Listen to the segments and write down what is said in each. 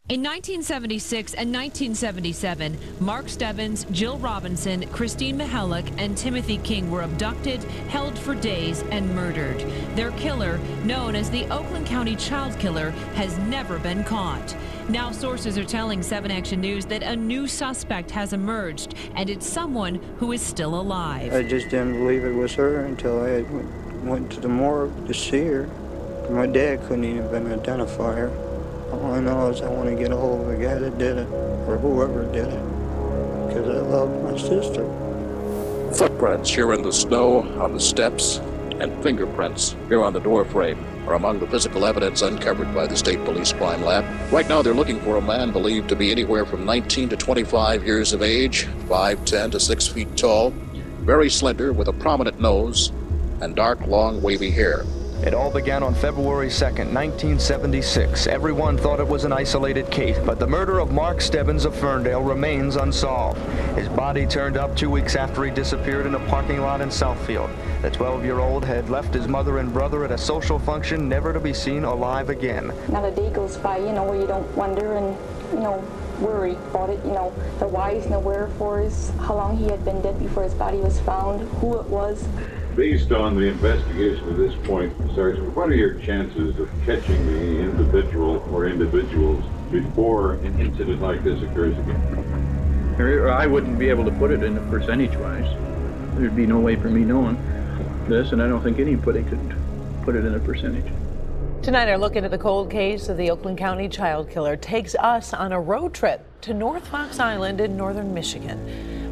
In 1976 and 1977, Mark Stebbins, Jill Robinson, Christine Mihalik, and Timothy King were abducted, held for days, and murdered. Their killer, known as the Oakland County Child Killer, has never been caught. Now sources are telling 7 Action News that a new suspect has emerged, and it's someone who is still alive. I just didn't believe it was her until I went to the morgue to see her. My dad couldn't even identify her. All I know is I want to get a hold of the guy that did it, or whoever did it, because I love my sister. Footprints here in the snow, on the steps, and fingerprints here on the door frame are among the physical evidence uncovered by the State Police Crime Lab. Right now they're looking for a man believed to be anywhere from 19 to 25 years of age, 5'10" to 6 feet tall, very slender with a prominent nose, and dark, long, wavy hair. It all began on February 2nd, 1976. Everyone thought it was an isolated case, but the murder of Mark Stebbins of Ferndale remains unsolved. His body turned up 2 weeks after he disappeared in a parking lot in Southfield. The 12-year-old had left his mother and brother at a social function, never to be seen alive again. Not a day goes by, where you don't wonder and, worry about it, the whys and the wherefores, how long he had been dead before his body was found, who it was. Based on the investigation at this point, Sergeant, what are your chances of catching the individual or individuals before an incident like this occurs again? I wouldn't be able to put it in a percentage-wise. There'd be no way for me knowing this, and I don't think anybody could put it in a percentage. Tonight, our look into the cold case of the Oakland County child killer takes us on a road trip to North Fox Island in northern Michigan.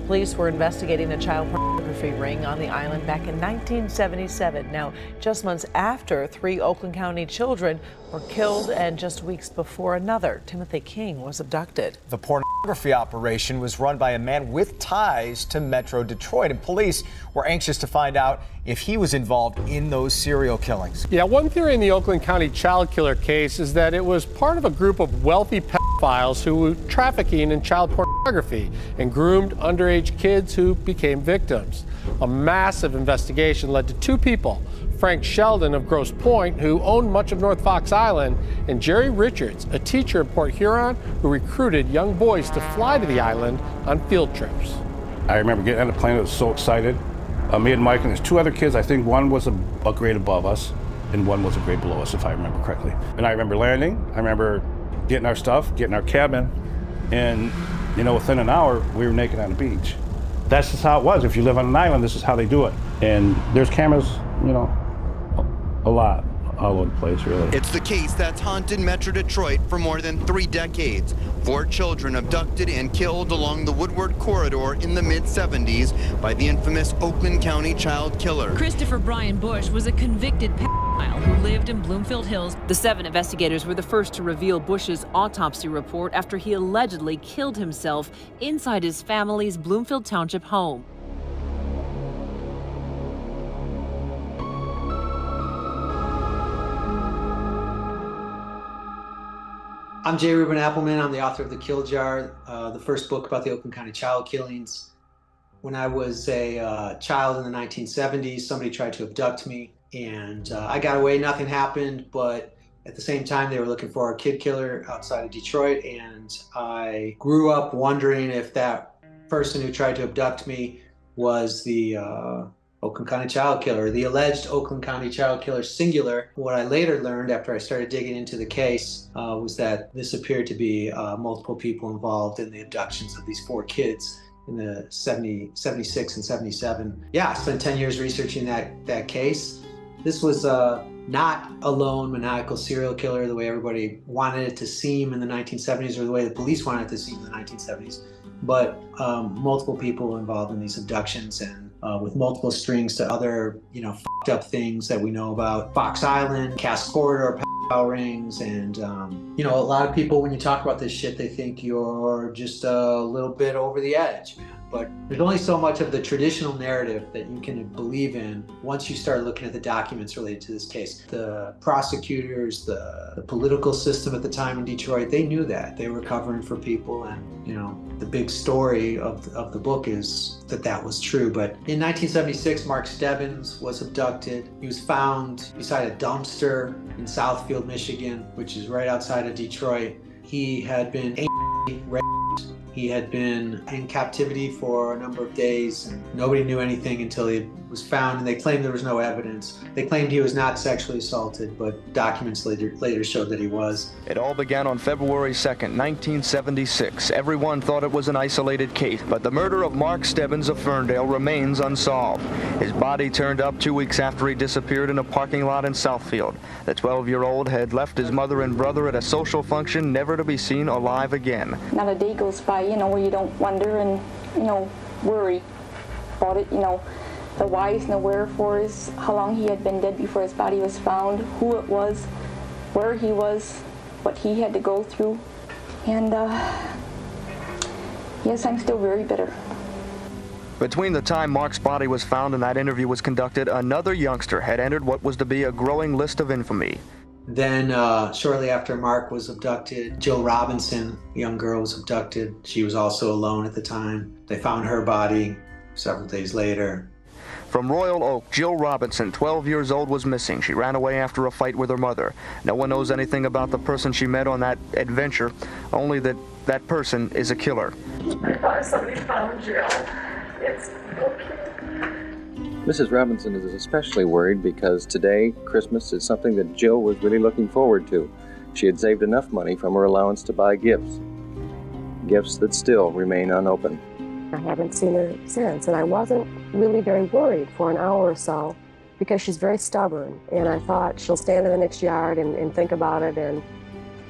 Police were investigating a child pornography ring on the island back in 1977. Now, just months after 3 Oakland County children were killed and just weeks before another, Timothy King, was abducted. The pornography operation was run by a man with ties to Metro Detroit, and police were anxious to find out if he was involved in those serial killings. Yeah, one theory in the Oakland County child killer case is that it was part of a group of wealthy pedophiles who were trafficking in child pornography and groomed underage kids who became victims. A massive investigation led to 2 people, Frank Sheldon of Grosse Pointe, who owned much of North Fox Island, and Jerry Richards, a teacher in Port Huron who recruited young boys to fly to the island on field trips. I remember getting on the plane, I was so excited. Me and Mike, and there's 2 other kids. I think one was a grade above us, and one was a grade below us, if I remember correctly. And I remember landing, I remember getting our stuff, getting our cabin, and within an hour, we were naked on the beach. That's just how it was. If you live on an island, this is how they do it. And there's cameras, a lot all over the place, really. It's the case that's haunted Metro Detroit for more than 3 decades. 4 children abducted and killed along the Woodward Corridor in the mid-70s by the infamous Oakland County child killer. Christopher Brian Bush was a convicted pedophile who lived in Bloomfield Hills. The 7 investigators were the first to reveal Bush's autopsy report after he allegedly killed himself inside his family's Bloomfield Township home. I'm J. Reuben Appleman. I'm the author of The Kill Jar, the first book about the Oakland County child killings. When I was a child in the 1970s, somebody tried to abduct me, and I got away. Nothing happened, but at the same time, they were looking for a kid killer outside of Detroit, and I grew up wondering if that person who tried to abduct me was the Oakland County child killer, the alleged Oakland County child killer, singular. What I later learned after I started digging into the case was that this appeared to be multiple people involved in the abductions of these 4 kids in the 76 and 77. Yeah, I spent 10 years researching that case. This was not a lone maniacal serial killer the way everybody wanted it to seem in the 1970s, or the way the police wanted it to seem in the 1970s, but multiple people involved in these abductions, and with multiple strings to other, fucked up things that we know about. Fox Island, Cass Corridor, pedophile rings, and, a lot of people, when you talk about this shit, they think you're just a little bit over the edge, man. But there's only so much of the traditional narrative that you can believe in once you start looking at the documents related to this case. The prosecutors, the political system at the time in Detroit, they knew that. They were covering for people, and, the big story of the book is that was true. But in 1976, Mark Stebbins was abducted. He was found beside a dumpster in Southfield, Michigan, which is right outside of Detroit. He had been raped. He had been in captivity for a number of days. Nobody knew anything until he was found, and they claimed there was no evidence. They claimed he was not sexually assaulted, but documents later showed that he was. It all began on February 2nd, 1976. Everyone thought it was an isolated case, but the murder of Mark Stebbins of Ferndale remains unsolved. His body turned up 2 weeks after he disappeared in a parking lot in Southfield. The 12-year-old had left his mother and brother at a social function, never to be seen alive again. Not a day goes by, where you don't wonder and, worry about it, the whys and the wherefores, how long he had been dead before his body was found, who it was, where he was, what he had to go through. And, yes, I'm still very bitter. Between the time Mark's body was found and that interview was conducted, another youngster had entered what was to be a growing list of infamy. Then, shortly after Mark was abducted, Jill Robinson, a young girl, was abducted. She was also alone at the time. They found her body several days later. From Royal Oak, Jill Robinson, 12 years old, was missing. She ran away after a fight with her mother. No one knows anything about the person she met on that adventure, only that that person is a killer. I thought somebody found Jill. It's okay. Mrs. Robinson is especially worried because today, Christmas, is something that Jill was really looking forward to. She had saved enough money from her allowance to buy gifts. Gifts that still remain unopened. I haven't seen her since, and I wasn't really very worried for an hour or so because she's very stubborn. And I thought she'll stand in the next yard and think about it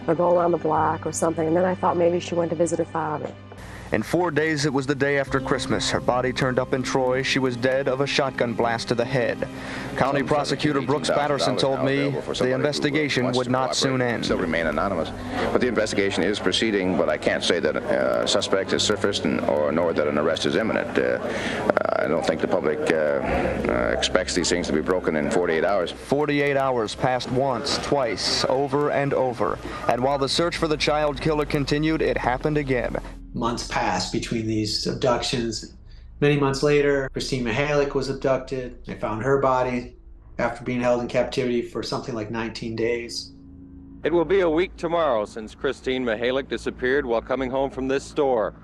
or go around the block or something. And then I thought maybe she went to visit her father. In 4 days, it was the day after Christmas. Her body turned up in Troy. She was dead of a shotgun blast to the head. County Prosecutor Brooks Patterson told me the investigation would not soon end. Still remain anonymous. But the investigation is proceeding, but I can't say that a suspect has surfaced nor that an arrest is imminent. I don't think the public expects these things to be broken in 48 hours. 48 hours passed once, twice, over and over. And while the search for the child killer continued, it happened again. Months passed between these abductions. Many months later, Christine Mihalik was abducted. They found her body after being held in captivity for something like 19 days. It will be a week tomorrow since Christine Mihalik disappeared while coming home from this store.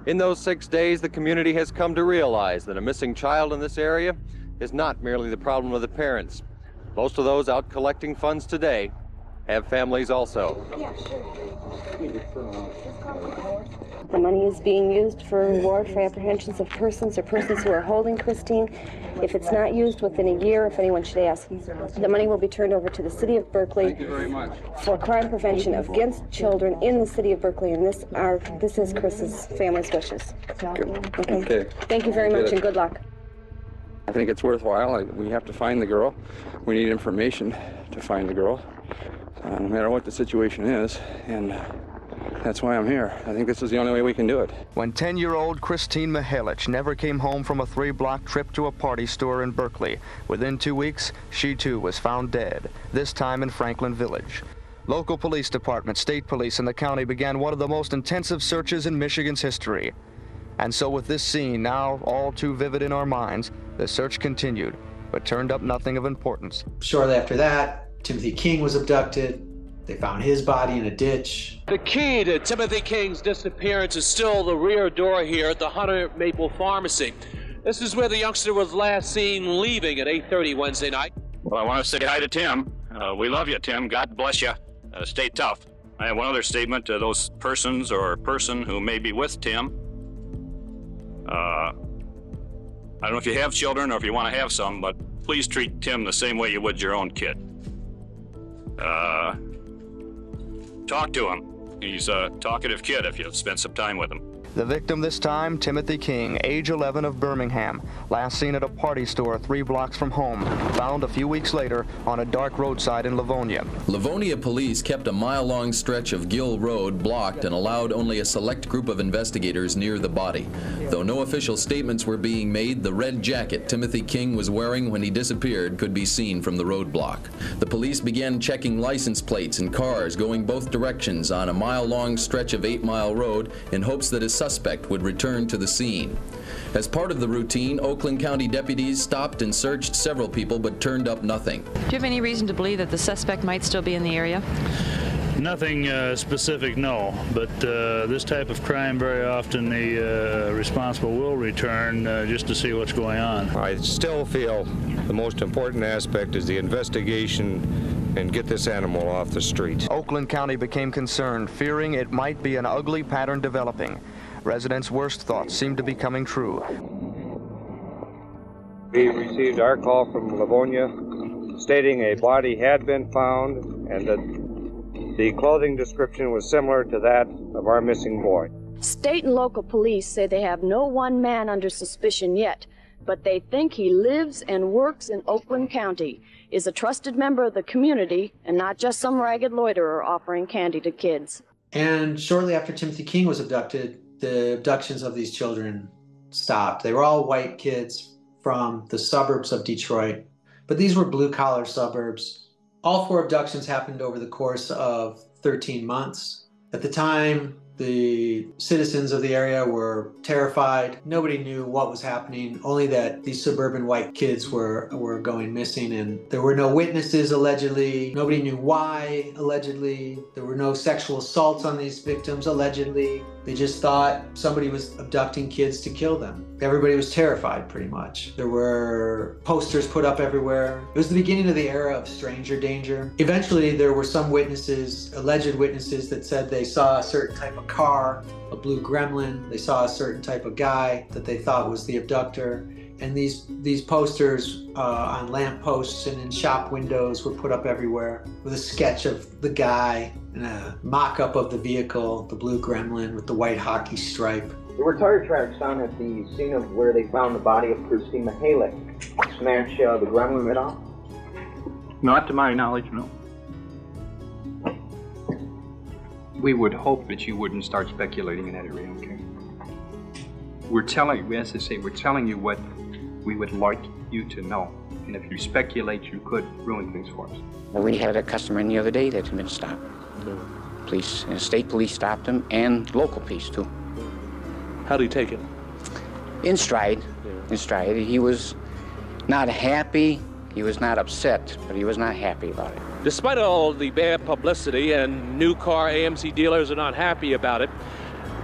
In those 6 days, the community has come to realize that a missing child in this area is not merely the problem of the parents. Most of those out collecting funds today have families also. Yeah, sure. The money is being used for reward for apprehensions of persons or persons who are holding Christine. If it's not used within a year, if anyone should ask, the money will be turned over to the City of Berkeley for crime prevention against children in the City of Berkeley. And this is Chris's family's wishes. Okay. Thank you very much and good luck. I think it's worthwhile. We have to find the girl. We need information to find the girl, no matter what the situation is. And that's why I'm here. I think this is the only way we can do it. When 10-year-old Christine Mihalik never came home from a 3-block trip to a party store in Berkeley, within 2 weeks, she too was found dead, this time in Franklin Village. Local police departments, state police, and the county began one of the most intensive searches in Michigan's history. And so with this scene now all too vivid in our minds, the search continued, but turned up nothing of importance. Shortly after that, Timothy King was abducted. They found his body in a ditch. The key to Timothy King's disappearance is still the rear door here at the Hunter Maple Pharmacy. This is where the youngster was last seen leaving at 8:30 Wednesday night. Well, I want to say hi to Tim. We love you, Tim. God bless you. Stay tough. I have one other statement to those persons or person who may be with Tim. I don't know if you have children or if you want to have some, but please treat Tim the same way you would your own kid. Talk to him. He's a talkative kid if you've spent some time with him. The victim this time, Timothy King, age 11 of Birmingham, last seen at a party store 3 blocks from home, found a few weeks later on a dark roadside in Livonia. Livonia police kept a mile-long stretch of Gill Road blocked and allowed only a select group of investigators near the body. Though no official statements were being made, the red jacket Timothy King was wearing when he disappeared could be seen from the roadblock. The police began checking license plates and cars going both directions on a mile-long stretch of 8 Mile Road in hopes that a suspect would return to the scene. As part of the routine, Oakland County deputies stopped and searched several people but turned up nothing. Do you have any reason to believe that the suspect might still be in the area? Nothing specific, no. But this type of crime, very often the responsible will return just to see what's going on. I still feel the most important aspect is the investigation and get this animal off the street. Oakland County became concerned, fearing it might be an ugly pattern developing. Residents' worst thoughts seemed to be coming true. We received our call from Livonia stating a body had been found and that the clothing description was similar to that of our missing boy. State and local police say they have no one man under suspicion yet, but they think he lives and works in Oakland County, is a trusted member of the community, and not just some ragged loiterer offering candy to kids. And shortly after Timothy King was abducted, the abductions of these children stopped. They were all white kids from the suburbs of Detroit, but these were blue-collar suburbs. All 4 abductions happened over the course of 13 months. At the time, the citizens of the area were terrified. Nobody knew what was happening, only that these suburban white kids were going missing, and there were no witnesses, allegedly. Nobody knew why, allegedly. There were no sexual assaults on these victims, allegedly. They just thought somebody was abducting kids to kill them. Everybody was terrified, pretty much. There were posters put up everywhere. It was the beginning of the era of stranger danger. Eventually, there were some witnesses, alleged witnesses, that said they saw a certain type of car, a blue gremlin. They saw a certain type of guy that they thought was the abductor. And these posters on lamp posts and in shop windows were put up everywhere with a sketch of the guy and a mock-up of the vehicle, the blue gremlin with the white hockey stripe. There were tire tracks found at the scene of where they found the body of Christine Mihalich. Snatch the gremlin off? Not to my knowledge, no. We would hope that you wouldn't start speculating in that area, okay? As I say, we're telling you what we would like you to know. And if you speculate, you could ruin things for us. Well, we had a customer in the other day that had been stopped. Police, and state police stopped him, and local police too. How did he take it? In stride. In stride. He was not happy. He was not upset, but he was not happy about it. Despite all the bad publicity and new car AMC dealers are not happy about it,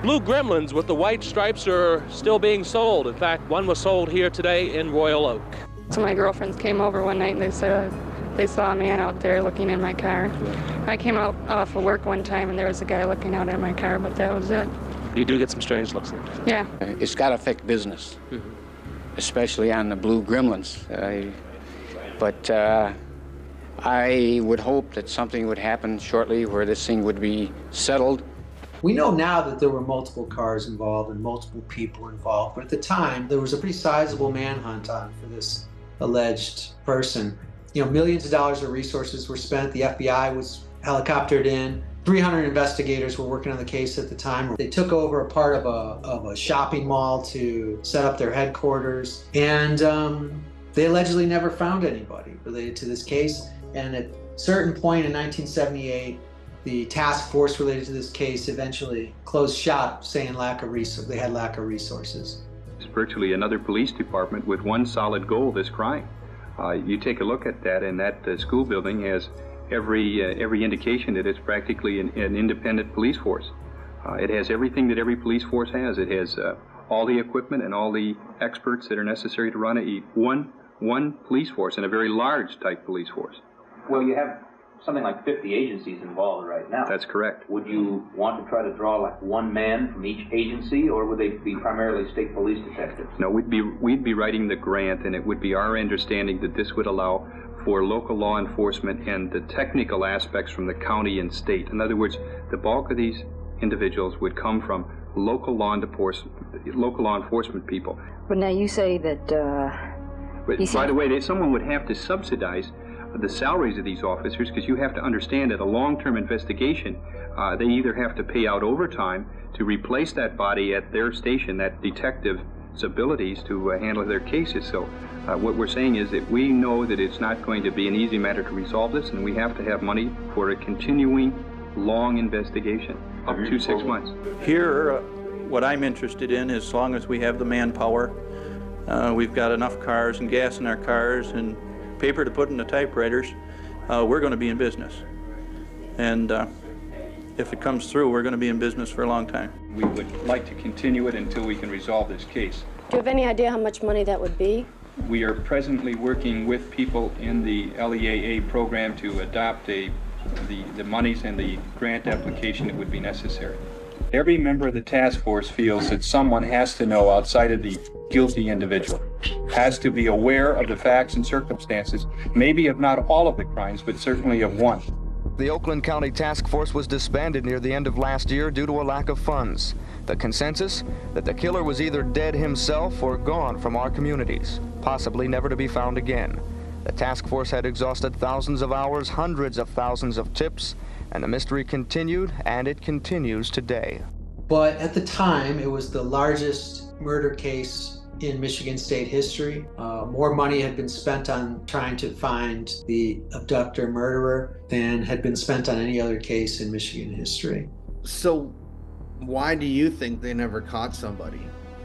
blue gremlins with the white stripes are still being sold. In fact, one was sold here today in Royal Oak. So my girlfriends came over one night and they said they saw a man out there looking in my car. I came out off of work one time and there was a guy looking out at my car, but that was it. You do get some strange looks. Yeah. It's got to affect business, especially on the blue gremlins. But I would hope that something would happen shortly where this thing would be settled. We know now that there were multiple cars involved and multiple people involved, but at the time there was a pretty sizable manhunt on for this alleged person. You know, millions of dollars of resources were spent. The FBI was helicoptered in. 300 investigators were working on the case at the time. They took over a part of a shopping mall to set up their headquarters, and they allegedly never found anybody related to this case. And at a certain point in 1978, the task force related to this case eventually closed shop, saying they had lack of resources. It's virtually another police department with one solid goal: this crime. You take a look at that, and that school building has every indication that it's practically an independent police force. It has everything that every police force has. It has all the equipment and all the experts that are necessary to run one police force, and a very large type police force. Well, you have something like 50 agencies involved right now. That's correct. Would you want to try to draw like one man from each agency, or would they be primarily state police detectives? No, we'd be writing the grant, and it would be our understanding that this would allow for local law enforcement and the technical aspects from the county and state. In other words, the bulk of these individuals would come from local law enforcement people. But now you say that... But by the way, someone would have to subsidize the salaries of these officers, because you have to understand that a long-term investigation, they either have to pay out overtime to replace that body at their station, that detective's abilities to handle their cases. So what we're saying is that we know that it's not going to be an easy matter to resolve this, and we have to have money for a continuing long investigation, up to 6 months. Here, what I'm interested in is, as long as we have the manpower, we've got enough cars and gas in our cars and paper to put in the typewriters, we're going to be in business. And if it comes through, we're going to be in business for a long time. We would like to continue it until we can resolve this case. Do you have any idea how much money that would be? We are presently working with people in the LEAA program to adopt the monies and the grant application that would be necessary. Every member of the task force feels that someone has to know outside of the guilty individual, has to be aware of the facts and circumstances, maybe of not all of the crimes, but certainly of one. The Oakland County Task Force was disbanded near the end of last year due to a lack of funds. The consensus? That the killer was either dead himself or gone from our communities, possibly never to be found again. The task force had exhausted thousands of hours, hundreds of thousands of tips, and the mystery continued, and it continues today. But at the time, it was the largest murder case in Michigan state history. More money had been spent on trying to find the abductor murderer than had been spent on any other case in Michigan history. So why do you think they never caught somebody?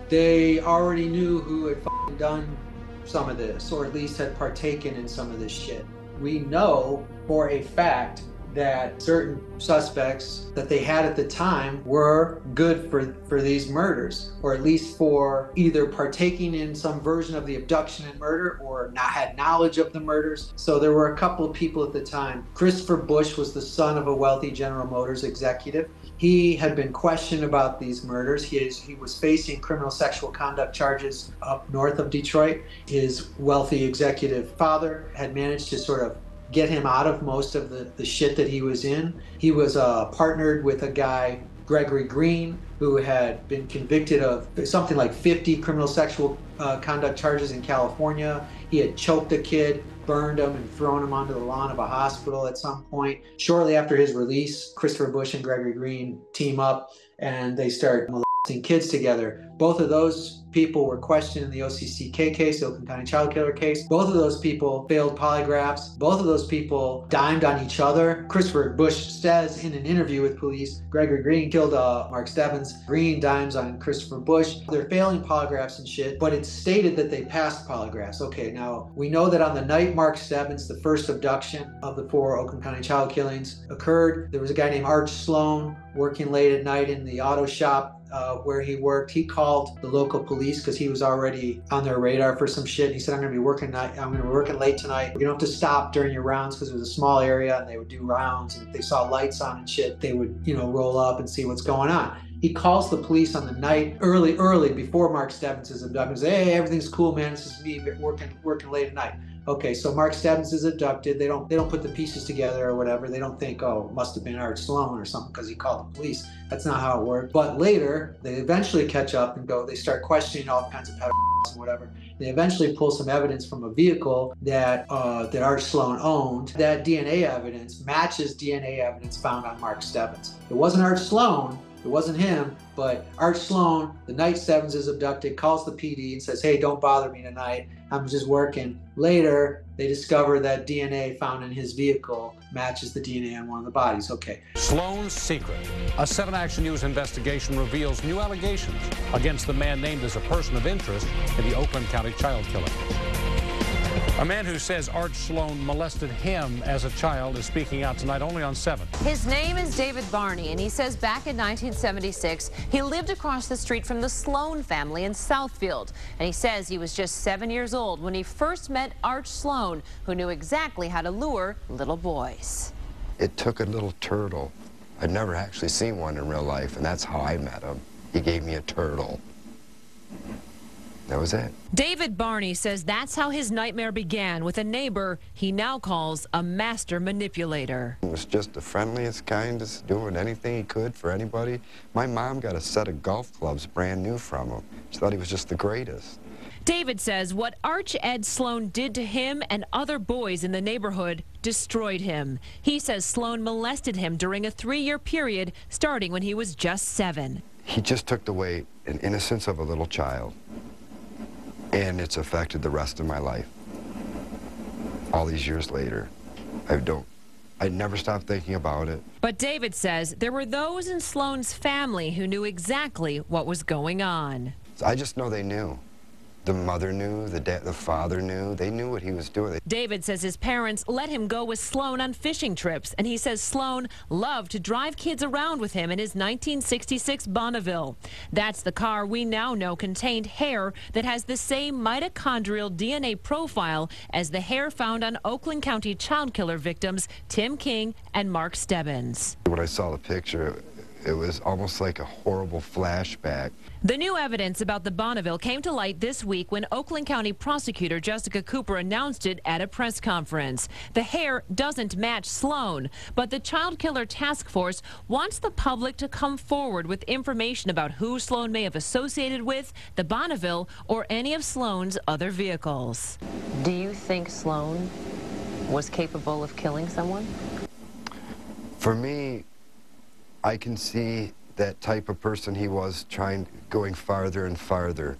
They already knew who had done some of this, or at least had partaken in some of this shit. We know for a fact that certain suspects that they had at the time were good for these murders, or at least for either partaking in some version of the abduction and murder or not had knowledge of the murders. So there were a couple of people at the time. Christopher Bush was the son of a wealthy General Motors executive. He had been questioned about these murders. He was facing criminal sexual conduct charges up north of Detroit. His wealthy executive father had managed to sort of get him out of most of the shit that he was in. He was partnered with a guy, Gregory Green, who had been convicted of something like 50 criminal sexual conduct charges in California. He had choked a kid, burned him, and thrown him onto the lawn of a hospital at some point. Shortly after his release, Christopher Bush and Gregory Green team up and they start molesting kids together. Both of those people were questioned in the OCCK case, the Oakland County Child Killer case. Both of those people failed polygraphs. Both of those people dimed on each other. Christopher Bush says in an interview with police, Gregory Green killed Mark Stebbins. Green dimes on Christopher Bush. They're failing polygraphs and shit, but it's stated that they passed polygraphs. Okay, now we know that on the night Mark Stebbins, the first abduction of the 4 Oakland County child killings occurred, there was a guy named Arch Sloan working late at night in the auto shop where he worked. He called the local police because he was already on their radar for some shit. He said, I'm going to be working late tonight. You don't have to stop during your rounds, because it was a small area and they would do rounds, and if they saw lights on and shit, they would, roll up and see what's going on. He calls the police on the night early before Mark Stebbins is abducted and says, hey, everything's cool, man. This is me working late at night. Okay, so Mark Stebbins is abducted. They don't put the pieces together or whatever. They don't think, oh, it must have been Art Sloan or something because he called the police. That's not how it worked. But later, they eventually catch up and they start questioning all kinds of pedophiles and whatever. They eventually pull some evidence from a vehicle that Art Sloan owned. That DNA evidence matches DNA evidence found on Mark Stebbins. It wasn't Art Sloan. It wasn't him, but Art Sloan, the night Stebbins is abducted, calls the PD and says, hey, don't bother me tonight. I'm just working. Later, they discover that DNA found in his vehicle matches the DNA on one of the bodies. Okay. Sloan's secret. A 7 Action News investigation reveals new allegations against the man named as a person of interest in the Oakland County child killing. A man who says Art Sloan molested him as a child is speaking out tonight only on 7. His name is David Barney, and he says back in 1976, he lived across the street from the Sloan family in Southfield. And he says he was just 7 years old when he first met Art Sloan, who knew exactly how to lure little boys. It took a little turtle. I'd never actually seen one in real life, and that's how I met him. He gave me a turtle. That was it. David Barney says that's how his nightmare began, with a neighbor he now calls a master manipulator. He was just the friendliest, kindest, doing anything he could for anybody. My mom got a set of golf clubs brand new from him. She thought he was just the greatest. David says what Arch Ed Sloan did to him and other boys in the neighborhood destroyed him. He says Sloan molested him during a 3-year period, starting when he was just 7. He just took away an innocence of a little child. And it's affected the rest of my life. All these years later, I never stopped thinking about it. But David says there were those in Sloan's family who knew exactly what was going on. I just know they knew. The mother knew, the father knew. They knew what he was doing. David says his parents let him go with Sloan on fishing trips, and he says Sloan loved to drive kids around with him in his 1966 Bonneville. That's the car we now know contained hair that has the same mitochondrial DNA profile as the hair found on Oakland County child killer victims Tim King and Mark Stebbins. When I saw the picture, it was almost like a horrible flashback. The new evidence about the Bonneville came to light this week when Oakland County prosecutor Jessica Cooper announced it at a press conference. The hair doesn't match Sloan, but the child killer task force wants the public to come forward with information about who Sloan may have associated with, the Bonneville, or any of Sloan's other vehicles. Do you think Sloan was capable of killing someone? For me, I can see that type of person he was, going farther and farther.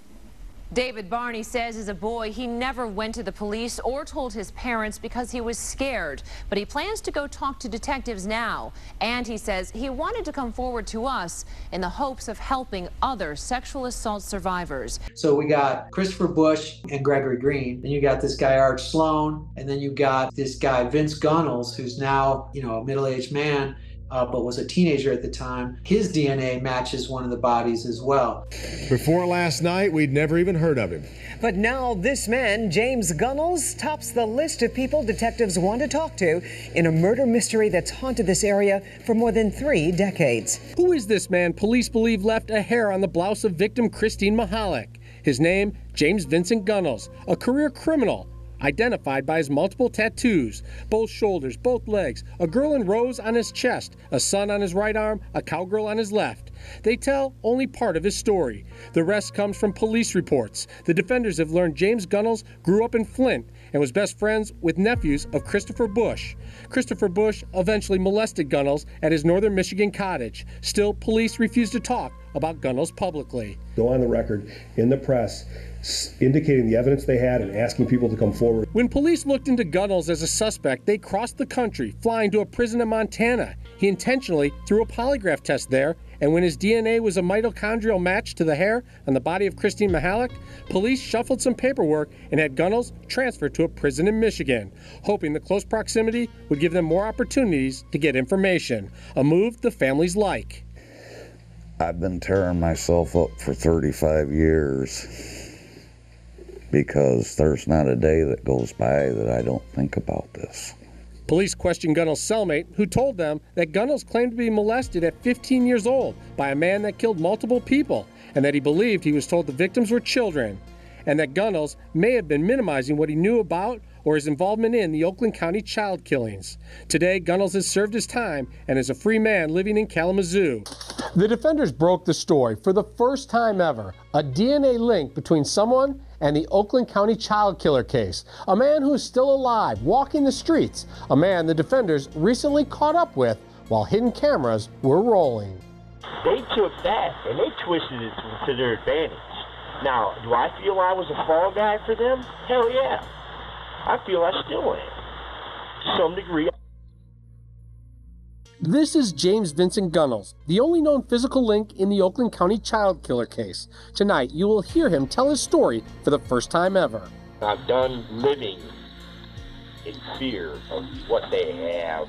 David Barney says as a boy he never went to the police or told his parents because he was scared, but he plans to go talk to detectives now, and he says he wanted to come forward to us in the hopes of helping other sexual assault survivors. So we got Christopher Bush and Gregory Green, then you got this guy Arch Sloan, and then you got this guy Vince Gunnels, who's now, a middle-aged man, but was a teenager at the time. His DNA matches one of the bodies as well. Before last night, we'd never even heard of him. But now this man, James Gunnels, tops the list of people detectives want to talk to in a murder mystery that's haunted this area for more than 3 decades. Who is this man police believe left a hair on the blouse of victim Christine Mahalik? His name, James Vincent Gunnels, a career criminal, identified by his multiple tattoos, both shoulders, both legs, a girl in rose on his chest, a sun on his right arm, a cowgirl on his left. They tell only part of his story. The rest comes from police reports. The defenders have learned James Gunnels grew up in Flint and was best friends with nephews of Christopher Bush. Christopher Bush eventually molested Gunnels at his northern Michigan cottage. Still, police refuse to talk about Gunnels publicly. Go on the record in the press indicating the evidence they had and asking people to come forward. When police looked into Gunnels as a suspect, they crossed the country, flying to a prison in Montana. He intentionally threw a polygraph test there, and when his DNA was a mitochondrial match to the hair on the body of Christine Mahalik, police shuffled some paperwork and had Gunnels transferred to a prison in Michigan, hoping the close proximity would give them more opportunities to get information, a move the families like. I've been tearing myself up for 35 years. Because there's not a day that goes by that I don't think about this. Police questioned Gunnels' cellmate, who told them that Gunnels claimed to be molested at 15 years old by a man that killed multiple people, and that he believed he was told the victims were children, and that Gunnels may have been minimizing what he knew about or his involvement in the Oakland County child killings. Today, Gunnels has served his time and is a free man living in Kalamazoo. The defenders broke the story for the first time ever, a DNA link between someone and the Oakland County child killer case. A man who is still alive, walking the streets. A man the defenders recently caught up with while hidden cameras were rolling. They took that and they twisted it to their advantage. Now, do I feel I was a fall guy for them? Hell yeah. I feel I still am, to some degree. This is James Vincent Gunnels, the only known physical link in the Oakland County child killer case. Tonight, you will hear him tell his story for the first time ever. I'm done living in fear of what they have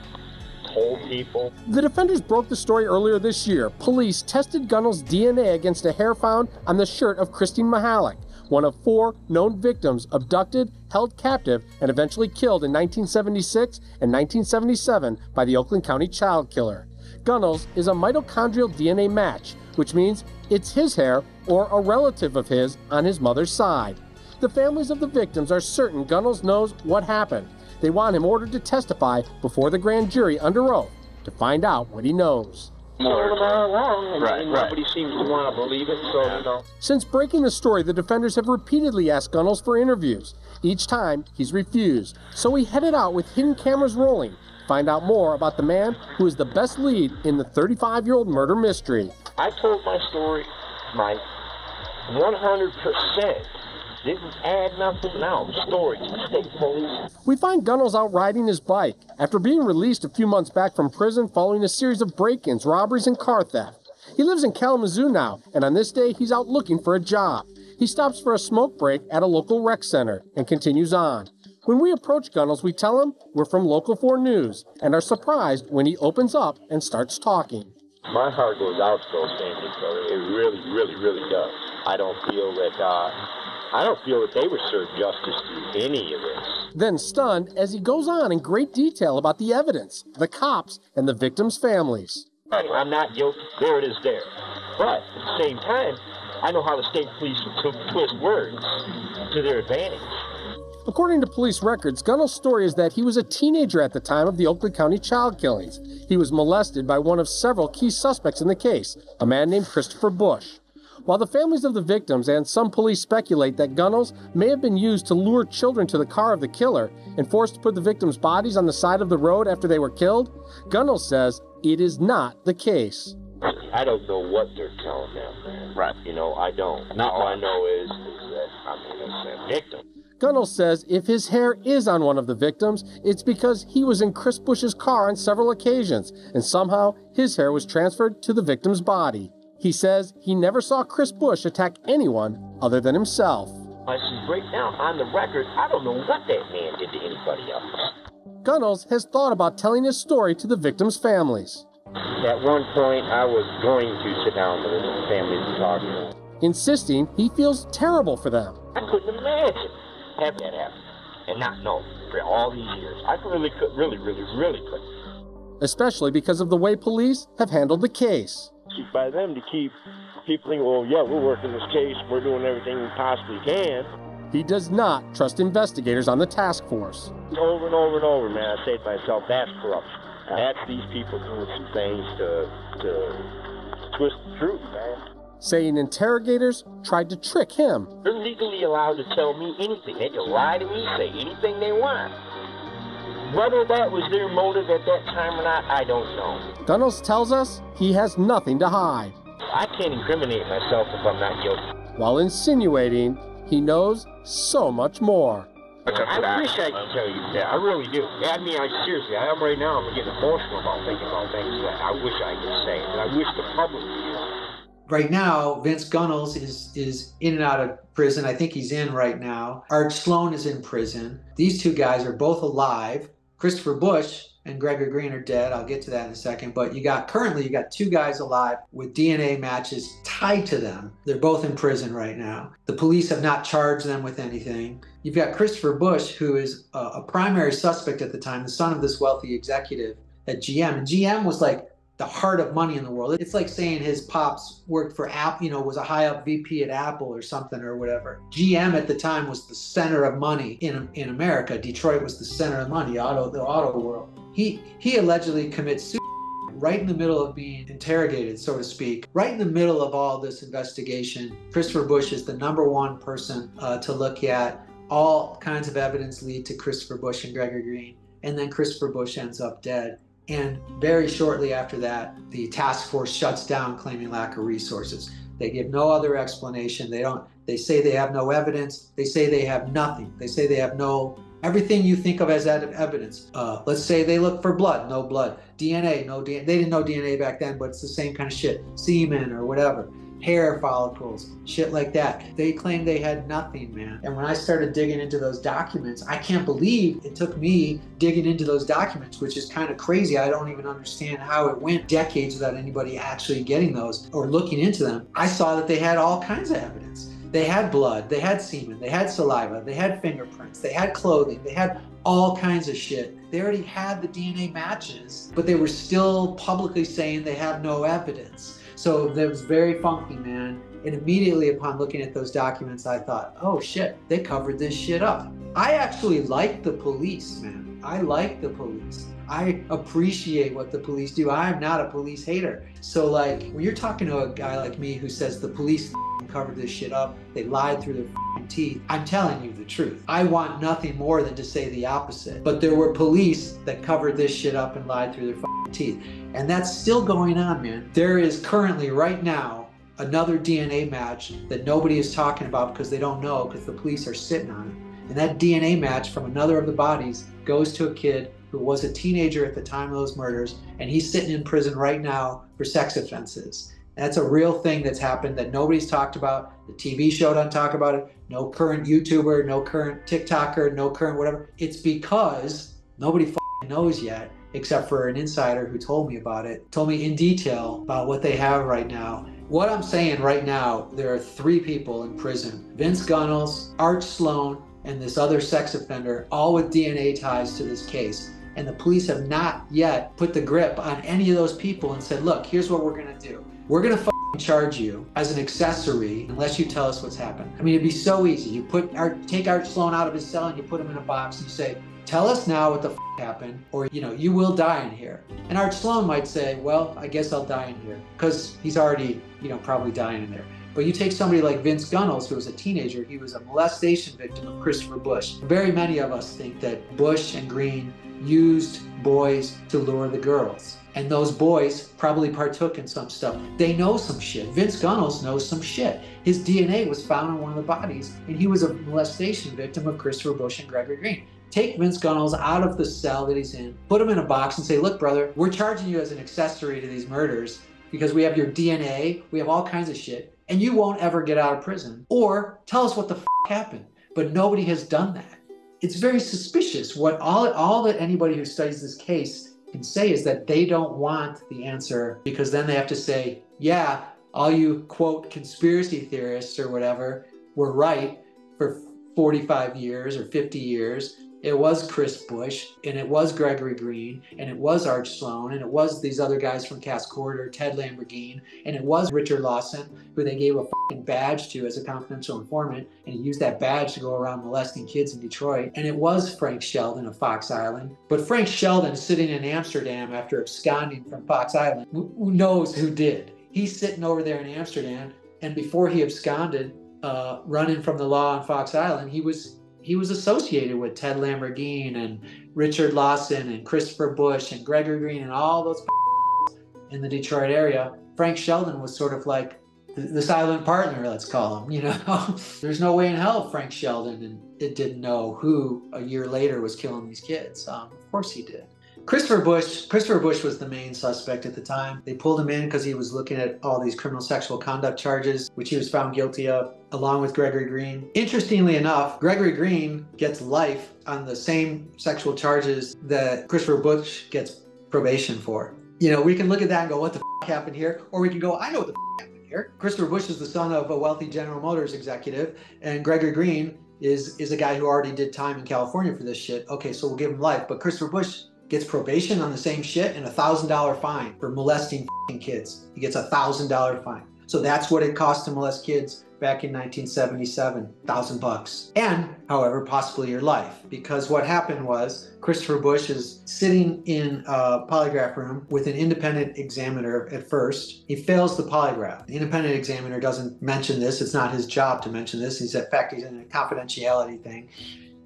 told people. The defenders broke the story earlier this year. Police tested Gunnels' DNA against a hair found on the shirt of Christine Mahalik, one of 4 known victims abducted, held captive, and eventually killed in 1976 and 1977 by the Oakland County child killer. Gunnels is a mitochondrial DNA match, which means it's his hair or a relative of his on his mother's side. The families of the victims are certain Gunnels knows what happened. They want him ordered to testify before the grand jury under oath to find out what he knows. Nobody seems to want to believe it, so Since breaking the story, the defenders have repeatedly asked Gunnels for interviews. Each time, he's refused. So he headed out with hidden cameras rolling to find out more about the man who is the best lead in the 35-year-old murder mystery. I told my story, Mike, 100%. Didn't add nothing now. Story to the state police. We find Gunnels out riding his bike after being released a few months back from prison following a series of break-ins, robberies, and car theft. He lives in Kalamazoo now, and on this day, he's out looking for a job. He stops for a smoke break at a local rec center and continues on. When we approach Gunnels, we tell him we're from Local 4 News and are surprised when he opens up and starts talking. My heart goes out to those families, brother. It really, really, really does. I don't feel that they were served justice through any of this. Then stunned as he goes on in great detail about the evidence, the cops, and the victims' families. I'm not guilty. There it is there. But at the same time, I know how the state police will twist words to their advantage. According to police records, Gunnels' story is that he was a teenager at the time of the Oakland County child killings. He was molested by one of several key suspects in the case, a man named Christopher Bush. While the families of the victims and some police speculate that Gunnels may have been used to lure children to the car of the killer and forced to put the victims' bodies on the side of the road after they were killed, Gunnels says it is not the case. I don't know what they're telling them, man. Right. You know, I don't. All I know is that I'm an innocent victim. Gunnels says if his hair is on one of the victims, it's because he was in Chris Bush's car on several occasions, and somehow his hair was transferred to the victim's body. He says he never saw Chris Bush attack anyone other than himself. I see right now on the record, I don't know what that man did to anybody else. Gunnels has thought about telling his story to the victims' families. At one point, I was going to sit down with the families and talk to them, insisting he feels terrible for them. I couldn't imagine have that happen and not know for all these years. I really couldn't. Especially because of the way police have handled the case. By them to keep people thinking, well, yeah, we're working this case, we're doing everything we possibly can. He does not trust investigators on the task force. Over and over and over, man, I say to myself, that's corruption. That's these people doing some things to twist the truth, man. Saying interrogators tried to trick him. They're legally allowed to tell me anything. They can lie to me, say anything they want. Whether that was their motive at that time or not, I don't know. Gunnels tells us he has nothing to hide. I can't incriminate myself if I'm not guilty. While insinuating he knows so much more. I wish I could tell you that. I really do. I mean, seriously, I am right now. I'm getting emotional about thinking about things that I wish I could say. And I wish the public knew. Right now, Vince Gunnels is in and out of prison. I think he's in right now. Art Sloan is in prison. These two guys are both alive. Christopher Bush and Gregory Green are dead. I'll get to that in a second. But currently you got two guys alive with DNA matches tied to them. They're both in prison right now. The police have not charged them with anything. You've got Christopher Bush, who is a primary suspect at the time, the son of this wealthy executive at GM. And GM was like the heart of money in the world. It's like saying his pops worked for Apple, was a high up VP at Apple or something or whatever. GM at the time was the center of money in America. Detroit was the center of money, the auto world. He allegedly commits suicide right in the middle of being interrogated, so to speak. Right in the middle of all this investigation, Christopher Bush is the #1 person to look at. All kinds of evidence lead to Christopher Bush and Gregory Green, and then Christopher Bush ends up dead. And very shortly after that, the task force shuts down, claiming lack of resources. They give no other explanation. They say they have no evidence. They say they have nothing. They say they have everything you think of as evidence. Let's say they look for blood, no blood. DNA, no DNA. They didn't know DNA back then, but it's the same kind of shit. Semen or whatever. Hair follicles, shit like that. They claim they had nothing, man. And when I started digging into those documents, I can't believe it took me digging into those documents, which is kind of crazy. I don't even understand how it went decades without anybody actually getting those or looking into them. I saw that they had all kinds of evidence. They had blood, they had semen, they had saliva, they had fingerprints, they had clothing, they had all kinds of shit. They already had the DNA matches, but they were still publicly saying they have no evidence. So that was very funky, man. And immediately upon looking at those documents, I thought, oh shit, they covered this shit up. I actually like the police, man. I like the police. I appreciate what the police do. I'm not a police hater. So like, when you're talking to a guy like me who says the police covered this shit up, they lied through their teeth, I'm telling you the truth. I want nothing more than to say the opposite. But there were police that covered this shit up and lied through their teeth. And that's still going on, man. There is currently, right now, another DNA match that nobody is talking about because they don't know, because the police are sitting on it. And that DNA match from another of the bodies goes to a kid who was a teenager at the time of those murders, and he's sitting in prison right now for sex offenses. That's a real thing that's happened that nobody's talked about. The TV show doesn't talk about it. No current YouTuber, no current TikToker, no current whatever. It's because nobody knows yet, except for an insider who told me about it, told me in detail about what they have right now. What I'm saying right now, there are 3 people in prison: Vince Gunnels, Arch Sloan, and this other sex offender, all with DNA ties to this case. And the police have not yet put the grip on any of those people and said, look, here's what we're gonna do. We're gonna charge you as an accessory unless you tell us what's happened. I mean, it'd be so easy. You take Arch Sloan out of his cell and you put him in a box and you say, tell us now what the happened, or you will die in here. And Arch Sloan might say, well, I guess I'll die in here, because he's already, probably dying in there. But you take somebody like Vince Gunnels, who was a teenager, he was a molestation victim of Christopher Bush. Very many of us think that Bush and Green used boys to lure the girls. And those boys probably partook in some stuff. They know some shit. Vince Gunnels knows some shit. His DNA was found on one of the bodies, and he was a molestation victim of Christopher Bush and Gregory Green. Take Vince Gunnels out of the cell that he's in, put him in a box and say, look, brother, we're charging you as an accessory to these murders because we have your DNA, we have all kinds of shit, and you won't ever get out of prison. Or tell us what the happened. But nobody has done that. It's very suspicious. What all that anybody who studies this case can say is that they don't want the answer, because then they have to say, yeah, all you quote conspiracy theorists or whatever were right for 45 years or 50 years. It was Chris Bush, and it was Gregory Green, and it was Arch Sloan, and it was these other guys from Cass Corridor, Ted Lamborghini, and it was Richard Lawson, who they gave a fucking badge to as a confidential informant, and he used that badge to go around molesting kids in Detroit. And it was Frank Sheldon of Fox Island. But Frank Sheldon, sitting in Amsterdam after absconding from Fox Island, who knows who did? He's sitting over there in Amsterdam, and before he absconded, running from the law on Fox Island, he was associated with Ted Lamborghini and Richard Lawson and Christopher Bush and Gregory Green and all those in the Detroit area. Frank Sheldon was sort of like the silent partner, let's call him, There's no way in hell Frank Sheldon didn't know who a year later was killing these kids. Of course he did. Christopher Bush was the main suspect at the time. They pulled him in because he was looking at all these criminal sexual conduct charges, which he was found guilty of, along with Gregory Green. Interestingly enough, Gregory Green gets life on the same sexual charges that Christopher Bush gets probation for. We can look at that and go, what the happened here? Or we can go, I know what the happened here. Christopher Bush is the son of a wealthy General Motors executive, and Gregory Green is a guy who already did time in California for this shit. Okay, so we'll give him life. But Christopher Bush gets probation on the same shit and a $1,000 fine for molesting kids. He gets a $1,000 fine. So that's what it cost to molest kids back in 1977, $1,000. And, however, possibly your life. Because what happened was Christopher Bush is sitting in a polygraph room with an independent examiner at first. He fails the polygraph. The independent examiner doesn't mention this. It's not his job to mention this. In fact, he's in a confidentiality thing.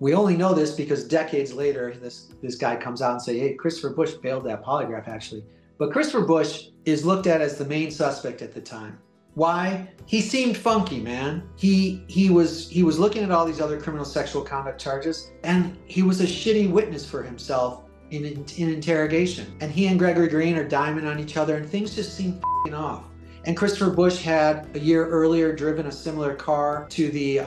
We only know this because decades later, this guy comes out and says, hey, Christopher Bush failed that polygraph, actually. But Christopher Bush is looked at as the main suspect at the time. Why? He seemed funky, man. He was looking at all these other criminal sexual conduct charges, and he was a shitty witness for himself in interrogation. And he and Gregory Green are diming on each other, and things just seem off. And Christopher Bush had, a year earlier, driven a similar car to the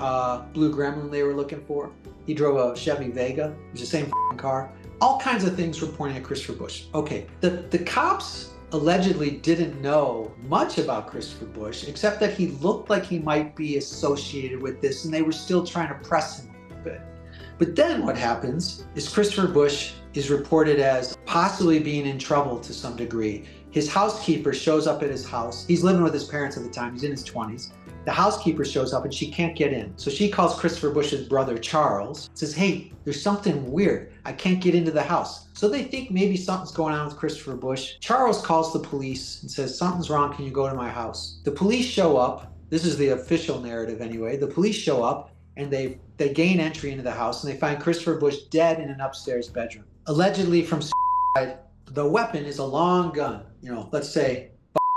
blue gremlin they were looking for. He drove a Chevy Vega. It was the same car. All kinds of things were pointing at Christopher Bush. Okay, the cops allegedly didn't know much about Christopher Bush, except that he looked like he might be associated with this, and they were still trying to press him a bit. But then what happens is Christopher Bush is reported as possibly being in trouble to some degree. His housekeeper shows up at his house. He's living with his parents at the time. He's in his 20s. The housekeeper shows up and she can't get in. So she calls Christopher Bush's brother, Charles, says, hey, there's something weird. I can't get into the house. So they think maybe something's going on with Christopher Bush. Charles calls the police and says, something's wrong. Can you go to my house? The police show up. This is the official narrative anyway. The police show up and they gain entry into the house and they find Christopher Bush dead in an upstairs bedroom. Allegedly from suicide. The weapon is a long gun, let's say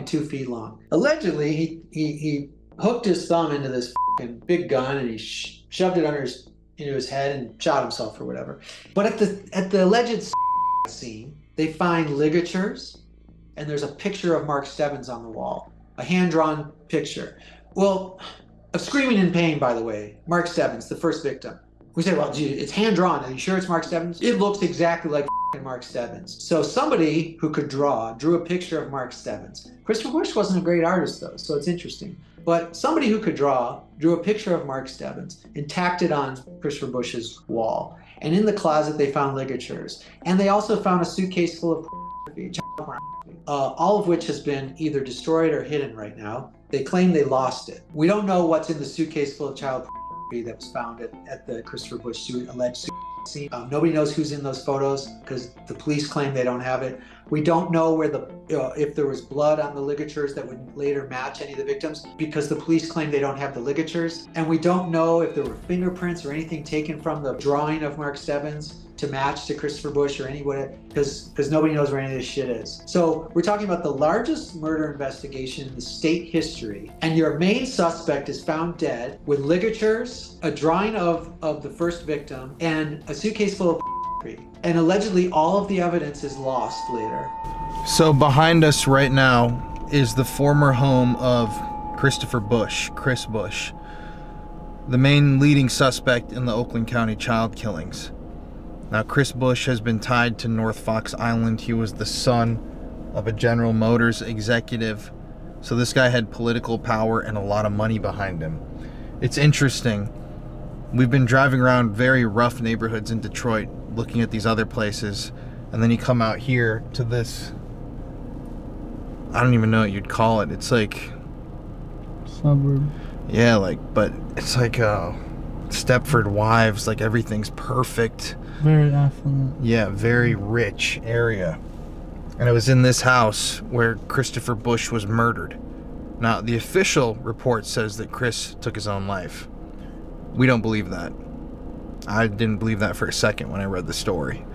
2 feet long. Allegedly, he hooked his thumb into this big gun and he shoved it into his head and shot himself or whatever. But at the alleged scene, they find ligatures and there's a picture of Mark Stebbins on the wall. a hand-drawn picture. Well, of screaming in pain, by the way, Mark Stebbins, the first victim. We say, well, gee, it's hand-drawn. Are you sure it's Mark Stebbins? It looks exactly like Mark Stebbins. So somebody who could draw drew a picture of Mark Stebbins. Christopher Bush wasn't a great artist, though, so it's interesting. But somebody who could draw drew a picture of Mark Stebbins and tacked it on Christopher Bush's wall. And in the closet, they found ligatures. And they also found a suitcase full of pornography, all of which has been either destroyed or hidden right now. They claim they lost it. We don't know what's in the suitcase full of child pornography that was found at the Christopher Bush alleged suicide scene. Nobody knows who's in those photos because the police claim they don't have it. We don't know where if there was blood on the ligatures that would later match any of the victims because the police claim they don't have the ligatures. And we don't know if there were fingerprints or anything taken from the drawing of Mark Stebbins to match to Christopher Bush or anybody, because nobody knows where any of this shit is. So we're talking about the largest murder investigation in the state history, and your main suspect is found dead with ligatures, a drawing of the first victim, and a suitcase full of and allegedly all of the evidence is lost later. So behind us right now is the former home of Christopher Bush, Chris Bush, the main leading suspect in the Oakland County child killings. Now, Chris Bush has been tied to North Fox Island. He was the son of a General Motors executive. So this guy had political power and a lot of money behind him. It's interesting. We've been driving around very rough neighborhoods in Detroit, looking at these other places, and then you come out here to this, I don't even know what you'd call it. It's like suburb. Yeah, but it's like Stepford Wives, like everything's perfect. Very affluent. Yeah, very rich area. And it was in this house where Christopher Bush was murdered. Now, the official report says that Chris took his own life. We don't believe that. I didn't believe that for a second when I read the story.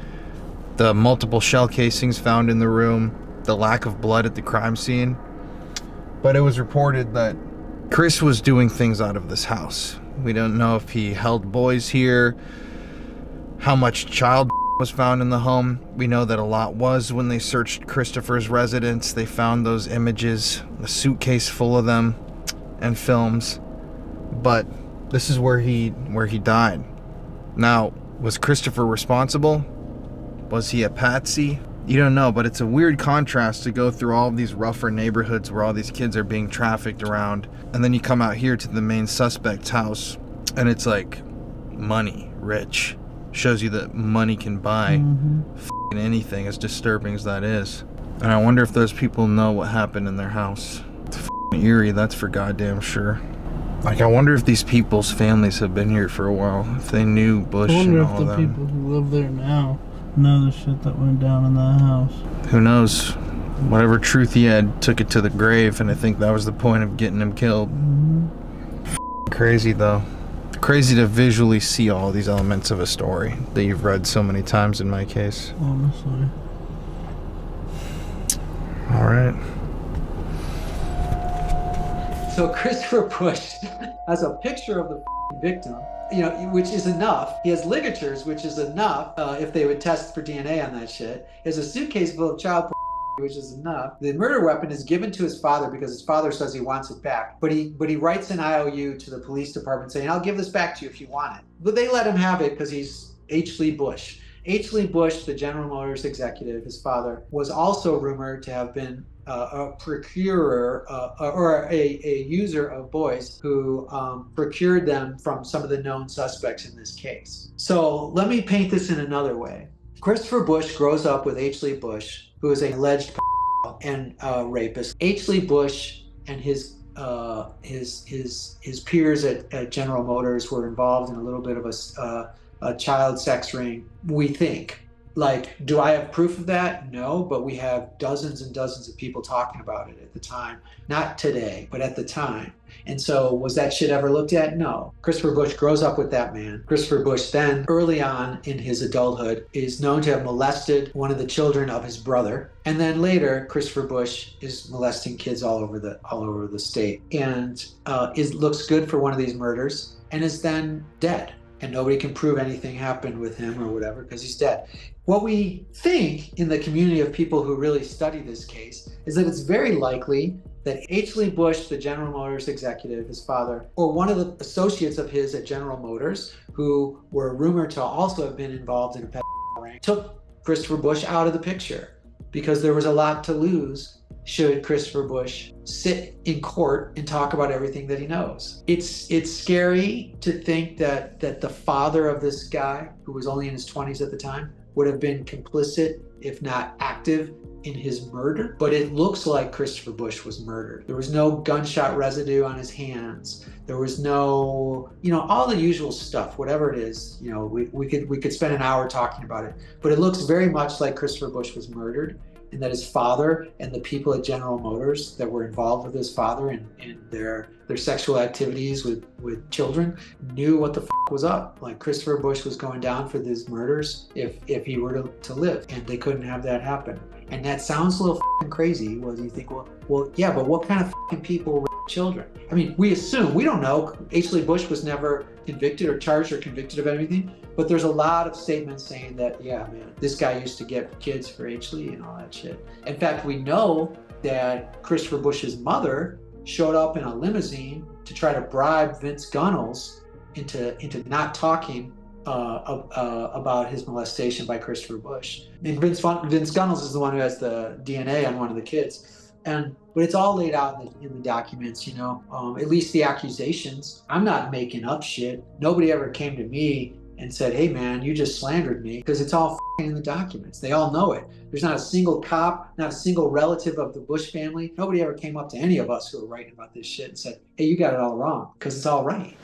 The multiple shell casings found in the room, the lack of blood at the crime scene. But it was reported that Chris was doing things out of this house. We don't know if he held boys here, how much child was found in the home. We know that a lot was when they searched Christopher's residence. They found those images, a suitcase full of them, and films. But this is where he died. Now, was Christopher responsible? Was he a patsy? You don't know, but it's a weird contrast to go through all of these rougher neighborhoods where all these kids are being trafficked around, and then you come out here to the main suspect's house, and it's like money, rich. Shows you that money can buy f***ing anything, as disturbing as that is. And I wonder if those people know what happened in their house. It's f***ing eerie, that's for goddamn sure. Like, I wonder if these people's families have been here for a while, if they knew Bush and all of them. I wonder if the people who live there now know the shit that went down in that house. Who knows? Whatever truth he had took it to the grave, and I think that was the point of getting him killed. Crazy, though. Crazy to visually see all these elements of a story that you've read so many times in my case. Honestly. All right. So Christopher Bush has a picture of the victim, which is enough. He has ligatures, which is enough if they would test for DNA on that shit. He has a suitcase full of child which is enough. The murder weapon is given to his father because his father says he wants it back. But he writes an IOU to the police department saying, I'll give this back to you if you want it. But they let him have it because he's H. Lee Bush. H. Lee Bush, the General Motors executive, his father, was also rumored to have been a procurer or a user of boys who procured them from some of the known suspects in this case. So let me paint this in another way. Christopher Bush grows up with H. Lee Bush, who is an alleged and rapist. H. Lee Bush and his peers at General Motors were involved in a little bit of a child sex ring, we think. Like, do I have proof of that? No, but we have dozens and dozens of people talking about it at the time. Not today, but at the time. And so was that shit ever looked at? No. Christopher Bush grows up with that man. Christopher Bush then, early on in his adulthood, is known to have molested one of the children of his brother. And then later, Christopher Bush is molesting kids all over the state. And looks good for one of these murders and is then dead. And nobody can prove anything happened with him or whatever because he's dead. What we think in the community of people who really study this case is that it's very likely that H. Lee Bush, the General Motors executive, his father, or one of the associates of his at General Motors, who were rumored to also have been involved in a pedophile ring, took Christopher Bush out of the picture because there was a lot to lose should Christopher Bush sit in court and talk about everything that he knows. It's scary to think that the father of this guy, who was only in his 20s at the time, would have been complicit, if not active, in his murder. But it looks like Christopher Bush was murdered. There was no gunshot residue on his hands. There was no, all the usual stuff, whatever it is. We could spend an hour talking about it. But it looks very much like Christopher Bush was murdered, and that his father and the people at General Motors that were involved with his father and their sexual activities with children knew what the f was up. Like, Christopher Bush was going down for these murders if he were to live, and they couldn't have that happen. And that sounds a little crazy. Well, you think, well, yeah, but what kind of people rape children? I mean, we assume, we don't know. H. Lee Bush was never convicted or charged or convicted of anything, but there's a lot of statements saying that, yeah, man, this guy used to get kids for H. Lee and all that shit. In fact, we know that Christopher Bush's mother showed up in a limousine to try to bribe Vince Gunnels into not talking about his molestation by Christopher Bush. And Vince Gunnels is the one who has the DNA on one of the kids. But it's all laid out in the documents, at least the accusations. I'm not making up shit. Nobody ever came to me and said, hey man, you just slandered me, because it's all in the documents. They all know it. There's not a single cop, not a single relative of the Bush family. Nobody ever came up to any of us who were writing about this shit and said, hey, you got it all wrong, because it's all right.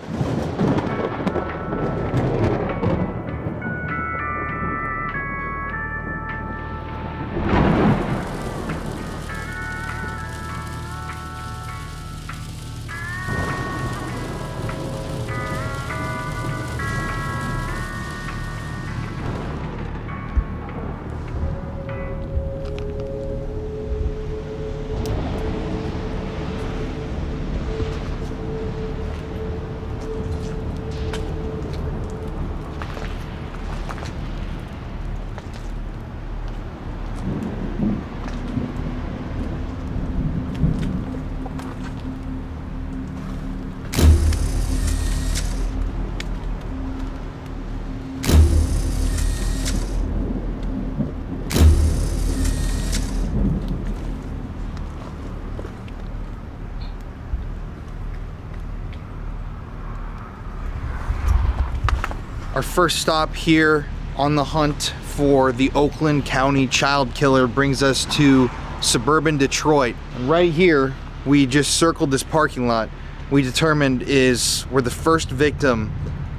Our first stop here on the hunt for the Oakland County child killer brings us to suburban Detroit. And right here, we just circled this parking lot we determined is where the first victim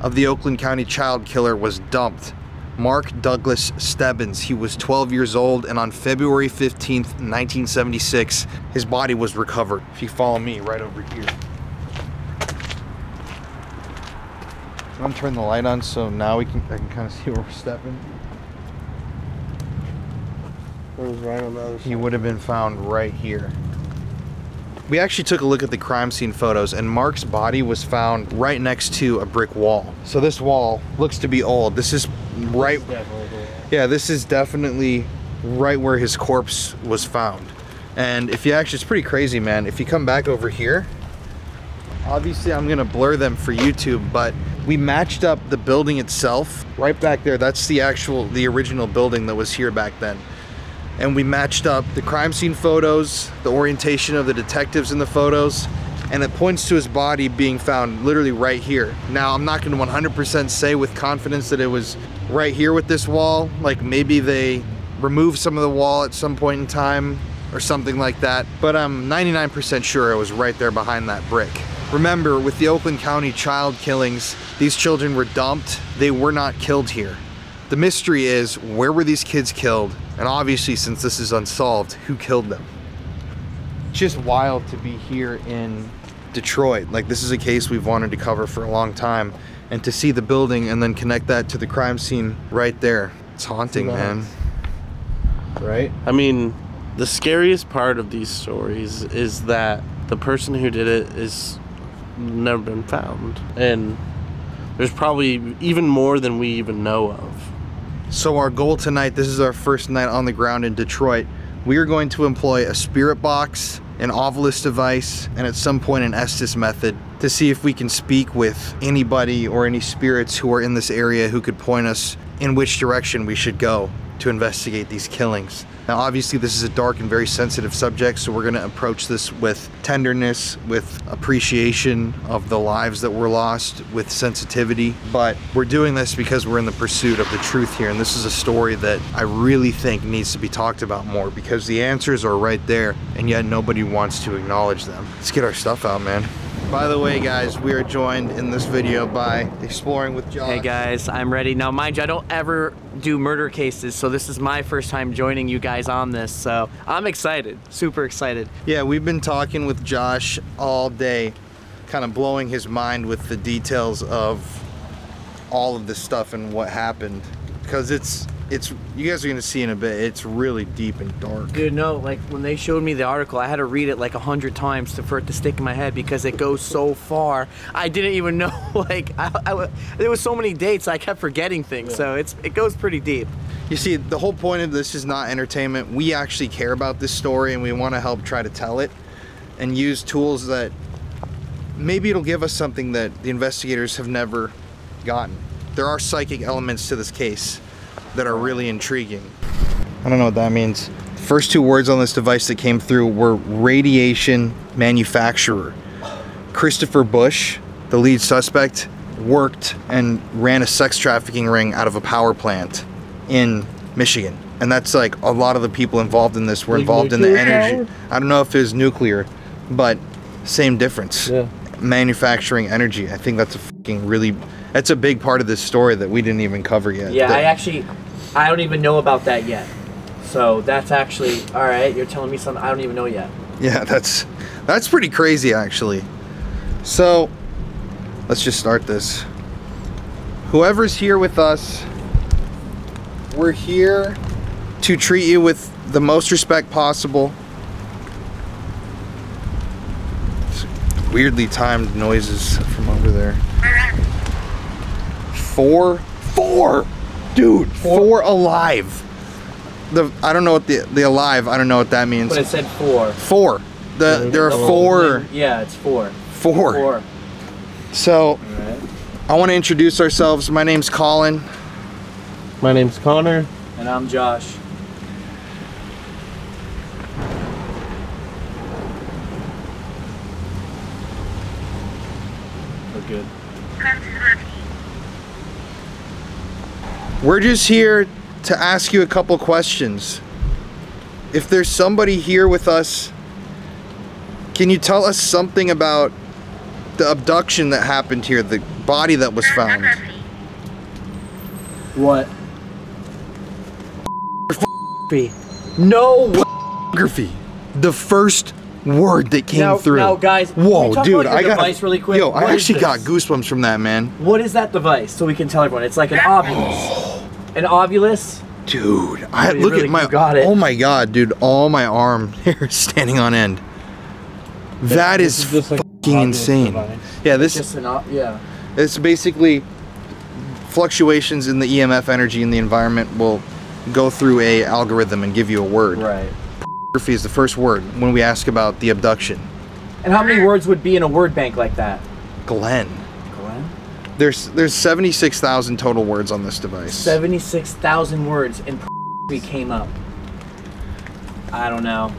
of the Oakland County child killer was dumped. Mark Douglas Stebbins. He was 12 years old, and on February 15th, 1976, his body was recovered. If you follow me right over here. I'm gonna turn the light on so now I can kind of see where we're stepping. It was right on the other side. He would have been found right here. We actually took a look at the crime scene photos, and Mark's body was found right next to a brick wall. So this wall looks to be old. This is right. Yeah, this is definitely right where his corpse was found. And if you actually, it's pretty crazy, man. If you come back over here, obviously I'm gonna blur them for YouTube, but we matched up the building itself right back there. That's the original building that was here back then. And we matched up the crime scene photos, the orientation of the detectives in the photos, and it points to his body being found literally right here. Now, I'm not gonna 100% say with confidence that it was right here with this wall. Like, maybe they removed some of the wall at some point in time or something like that, but I'm 99% sure it was right there behind that brick. Remember, with the Oakland County child killings, these children were dumped. They were not killed here. The mystery is, where were these kids killed? And obviously, since this is unsolved, who killed them? It's just wild to be here in Detroit. Like, this is a case we've wanted to cover for a long time. And to see the building and then connect that to the crime scene right there. It's haunting, man. Right? I mean, the scariest part of these stories is that the person who did it is never been found, and there's probably even more than we even know of. So our goal tonight, this is our first night on the ground in Detroit, we are going to employ a spirit box an Ovilus device, and at some point an Estes method to see if we can speak with anybody or any spirits who are in this area who could point us in which direction we should go to investigate these killings. Now obviously this is a dark and very sensitive subject, so we're going to approach this with tenderness, with appreciation of the lives that were lost, with sensitivity, but we're doing this because we're in the pursuit of the truth here, and this is a story that I really think needs to be talked about more because the answers are right there and yet nobody wants to acknowledge them. Let's get our stuff out, man. By the way, guys, we are joined in this video by Exploring with Josh. Hey guys, I'm ready. Now mind you, I don't ever do murder cases, so this is my first time joining you guys on this, so I'm excited, super excited. Yeah, we've been talking with Josh all day, kind of blowing his mind with the details of all of this stuff and what happened, because it's you guys are gonna see in a bit, it's really deep and dark. Dude, no, like when they showed me the article, I had to read it like 100 times for it to stick in my head because it goes so far. I didn't even know, like, there was so many dates, I kept forgetting things, so it goes pretty deep. You see, the whole point of this is not entertainment. We actually care about this story and we want to help try to tell it and use tools that maybe it'll give us something that the investigators have never gotten. There are psychic elements to this case that are really intriguing. I don't know what that means. The first two words on this device that came through were radiation manufacturer. Christopher Bush, the lead suspect, worked and ran a sex trafficking ring out of a power plant in Michigan. And that's like a lot of the people involved in this were involved in the energy. I don't know if it was nuclear, but same difference. Yeah. Manufacturing energy. I think that's a fucking really, that's a big part of this story that we didn't even cover yet. Yeah, I don't even know about that yet. So that's actually, all right, you're telling me something I don't even know yet. Yeah, that's pretty crazy actually. So let's just start this. Whoever's here with us, we're here to treat you with the most respect possible. It's weirdly timed noises from over there. Four, dude, four alive. I don't know what the alive, I don't know what that means. But it said four. Four. There are four. Yeah, it's four. Four. So, right. I want to introduce ourselves. My name's Colin. My name's Connor. And I'm Josh. We're good. We're just here to ask you a couple questions. If there's somebody here with us, can you tell us something about the abduction that happened here, the body that was found? What? No. The first word that came through. Now, guys, whoa, dude, I got device really quick. Yo, I actually got goosebumps from that, man. What is that device? So we can tell everyone. It's like an ovulus. An ovulus? Dude, look at my. Oh my god, dude, all my arm hair is standing on end. That is fucking insane. Yeah, this. Yeah. It's basically fluctuations in the EMF energy in the environment will go through a algorithm and give you a word. Right. Is the first word when we ask about the abduction. And how many words would be in a word bank like that? Glenn. Glenn? There's 76,000 total words on this device. 76,000 words and came up. I don't know.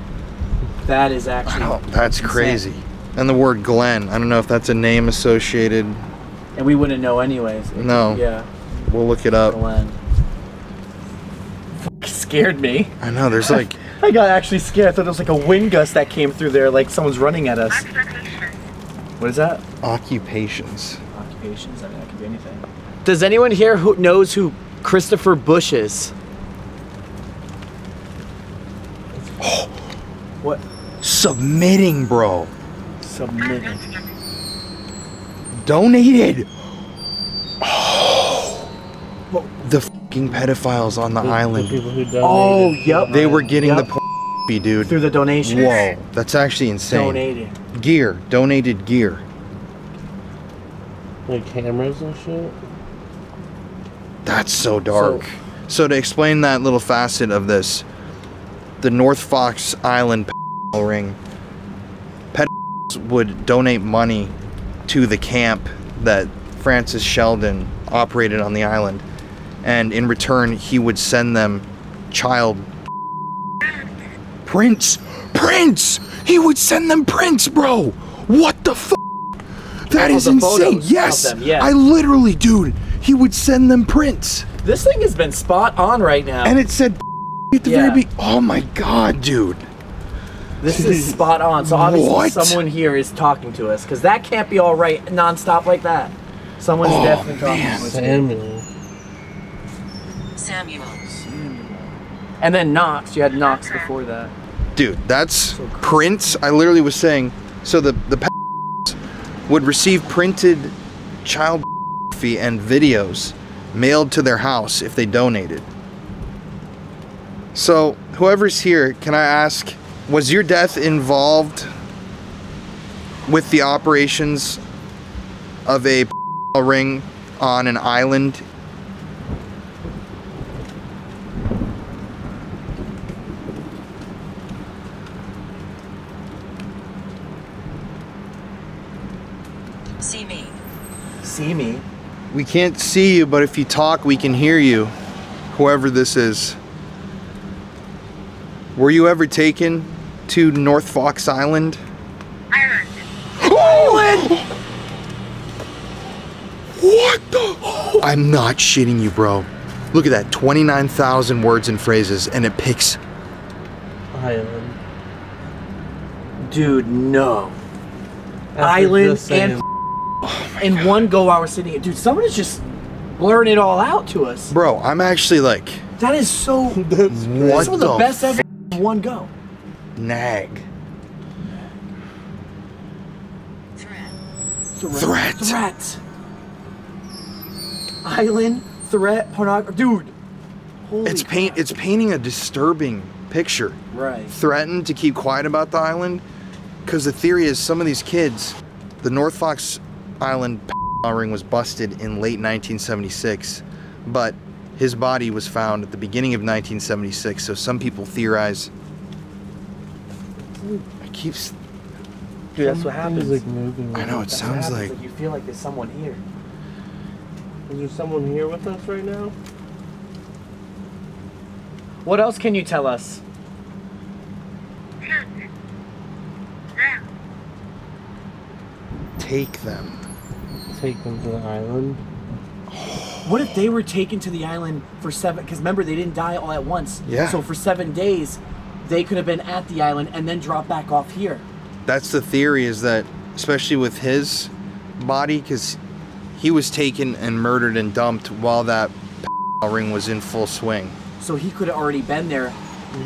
That is actually that's insane. Crazy. And the word Glenn, I don't know if that's a name associated. And we wouldn't know anyways. No. Yeah. We'll look it up. Glenn. Scared me. I know, there's like... I got actually scared. I thought it was like a wind gust that came through there, like someone's running at us. What is that? Occupations. Occupations? I mean, that could be anything. Does anyone here who knows who Christopher Bush is? Oh. What? Submitting, bro. Submitting. Donated. Oh. The fucking pedophiles on the island. The people who donated. Oh, yep. They were getting the dude. Through the donations. Whoa, that's actually insane. Donated. Gear. Donated gear. Like cameras and shit? That's so dark. So to explain that little facet of this, the North Fox Island ring would donate money to the camp that Francis Sheldon operated on the island, and in return he would send them child prints. He would send them prints, bro. What the f? That is insane. Yes, I literally, dude, he would send them prints. This thing has been spot on right now. And it said at the very beginning. Oh my god, dude. This is spot on. So obviously someone here is talking to us, because that can't be all right non-stop like that. Someone's definitely talking to us. Samuel. And then Knox. You had Knox before that. Dude, that's prints. I literally was saying, so the would receive printed child and videos mailed to their house if they donated. So whoever's here, can I ask, was your death involved with the operations of a ring on an island? See me. See me? We can't see you, but if you talk, we can hear you. Whoever this is. Were you ever taken to North Fox Island? Island. Oh! What the? I'm not shitting you, bro. Look at that, 29,000 words and phrases, and it picks Island. Dude, no. Island and in one go while we're sitting here. Dude, someone is just blurring it all out to us. Bro, I'm actually like... That is so... That's what some of the best ever in one go. Nag. Threat. Island, threat, pornography. Dude. Holy It's painting a disturbing picture. Right. Threatened to keep quiet about the island, because the theory is some of these kids, the North Fox Island ring was busted in late 1976, but his body was found at the beginning of 1976, so some people theorize. It keeps... Dude, that's what happens. Like moving. I know, it sounds like... You feel like there's someone here. Is there someone here with us right now? What else can you tell us? Take them. Take them to the island. What if they were taken to the island for 7? Because remember, they didn't die all at once. Yeah. So for 7 days, they could have been at the island and then drop back off here. That's the theory, is that, especially with his body, because he was taken and murdered and dumped while that ring was in full swing. So he could have already been there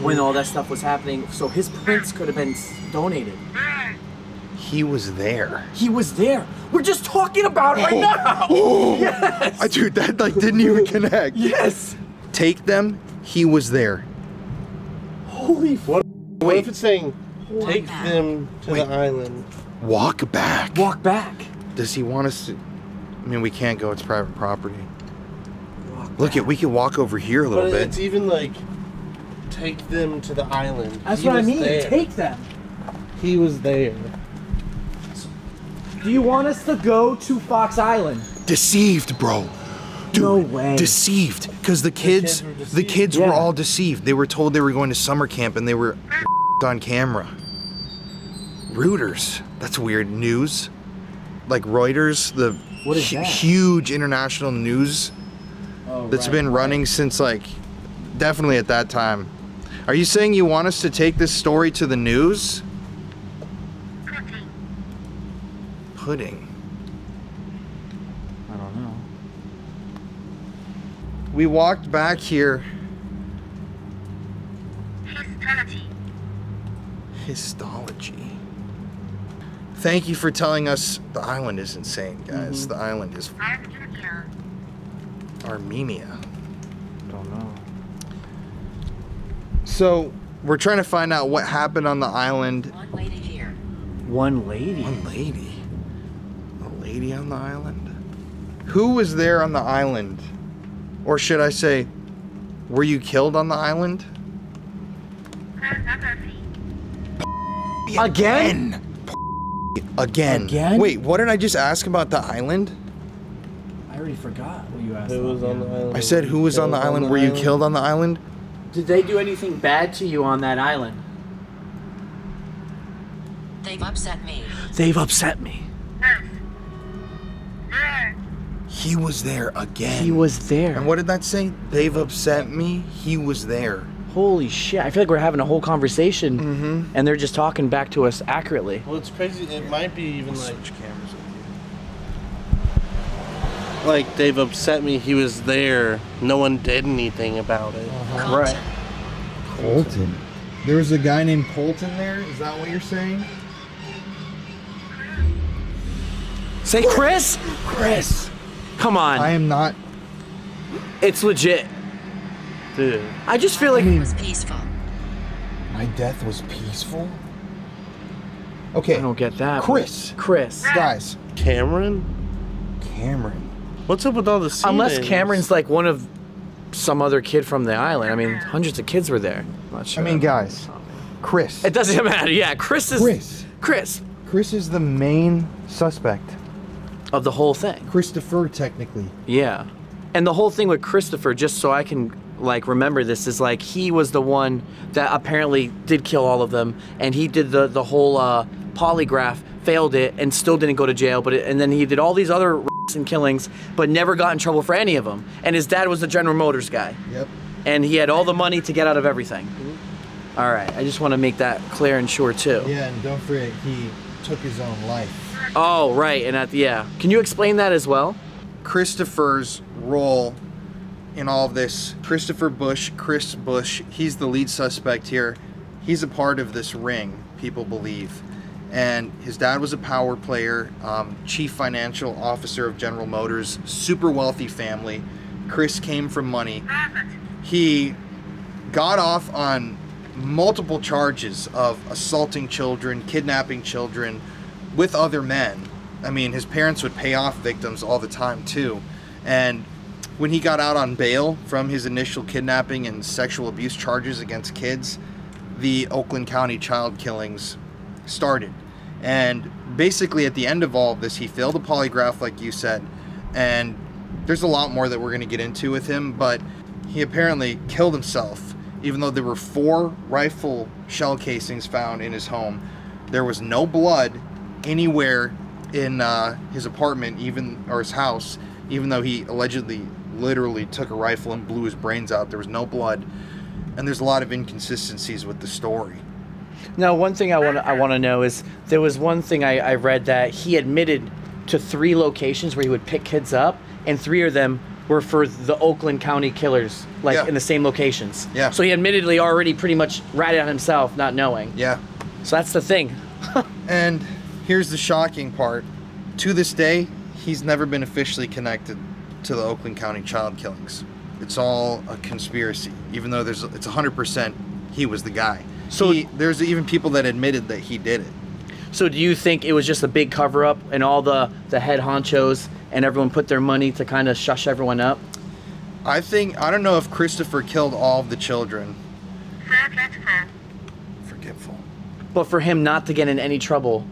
when all that stuff was happening. So his prints could have been donated. He was there. He was there. We're just talking about it right now. Yes. Dude, that like didn't even connect. Yes. Take them. He was there. Holy fuck. What if it's saying, take them to the island? Walk back. Walk back. Does he want us to? I mean, we can't go. It's private property. Look, we can walk over here a little but bit. It's even like, take them to the island. That's what I mean. There. Take them. He was there. Do you want us to go to Fox Island? Deceived, bro. Dude, no way. Deceived, because the kids were all deceived. They were told they were going to summer camp, and they were on camera. Reuters. That's weird. News, like Reuters, the huge international news that's been running since like definitely at that time. Are you saying you want us to take this story to the news? Pudding. I don't know. We walked back here. Histology. Thank you for telling us the island is insane, guys. The island is Armenia. Don't know. So we're trying to find out what happened on the island. One lady here. One lady? One lady? A lady on the island? Who was there on the island? Or should I say, were you killed on the island? Again? again. Again? Wait, what did I just ask about the island? I already forgot what you asked. Who was on the island? I said who was on the island? Were you killed on the island? Did they do anything bad to you on that island? They've upset me. They've upset me. He was there again. He was there. And what did that say? They've upset me. He was there. Holy shit. I feel like we're having a whole conversation and they're just talking back to us accurately. Well, it's crazy. It might be even like cameras. Like, they've upset me. He was there. No one did anything about it. Right. Colton. There was a guy named Colton there? Is that what you're saying? Say Chris? Chris. Come on. I am not. It's legit. Dude. I just feel like It was peaceful. My death was peaceful? Okay. I don't get that. Chris. Chris. Guys. Cameron? Cameron. What's up with all the Unless Cameron's like one of some other kid from the island. I mean, hundreds of kids were there. I'm not sure. I mean, guys. Chris. It doesn't matter. Yeah, Chris is... Chris. Chris is the main suspect. Of the whole thing. Christopher, technically. Yeah. And the whole thing with Christopher, just so I can, like, remember this, is like he was the one that apparently did kill all of them, and he did the whole polygraph, failed it, and still didn't go to jail, and then he did all these other and killings, but never got in trouble for any of them. And his dad was the General Motors guy. Yep. And he had all the money to get out of everything. All right, I just want to make that clear and sure, too. Yeah, and don't forget, he took his own life. Oh, right, and yeah. Can you explain that as well? Christopher's role in all of this, Christopher Bush, Chris Bush, he's the lead suspect here. He's a part of this ring, people believe. And his dad was a power player, chief financial officer of General Motors, super wealthy family. Chris came from money. He got off on multiple charges of assaulting children, kidnapping children with other men. I mean, his parents would pay off victims all the time too. And when he got out on bail from his initial kidnapping and sexual abuse charges against kids, the Oakland County child killings started. And basically at the end of all of this, he failed a polygraph, like you said, and there's a lot more that we're going to get into with him, but he apparently killed himself. Even though there were 4 rifle shell casings found in his home, there was no blood anywhere in his apartment, or his house, even though he allegedly literally took a rifle and blew his brains out. There was no blood, and there's a lot of inconsistencies with the story. Now, one thing I want to know is, there was one thing I read that he admitted to 3 locations where he would pick kids up, and 3 of them were for the Oakland County killers, like in the same locations. Yeah. So he admittedly already pretty much ratted on himself, not knowing. Yeah. So that's the thing. And here's the shocking part. To this day, he's never been officially connected to the Oakland County child killings. It's all a conspiracy, even though it's 100% he was the guy. So there's even people that admitted that he did it. So do you think it was just a big cover-up and all the head honchos and everyone put their money to kind of shush everyone up? I don't know if Christopher killed all of the children. Forgetful. But for him not to get in any trouble,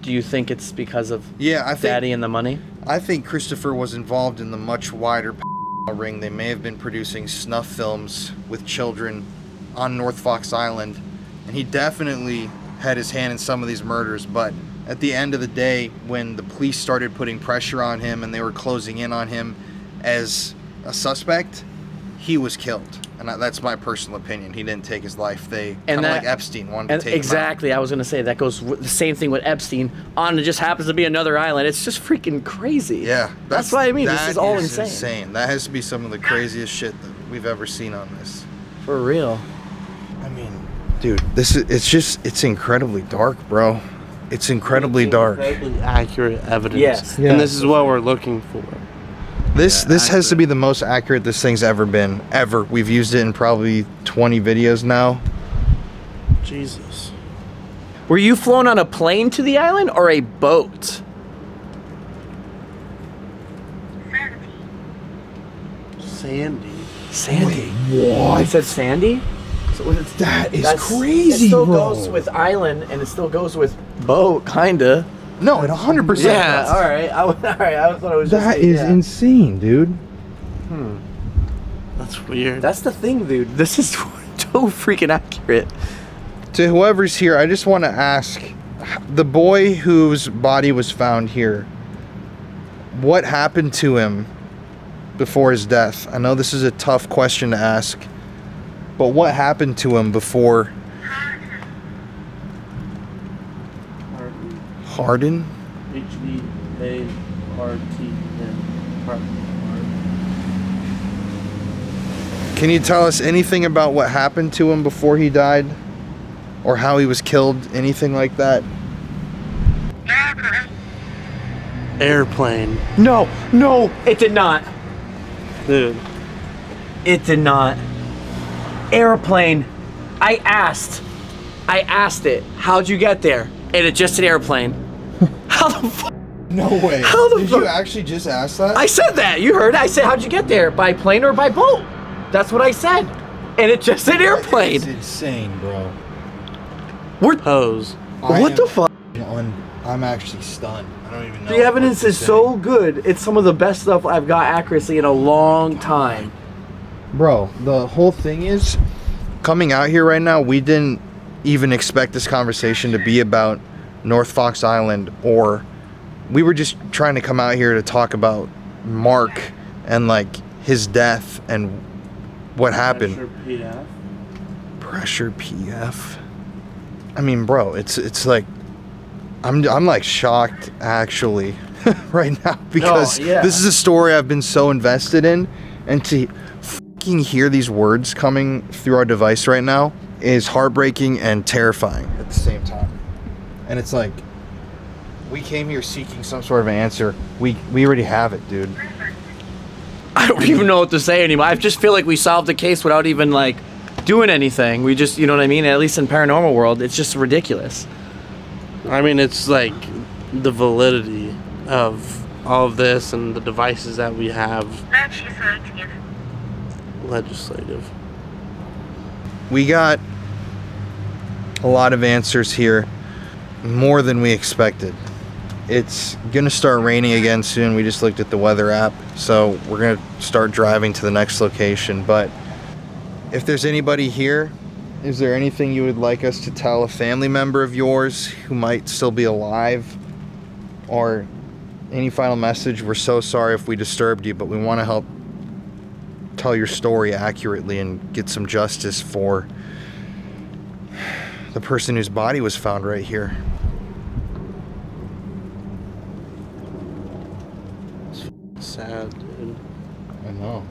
do you think it's because of Daddy and the money? I think Christopher was involved in the much wider ring. They may have been producing snuff films with children on North Fox Island, and he definitely had his hand in some of these murders. But at the end of the day, when the police started putting pressure on him and they were closing in on him as a suspect, he was killed. And that's my personal opinion. He didn't take his life. They, kind of like Epstein, wanted to take him out. Exactly. I was going to say, that goes the same thing with Epstein. It just happens to be another island. It's just freaking crazy. Yeah. That's what I mean. This is all insane. Insane. That has to be some of the craziest shit that we've ever seen on this. For real. I mean, dude, it's incredibly dark, bro. It's incredibly dark. Incredibly accurate evidence. Yes. And this is what we're looking for. This has to be the most accurate this thing's ever been, ever. We've used it in probably 20 videos now. Jesus. Were you flown on a plane to the island or a boat? Sandy. Sandy. Wait, what? I said Sandy? That is That's crazy, It still bro. goes with island, and it still goes with boat, kinda. No, it 100%. Yeah, all right. All right. I thought it was. That just, is yeah. insane, dude. That's weird. That's the thing, dude. This is so freaking accurate. To whoever's here, I just want to ask, the boy whose body was found here, what happened to him before his death? I know this is a tough question to ask, but what happened to him before? Harden? H-E-A-R-T-N. Can you tell us anything about what happened to him before he died? Or how he was killed? Anything like that? Airplane. No, it did not. Dude. It did not. Airplane. I asked it. How'd you get there? And it just an airplane. How the fuck? No way. How the Did you actually just ask that? I said that. You heard it. I said, how'd you get there? By plane or by boat? That's what I said. And it just an airplane. It's insane, bro. We're hose. What the fuck? I'm actually stunned. I don't even know. The evidence is so good. It's some of the best stuff I've got accuracy in a long time. Bro, the whole thing is, coming out here right now, we didn't even expect this conversation to be about North Fox Island, or we were just trying to come out here to talk about Mark and like his death and what happened. Pressure PF. I mean, bro, it's like I'm like shocked actually right now because this is a story I've been so invested in, and to fucking hear these words coming through our device right now is heartbreaking and terrifying at the same time. And it's like, we came here seeking some sort of an answer. We already have it, dude. I don't even know what to say anymore. I just feel like we solved the case without even like doing anything. We just, you know what I mean? At least in paranormal world, it's just ridiculous. I mean, it's like the validity of all of this and the devices that we have. Legislative. We got a lot of answers here, more than we expected. It's gonna start raining again soon. We just looked at the weather app, so we're gonna start driving to the next location. But if there's anybody here, is there anything you would like us to tell a family member of yours who might still be alive? Or any final message? We're so sorry if we disturbed you, but we want to help tell your story accurately and get some justice for the person whose body was found right here. It's sad, dude. I know.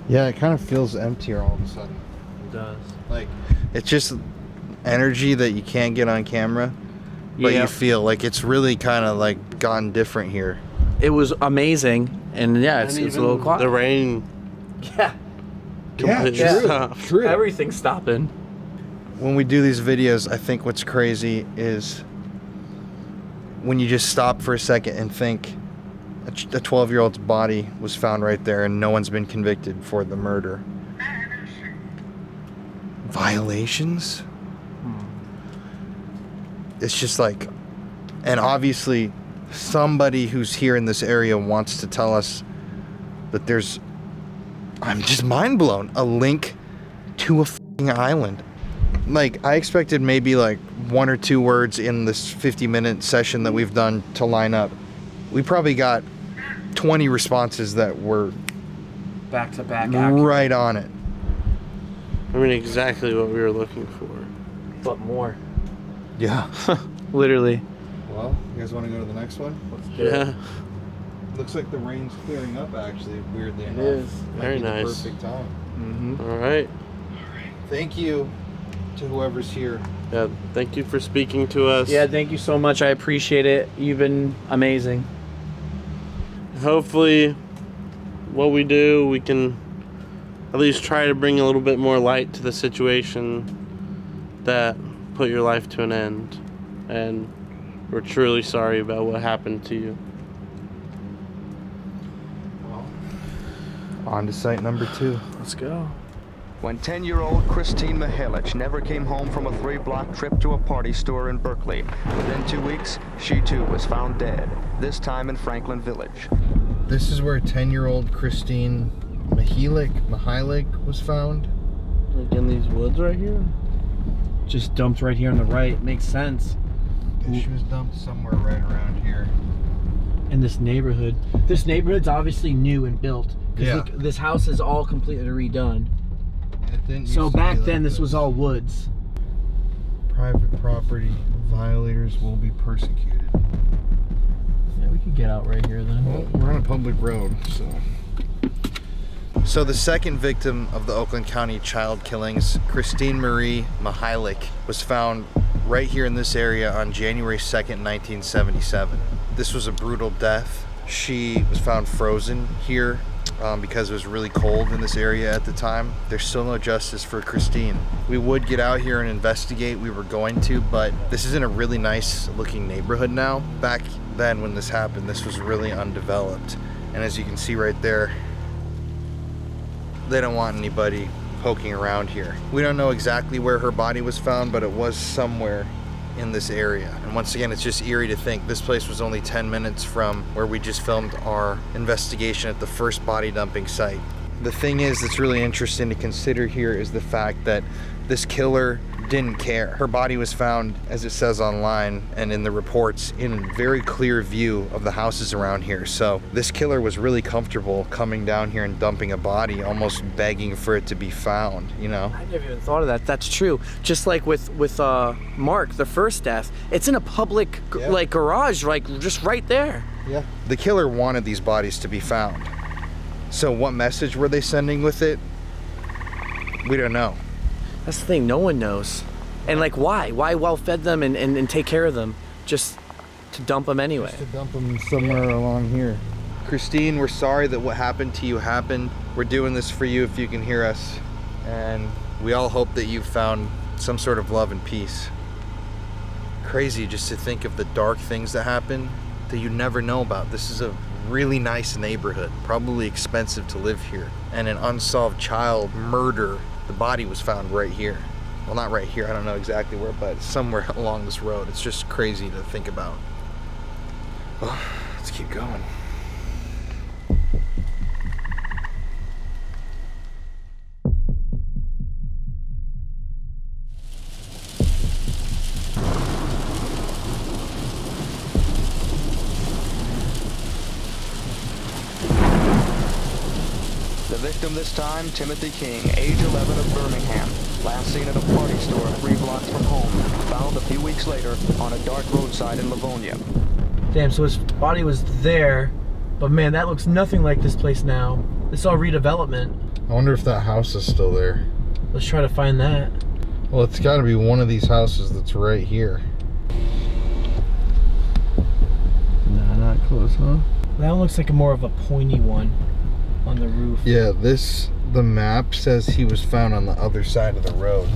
Yeah, it kind of feels emptier all of a sudden. It does. Like, it's just energy that you can't get on camera, but you feel like it's really kind of like gone different here. It was amazing, and yeah, it's a little quiet. The rain. Yeah. Completely stopped. True. Everything's stopping. When we do these videos, I think what's crazy is when you just stop for a second and think a 12-year-old's body was found right there and no one's been convicted for the murder. Violations? It's just like, and obviously somebody who's here in this area wants to tell us that there's, I'm just mind blown, a link to a fucking island. Like, I expected maybe like 1 or 2 words in this 50-minute session that we've done to line up. We probably got 20 responses that were back to back, right on it. I mean, exactly what we were looking for. But more. Yeah. Literally. Well, you guys want to go to the next one? Let's do it. Looks like the rain's clearing up, actually, weirdly enough. It is. Very nice. The perfect time. Mm-hmm. All right. Thank you to whoever's here. Yeah, thank you for speaking to us. Yeah, thank you so much. I appreciate it. You've been amazing. Hopefully, what we do, we can at least try to bring a little bit more light to the situation that put your life to an end. And we're truly sorry about what happened to you. On to site number 2. Let's go. when 10-year-old Christine Mihalich never came home from a 3-block trip to a party store in Berkeley. Within 2 weeks, she too was found dead, this time in Franklin Village. This is where 10-year-old Christine Mihalich was found. Like in these woods right here? Just dumped right here on the right. Makes sense. Yeah, she was dumped somewhere right around here. In this neighborhood. This neighborhood's obviously new and built. Yeah. Look, this house is all completely redone. It didn't So used to back be then like this was all woods. Private property violators will be persecuted. Yeah, we could get out right here then. Well, we're on a public road, so. So the second victim of the Oakland County child killings, Christine Marie Mihalich, was found right here in this area on January 2nd, 1977. This was a brutal death. She was found frozen here because it was really cold in this area at the time. There's still no justice for Christine. We would get out here and investigate, we were going to, but this is in a really nice looking neighborhood now. Back then when this happened, this was really undeveloped. And as you can see right there, they don't want anybody poking around here. We don't know exactly where her body was found, but it was somewhere in this area. And once again, it's just eerie to think this place was only 10 minutes from where we just filmed our investigation at the first body dumping site. The thing is that's really interesting to consider here is the fact that this killer didn't care. Her body was found, as it says online and in the reports, in very clear view of the houses around here. So this killer was really comfortable coming down here and dumping a body, almost begging for it to be found, you know? I never even thought of that. That's true. Just like with Mark, the first death, it's in a public like garage, like just right there. Yeah. The killer wanted these bodies to be found. So what message were they sending with it? We don't know. That's the thing, no one knows. And like, why? Why well fed them and take care of them? Just to dump them anyway. Just to dump them somewhere along here. Christine, we're sorry that what happened to you happened. We're doing this for you if you can hear us. And we all hope that you've found some sort of love and peace. Crazy just to think of the dark things that happen that you never know about. This is a really nice neighborhood, probably expensive to live here. And an unsolved child murder, the body was found right here. Well, not right here, I don't know exactly where, but somewhere along this road. It's just crazy to think about. Well, let's keep going. The victim this time, Timothy King, age 11 of Birmingham. Last seen at a party store 3 blocks from home. Found a few weeks later on a dark roadside in Livonia. Damn, so his body was there, but man, that looks nothing like this place now. It's all redevelopment. I wonder if that house is still there. Let's try to find that. Well, it's got to be one of these houses that's right here. Nah, not close, huh? That one looks like more of a pointy one on the roof. Yeah, the map says he was found on the other side of the road.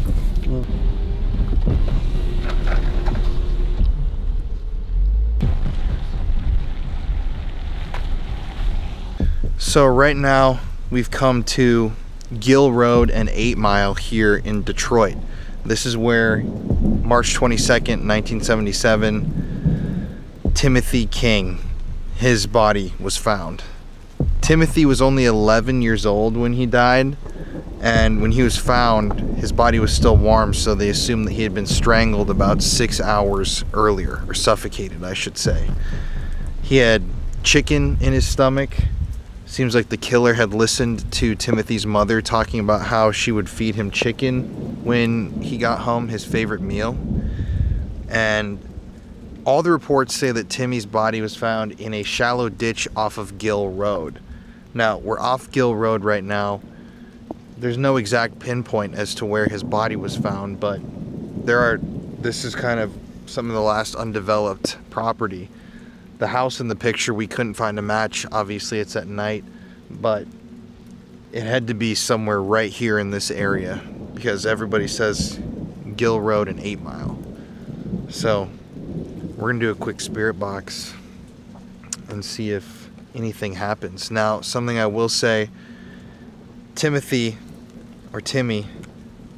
So right now we've come to Gill Road and 8 Mile here in Detroit. This is where March 22nd, 1977, Timothy King, his body was found. Timothy was only 11 years old when he died, and when he was found, his body was still warm, so they assumed that he had been strangled about 6 hours earlier, or suffocated, I should say. He had chicken in his stomach. Seems like the killer had listened to Timothy's mother talking about how she would feed him chicken when he got home, his favorite meal. And all the reports say that Timmy's body was found in a shallow ditch off of Gill Road. Now, we're off Gill Road right now. There's no exact pinpoint as to where his body was found, but this is kind of some of the last undeveloped property. The house in the picture, we couldn't find a match. Obviously, it's at night, but it had to be somewhere right here in this area because everybody says Gill Road and 8 Mile. So we're gonna do a quick spirit box and see if anything happens. Now, something I will say, Timothy or Timmy,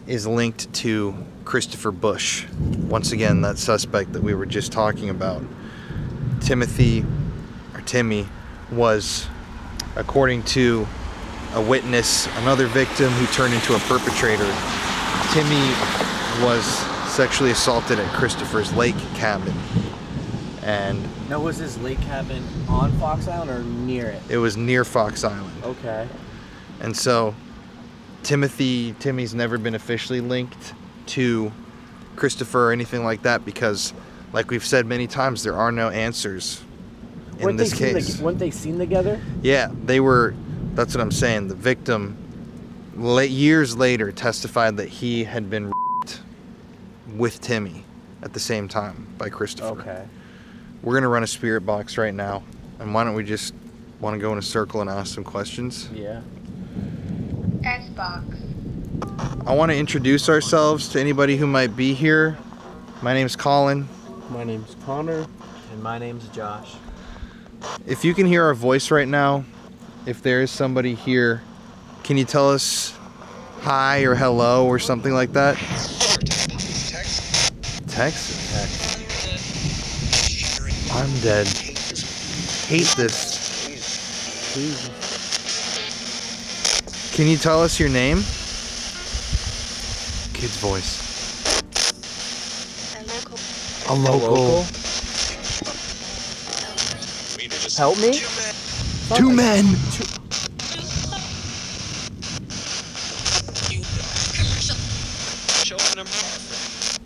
is linked to Christopher Bush. Once again, that suspect that we were just talking about. Timmy was, according to a witness, another victim who turned into a perpetrator. Timmy was sexually assaulted at Christopher's lake cabin. And now, was his lake cabin on Fox Island or near it? it was near Fox Island. Okay. And so Timmy's never been officially linked to Christopher or anything like that because, like we've said many times, there are no answers in this case. Weren't they seen together? Yeah, they were. That's what I'm saying. The victim, years later, testified that he had been raped with Timmy at the same time by Christopher. Okay. We're gonna run a spirit box right now, and why don't we just want to go in a circle and ask some questions? Yeah. Xbox. I want to introduce ourselves to anybody who might be here. My name's Colin. My name's Connor. And my name's Josh. If you can hear our voice right now, if there is somebody here, can you tell us hi or hello or something like that? Text? I'm dead. Hate this. Please. Can you tell us your name? Kid's voice. A local. Help me? Two men.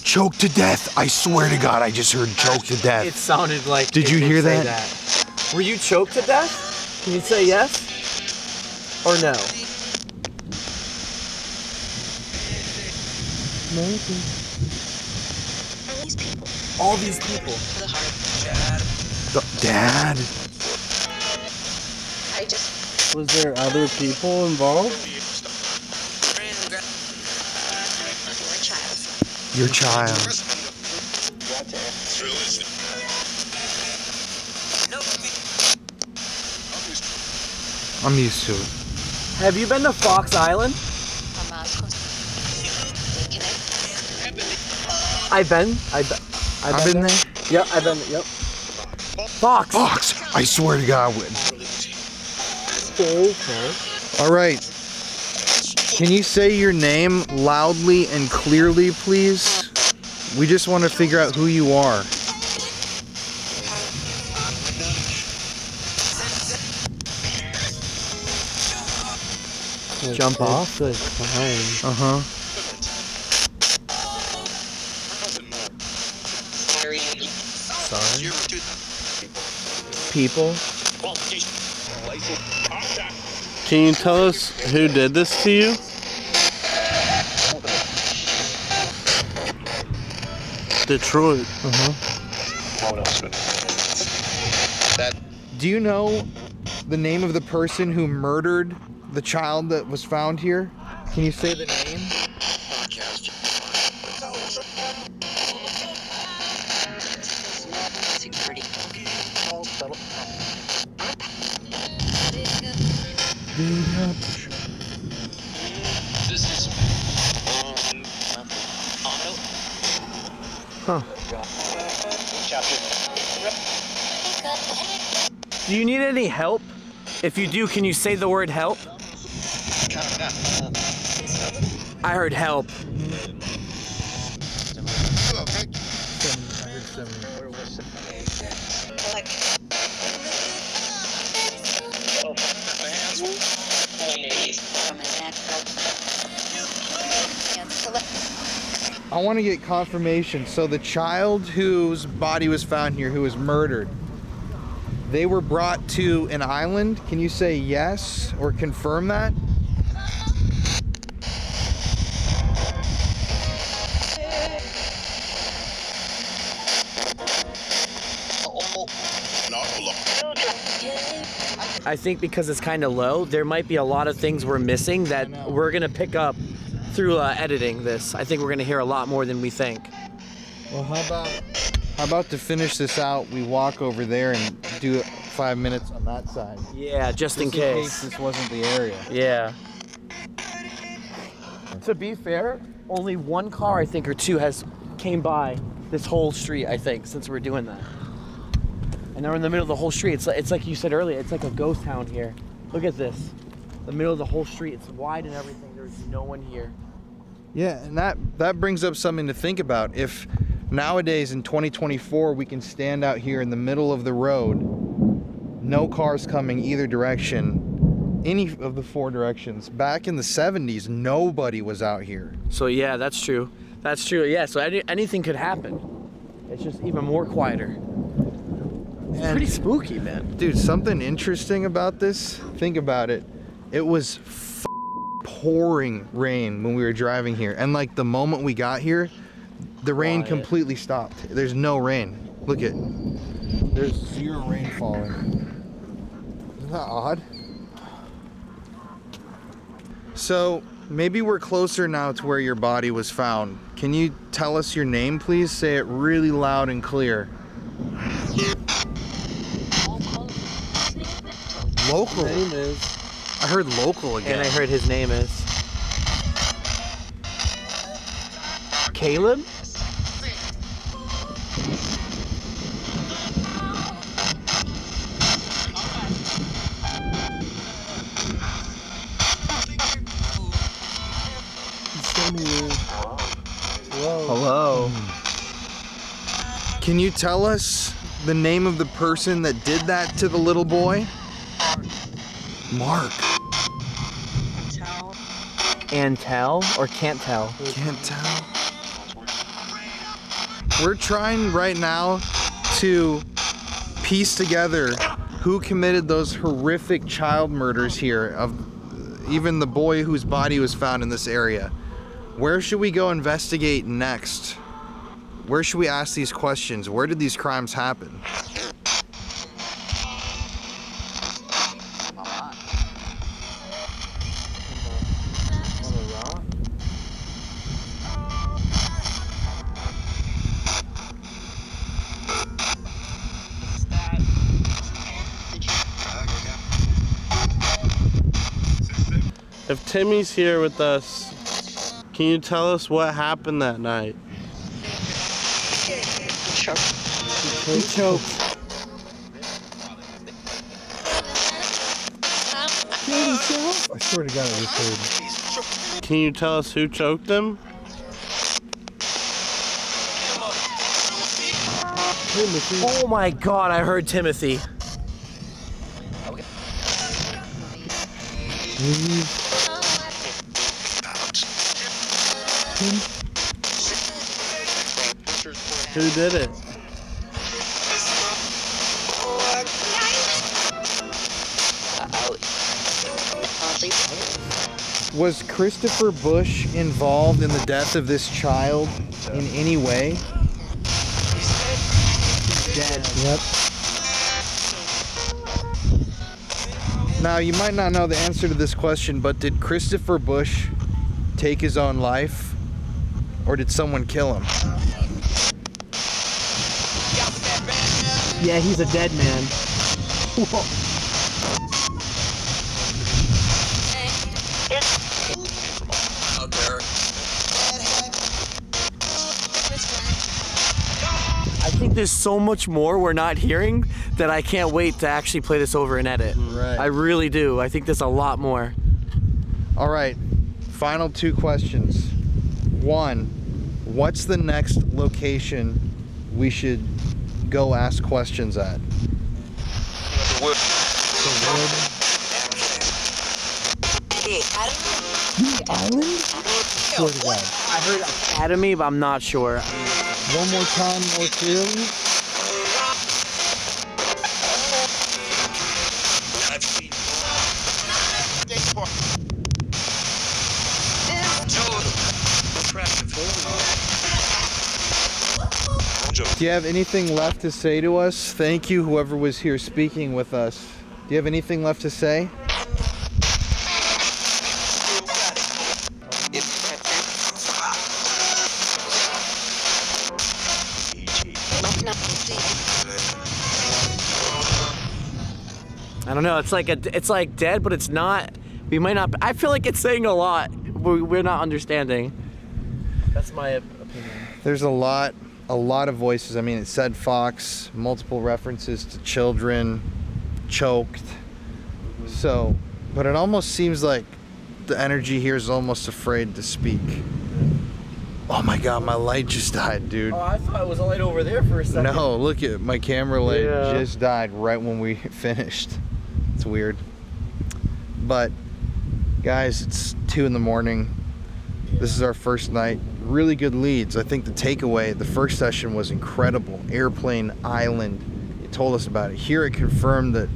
Choke to death. I swear to God, I just heard choke to death. It sounded like. Did you hear that? Were you choked to death? Can you say yes or no? Maybe. All these people. Dad. Was there other people involved? Your child. I'm used to it. Have you been to Fox Island? I've been there. Yep, I've been. Yep. Fox. I swear to God, I would. Okay. All right. Can you say your name loudly and clearly, please? We just want to figure out who you are. Jump off? Good time. Uh-huh. Sorry. People. Can you tell us who did this to you? Detroit. Do you know the name of the person who murdered the child that was found here? Can you say the name? Huh. Do you need any help? If you do, can you say the word help? I heard help. I want to get confirmation. So the child whose body was found here, who was murdered, they were brought to an island. Can you say yes or confirm that? I think because it's kind of low, there might be a lot of things we're missing that we're gonna pick up through editing this. I think we're gonna hear a lot more than we think. Well, how about to finish this out, we walk over there and do 5 minutes on that side. Yeah, just in case this wasn't the area. Yeah. To be fair, only one car, I think, or two came by this whole street, I think, since we're doing that. And they're in the middle of the whole street. It's like you said earlier, it's like a ghost town here. Look at this. The middle of the whole street, it's wide and everything. There's no one here. Yeah, and that brings up something to think about. If nowadays in 2024 we can stand out here in the middle of the road, no cars coming either direction, any of the four directions. Back in the 70s, nobody was out here. So yeah, that's true. That's true, yeah, so anything could happen. It's just even more quieter. It's pretty spooky, man. Dude, something interesting about this, think about it. It was pouring rain when we were driving here. And like the moment we got here, the rain completely stopped. There's no rain. Look at, there's zero rain falling. Isn't that odd? So maybe we're closer now to where your body was found. Can you tell us your name, please? Say it really loud and clear. Local. His name is. I heard local again. And I heard his name is. Caleb? Hello. Can you tell us the name of the person that did that to the little boy? Mark. And tell or can't tell? Can't tell. We're trying right now to piece together who committed those horrific child murders here, of even the boy whose body was found in this area. Where should we go investigate next? Where should we ask these questions? Where did these crimes happen? If Timmy's here with us, can you tell us what happened that night? He choked. I swear to God, I just heard. Can you tell us who choked him? Timothy. Oh my God, I heard Timothy. Who did it? Was Christopher Bush involved in the death of this child in any way? He's dead. Yep. Now, you might not know the answer to this question, but did Christopher Bush take his own life, or did someone kill him? Yeah, he's a dead man. I think there's so much more we're not hearing that I can't wait to actually play this over and edit. Right. I really do. I think there's a lot more. All right, final two questions. One, what's the next location we should go ask questions at? The wood. Island? Swear to God. I heard Academy, but I'm not sure. One more time, more clearly. Do you have anything left to say to us? Thank you, whoever was here speaking with us. Do you have anything left to say? I don't know. It's like dead, but it's not. We might not. I feel like it's saying a lot we're not understanding. That's my opinion. There's a lot of voices. I mean, it said Fox, multiple references to children, choked. So, but it almost seems like the energy here is almost afraid to speak. Oh my God, my light just died, dude. Oh, I thought it was a light over there for a second. No, look at my camera light just died right when we finished. It's weird. But guys, it's 2 in the morning. This is our first night. Really good leads. I think the takeaway, the first session was incredible. Airplane Island. It told us about it. Here it confirmed that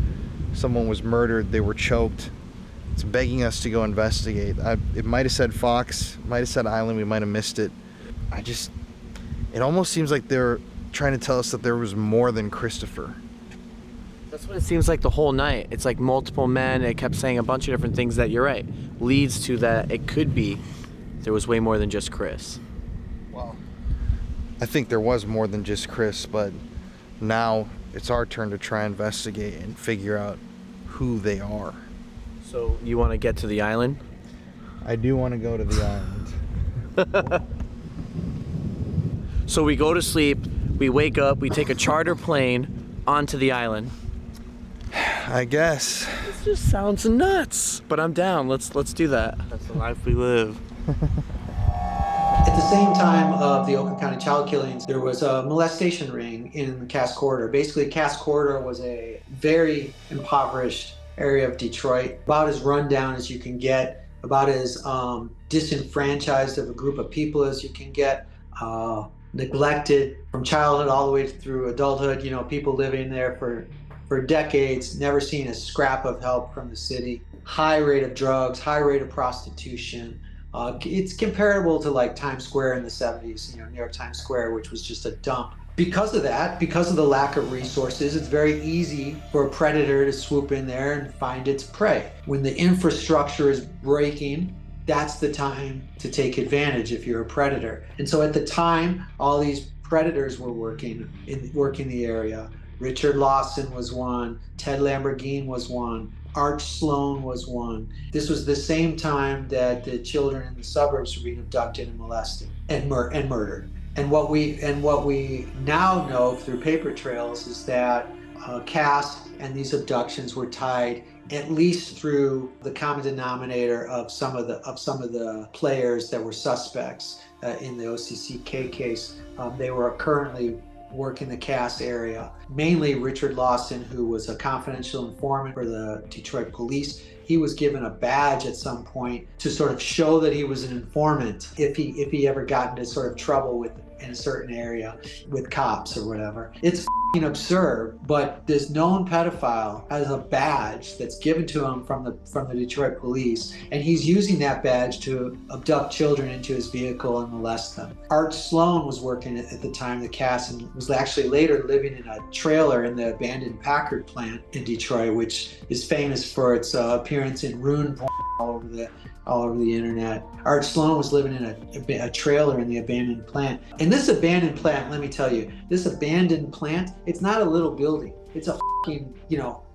someone was murdered. They were choked. It's begging us to go investigate. It might have said Fox, might have said Island, we might have missed it. It almost seems like they're trying to tell us that there was more than Christopher. That's what it seems like the whole night. It's like multiple men. It kept saying a bunch of different things that, you're right, leads to that it could be there was way more than just Chris. Well, I think there was more than just Chris, but now it's our turn to try and investigate and figure out who they are. So you want to get to the island? I do want to go to the island. So we go to sleep, we wake up, we take a charter plane onto the island. I guess. This just sounds nuts, but I'm down. Let's do that. That's the life we live. At the same time of the Oakland County child killings, there was a molestation ring in the Cass Corridor. Basically, Cass Corridor was a very impoverished area of Detroit, about as run down as you can get, about as disenfranchised of a group of people as you can get, neglected from childhood all the way through adulthood. You know, people living there for decades, never seen a scrap of help from the city. High rate of drugs, high rate of prostitution. It's comparable to like Times Square in the 70s, you know, New York Times Square, which was just a dump. Because of that, because of the lack of resources, it's very easy for a predator to swoop in there and find its prey. When the infrastructure is breaking, that's the time to take advantage if you're a predator. And so at the time, all these predators were working the area. Richard Lawson was one, Ted Lamborghini was one, Arch Sloan was one. This was the same time that the children in the suburbs were being abducted and molested and murdered. And what we now know through paper trails is that Cass and these abductions were tied at least through the common denominator of some of the players that were suspects in the OCCK case. They were currently working the Cass area. Mainly Richard Lawson, who was a confidential informant for the Detroit police. He was given a badge at some point to sort of show that he was an informant if he ever got into sort of trouble in a certain area with cops or whatever. It's f***ing absurd, but this known pedophile has a badge that's given to him from the Detroit police, and he's using that badge to abduct children into his vehicle and molest them. Arch Sloan was working at the time, the Cass, and was actually later living in a trailer in the abandoned Packard plant in Detroit, which is famous for its appearance in ruin porn all over the internet. Arch Sloan was living in a trailer in the abandoned plant. And this abandoned plant, let me tell you, this abandoned plant, it's not a little building. It's a fucking,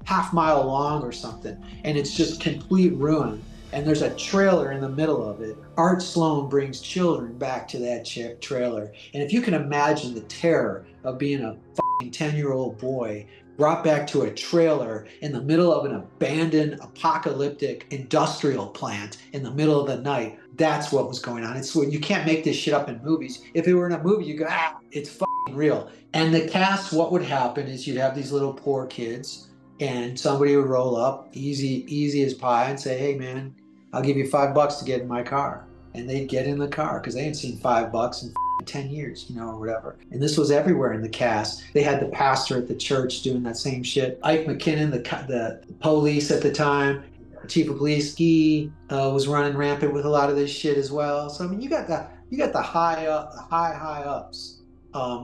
half-mile long or something. And it's just complete ruin. And there's a trailer in the middle of it. Arch Sloan brings children back to that trailer. And if you can imagine the terror of being a fucking 10-year-old boy brought back to a trailer in the middle of an abandoned apocalyptic industrial plant in the middle of the night. That's what was going on. You can't make this shit up in movies. If it were in a movie, you go, it's fucking real. And the Cass, what would happen is you'd have these little poor kids and somebody would roll up easy as pie and say, hey man, I'll give you $5 to get in my car. And they'd get in the car because they hadn't seen $5 in 10 years, or whatever. And this was everywhere in the Cass. They had the pastor at the church doing that same shit. Ike McKinnon, the police at the time, chief of police, he was running rampant with a lot of this shit as well. So I mean, you got the high ups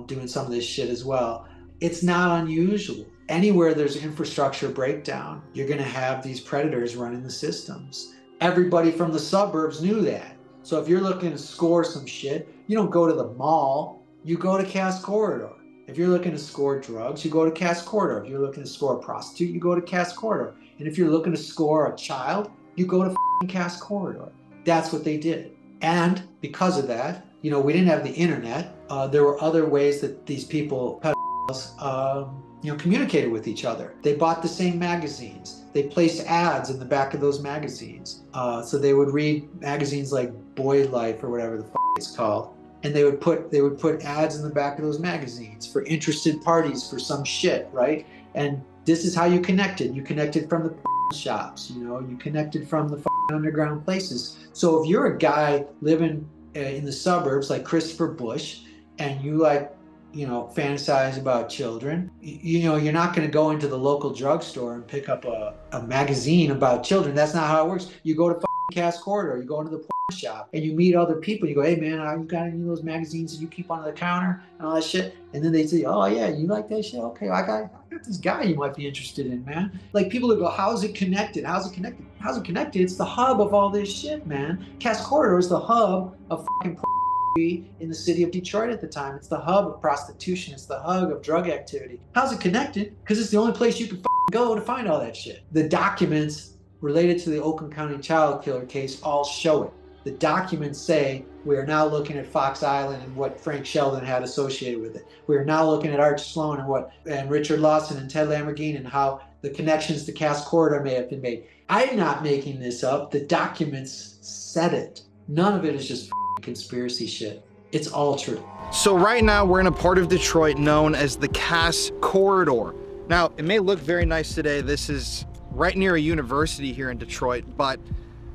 doing some of this shit as well. It's not unusual. Anywhere there's infrastructure breakdown, you're going to have these predators running the systems. Everybody from the suburbs knew that. So if you're looking to score some shit, you don't go to the mall, you go to Cass Corridor. If you're looking to score drugs, you go to Cass Corridor. If you're looking to score a prostitute, you go to Cass Corridor. And if you're looking to score a child, you go to Cass Corridor. That's what they did. And because of that, you know, we didn't have the internet. There were other ways that these people, pedophiles, you know, communicated with each other. They bought the same magazines. They placed ads in the back of those magazines. So they would read magazines like Boy Life or whatever the f it's called. And they would put ads in the back of those magazines for interested parties for some shit, right? And this is how you connected. You connected from the shops, you know, you connected from the underground places. So if you're a guy living in the suburbs like Christopher Bush, and you like, you know, fantasize about children, you know, you're not going to go into the local drugstore and pick up a magazine about children. That's not how it works. You go to Cass Corridor, you go into the shop and you meet other people. You go, hey man, you got any of those magazines that you keep on the counter and all that shit? And then they say, oh yeah, you like that shit? Okay, I got this guy you might be interested in, man. Like people that go, how's it connected? How's it connected? How's it connected? It's the hub of all this shit, man. Cass Corridor is the hub of fucking in the city of Detroit at the time. It's the hub of prostitution. It's the hub of drug activity. How's it connected? Because it's the only place you can go to find all that shit. The documents related to the Oakland County child killer case all show it. The documents say we are now looking at Fox Island and what Frank Sheldon had associated with it. We are now looking at Arch Sloan and Richard Lawson and Ted Lamborghini and how the connections to Cass Corridor may have been made. I'm not making this up. The documents said it. None of it is just conspiracy shit. It's all true. So right now we're in a part of Detroit known as the Cass Corridor. Now, it may look very nice today. This is right near a university here in Detroit, but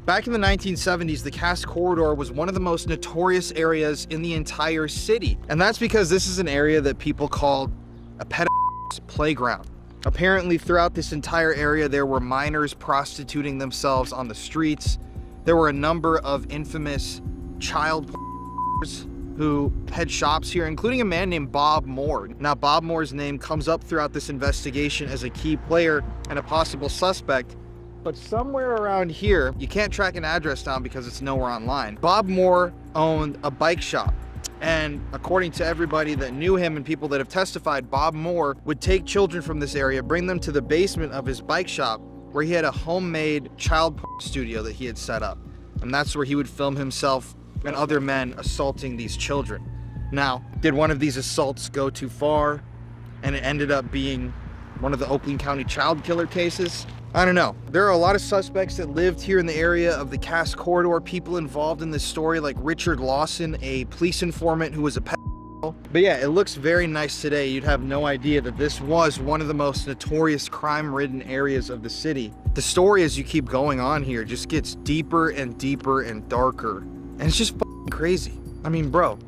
back in the 1970s, the Cass Corridor was one of the most notorious areas in the entire city. And that's because this is an area that people called a pedophile's playground. Apparently, throughout this entire area, there were minors prostituting themselves on the streets. There were a number of infamous child who had shops here, including a man named Bob Moore. Now, Bob Moore's name comes up throughout this investigation as a key player and a possible suspect. But somewhere around here, you can't track an address down because it's nowhere online. Bob Moore owned a bike shop. And according to everybody that knew him and people that have testified, Bob Moore would take children from this area, bring them to the basement of his bike shop where he had a homemade child porn studio that he had set up. And that's where he would film himself and other men assaulting these children. Now, did one of these assaults go too far and it ended up being one of the Oakland County child killer cases? I don't know. There are a lot of suspects that lived here in the area of the Cass Corridor, people involved in this story like Richard Lawson, a police informant who was a pedophile. But yeah, it looks very nice today. You'd have no idea that this was one of the most notorious crime-ridden areas of the city. The story as you keep going on here just gets deeper and deeper and darker. And it's just fucking crazy. I mean, bro,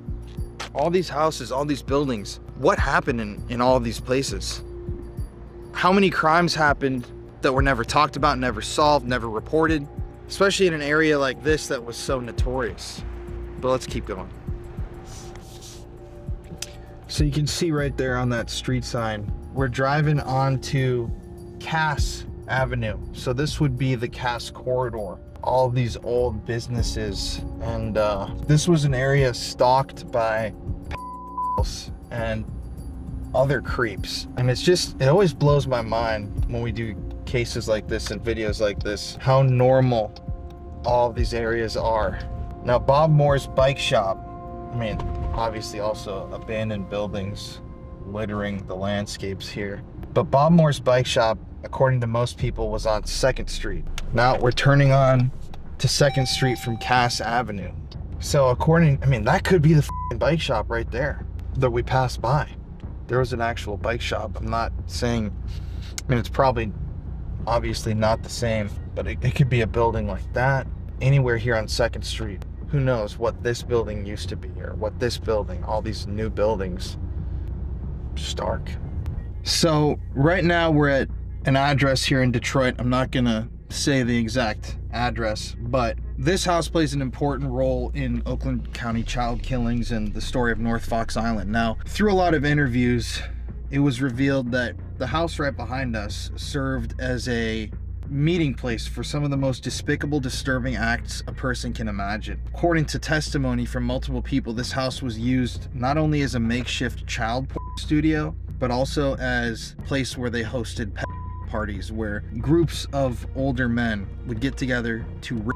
all these houses, all these buildings, what happened in all of these places? How many crimes happened that were never talked about, never solved, never reported, especially in an area like this that was so notorious? But let's keep going. So you can see right there on that street sign, we're driving onto Cass Avenue. So this would be the Cass Corridor. All these old businesses, and this was an area stalked by pedophiles and other creeps. And it always blows my mind when we do cases like this and videos like this, how normal all of these areas are. Now, Bob Moore's bike shop, I mean, obviously also abandoned buildings littering the landscapes here. But Bob Moore's bike shop, according to most people, was on 2nd Street. Now we're turning on to 2nd Street from Cass Avenue. So I mean, that could be the f***ing bike shop right there that we passed by. There was an actual bike shop. I'm not saying, I mean, it's probably obviously not the same, but it could be a building like that. Anywhere here on 2nd Street. Who knows what this building used to be, or what this building, all these new buildings. Stark. So right now we're at an address here in Detroit. I'm not gonna say the exact address, but this house plays an important role in Oakland County child killings and the story of North Fox Island. Now, through a lot of interviews, it was revealed that the house right behind us served as a meeting place for some of the most despicable, disturbing acts a person can imagine. According to testimony from multiple people, this house was used not only as a makeshift child porn studio, but also as a place where they hosted parties where groups of older men would get together to rape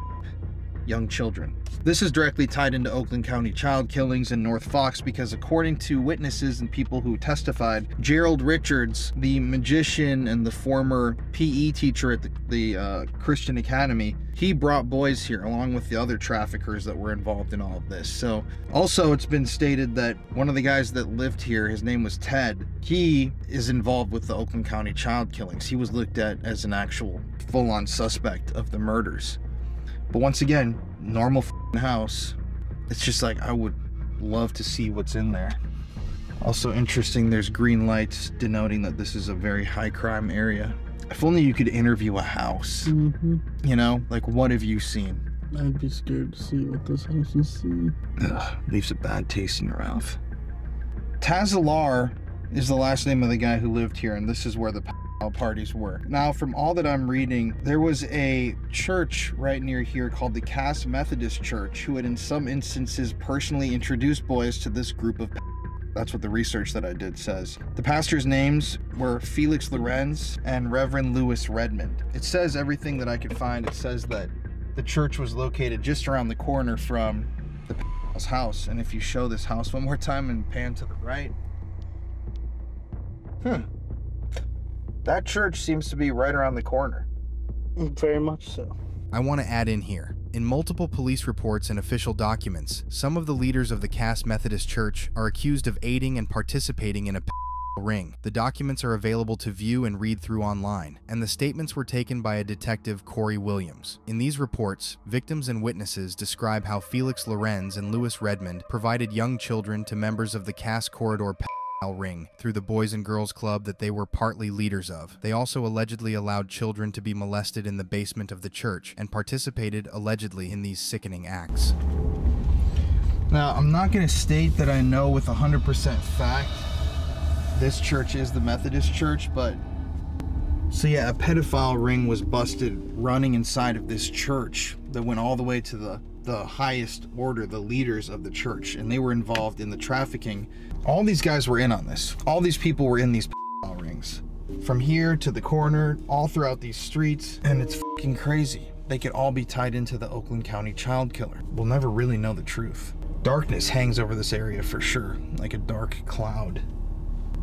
young children. This is directly tied into Oakland County child killings in North Fox because according to witnesses and people who testified, Gerald Richards, the magician and the former PE teacher at the Christian Academy, he brought boys here along with the other traffickers that were involved in all of this. So also it's been stated that one of the guys that lived here, his name was Ted, he is involved with the Oakland County child killings. He was looked at as an actual full-on suspect of the murders. But once again, normal house. It's just like, I would love to see what's in there. Also interesting, there's green lights denoting that this is a very high crime area. If only you could interview a house. You know, like, what have you seen? I'd be scared to see what this house is seeing. Ugh, leaves a bad taste in your mouth. Tazalar is the last name of the guy who lived here, and this is where the parties were. Now, from all that I'm reading, there was a church right near here called the Cass Methodist Church who had in some instances personally introduced boys to this group of. That's what the research that I did says. The pastors' names were Felix Lorenz and Reverend Lewis Redmond. It says everything that I could find. It says that the church was located just around the corner from the house. And if you show this house one more time and pan to the right, that church seems to be right around the corner. Very much so. I want to add in here. In multiple police reports and official documents, some of the leaders of the Cass Methodist Church are accused of aiding and participating in a ring. The documents are available to view and read through online, and the statements were taken by a detective, Corey Williams. In these reports, victims and witnesses describe how Felix Lorenz and Lewis Redmond provided young children to members of the Cass Corridor ring through the Boys and Girls Club that they were partly leaders of. They also allegedly allowed children to be molested in the basement of the church and participated allegedly in these sickening acts. Now, I'm not going to state that I know with 100% fact this church is the Methodist church, but so yeah, a pedophile ring was busted running inside of this church that went all the way to the highest order, the leaders of the church, and they were involved in the trafficking. All these guys were in on this. All these people were in these rings. From here to the corner, all throughout these streets, and it's fucking crazy. They could all be tied into the Oakland County child killer. We'll never really know the truth. Darkness hangs over this area for sure, like a dark cloud.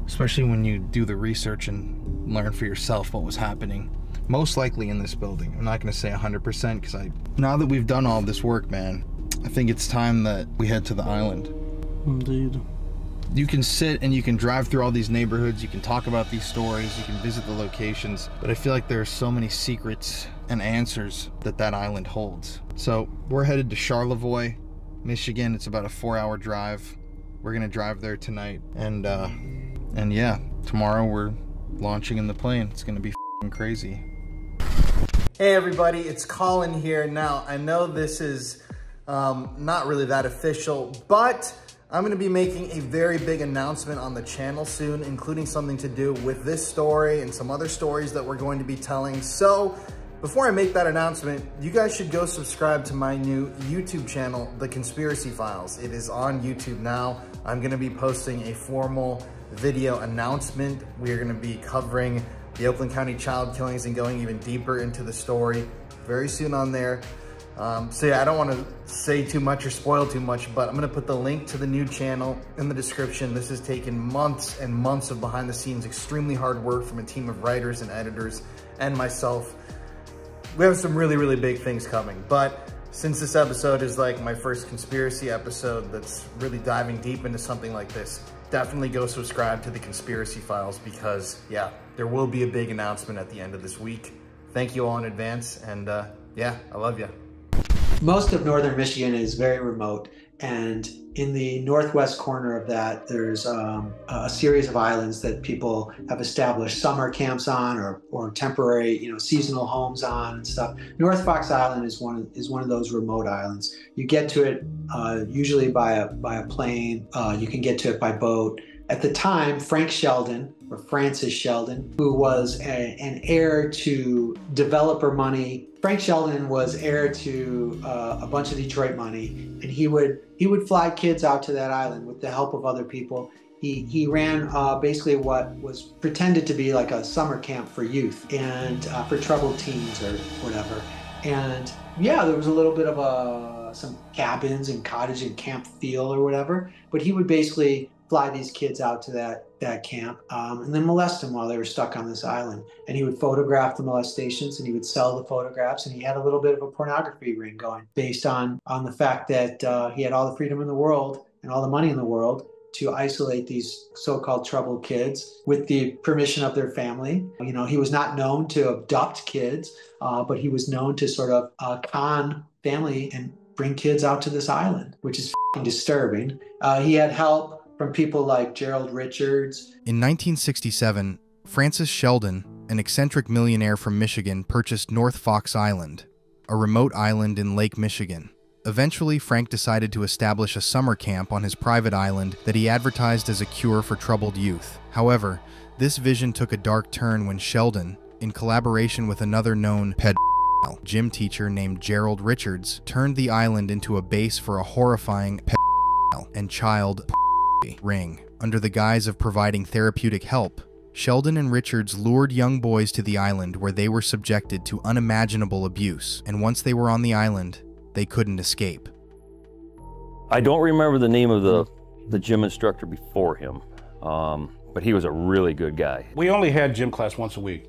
Especially when you do the research and learn for yourself what was happening. Most likely in this building. I'm not going to say 100% because now that we've done all this work, man, I think it's time that we head to the island. Indeed. You can sit and you can drive through all these neighborhoods, you can talk about these stories, you can visit the locations, but I feel like there are so many secrets and answers that island holds. So we're headed to Charlevoix, Michigan. It's about a 4-hour drive. We're going to drive there tonight, and yeah, tomorrow we're launching in the plane. It's going to be f***ing crazy. Hey everybody, it's Colin here. Now, I know this is not really that official, but I'm going to be making a very big announcement on the channel soon, including something to do with this story and some other stories that we're going to be telling. So before I make that announcement, you guys should go subscribe to my new YouTube channel, The Conspiracy Files. It is on YouTube now. I'm going to be posting a formal video announcement. We're going to be covering the Oakland County child killings and going even deeper into the story very soon on there. So yeah, I don't want to say too much or spoil too much, but I'm going to put the link to the new channel in the description. This has taken months and months of behind the scenes, extremely hard work from a team of writers and editors and myself. We have some really, really big things coming, but since this episode is like my first conspiracy episode that's really diving deep into something like this, definitely go subscribe to the Conspiracy Files because yeah, there will be a big announcement at the end of this week. Thank you all in advance, and yeah, I love you. Most of northern Michigan is very remote, and in the northwest corner of that, there's a series of islands that people have established summer camps on, or temporary, seasonal homes on and stuff. North Fox Island is one of those remote islands. You get to it usually by a plane. You can get to it by boat. At the time, Frank Sheldon, or Francis Sheldon, who was an heir to developer money. Frank Sheldon was heir to a bunch of Detroit money, and he would fly kids out to that island with the help of other people. He ran basically what was pretended to be like a summer camp for youth and for troubled teens or whatever. And yeah, there was a little bit of some cabins and cottage and camp feel or whatever, but he would basically fly these kids out to that camp and then molest them while they were stuck on this island. And he would photograph the molestations and he would sell the photographs, and he had a little bit of a pornography ring going based on the fact that he had all the freedom in the world and all the money in the world to isolate these so-called troubled kids with the permission of their family. You know, he was not known to abduct kids, but he was known to sort of con family and bring kids out to this island, which is f***ing disturbing. He had help from people like Gerald Richards. In 1967, Francis Sheldon, an eccentric millionaire from Michigan, purchased North Fox Island, a remote island in Lake Michigan. Eventually, Frank decided to establish a summer camp on his private island that he advertised as a cure for troubled youth. However, this vision took a dark turn when Sheldon, in collaboration with another known pedophile gym teacher named Gerald Richards, turned the island into a base for a horrifying pedophile and child ring. Under the guise of providing therapeutic help, Sheldon and Richards lured young boys to the island where they were subjected to unimaginable abuse, and once they were on the island, they couldn't escape. I don't remember the name of the gym instructor before him, but he was a really good guy. We only had gym class once a week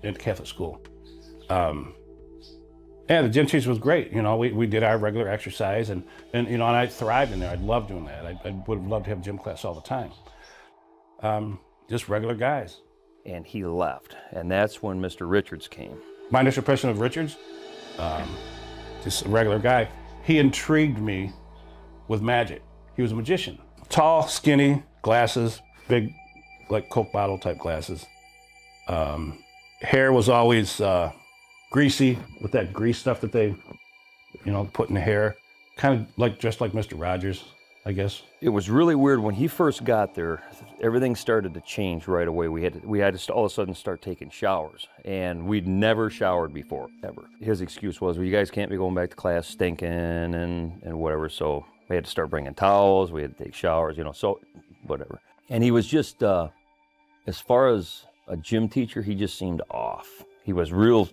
in Catholic school. Yeah, the gym teacher was great. You know, we did our regular exercise, and you know, and I thrived in there. I loved doing that. I would have loved to have gym class all the time. Just regular guys. And he left, and that's when Mr. Richards came. My initial impression of Richards, just a regular guy. He intrigued me with magic. He was a magician. Tall, skinny, glasses, big, like Coke bottle type glasses. Hair was always greasy with that grease stuff that they, you know, put in the hair. Kind of like dressed like Mr. Rogers, I guess. It was really weird when he first got there. Everything started to change right away. We had to all of a sudden start taking showers, and we'd never showered before, ever. His excuse was, well, you guys can't be going back to class stinking and whatever. So we had to start bringing towels. We had to take showers, you know. So whatever. And he was just, as far as a gym teacher, he just seemed off. He was real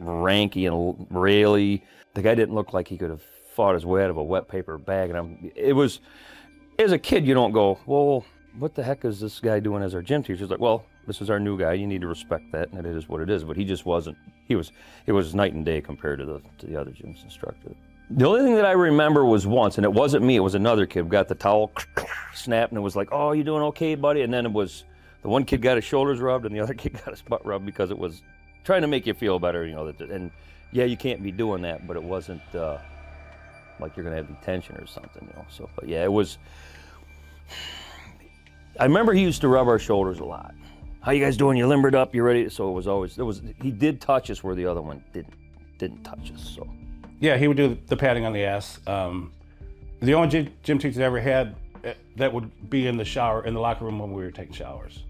ranky and raily. The guy didn't look like he could have fought his way out of a wet paper bag. And it was, as a kid, you don't go, well, what the heck is this guy doing as our gym teacher? It's like, well, this is our new guy. You need to respect that, and it is what it is. But he just wasn't. It was night and day compared to the other gym instructor. The only thing that I remember was once, and it wasn't me, it was another kid, got the towel snapped, and it was like, oh, you doing okay, buddy? And then it was, the one kid got his shoulders rubbed, and the other kid got his butt rubbed because it was trying to make you feel better, you know. And yeah, you can't be doing that, but it wasn't like you're gonna have detention or something, you know. So, but yeah, it was. I remember he used to rub our shoulders a lot. How you guys doing? You limbered up? You ready? So it was always, he did touch us where the other one didn't touch us. So. Yeah, he would do the patting on the ass. The only gym teacher I ever had that would be in the shower, in the locker room when we were taking showers.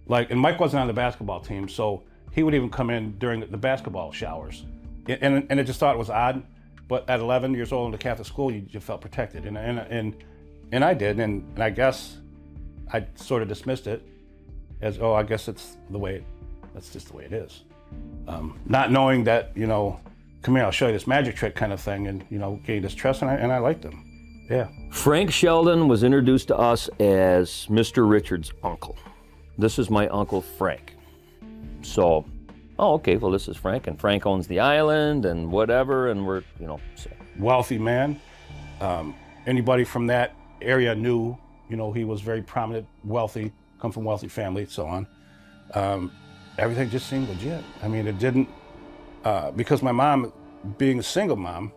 Like, and Mike wasn't on the basketball team, so he would even come in during the basketball showers. And I just thought it was odd, but at 11 years old in the Catholic school, you felt protected. And I did, and I guess I sort of dismissed it as, oh, I guess that's just the way it is. Not knowing that, you know, come here, I'll show you this magic trick kind of thing, and, you know, gained his trust, and I liked him. Yeah. Frank Sheldon was introduced to us as Mr. Richards' uncle. This is my Uncle Frank. So, oh, okay, well, this is Frank, and Frank owns the island and whatever, and we're, you know. So. Wealthy man. Anybody from that area knew, you know, he was very prominent, wealthy, come from wealthy family, so on. Everything just seemed legit. I mean, it didn't, because my mom, being a single mom,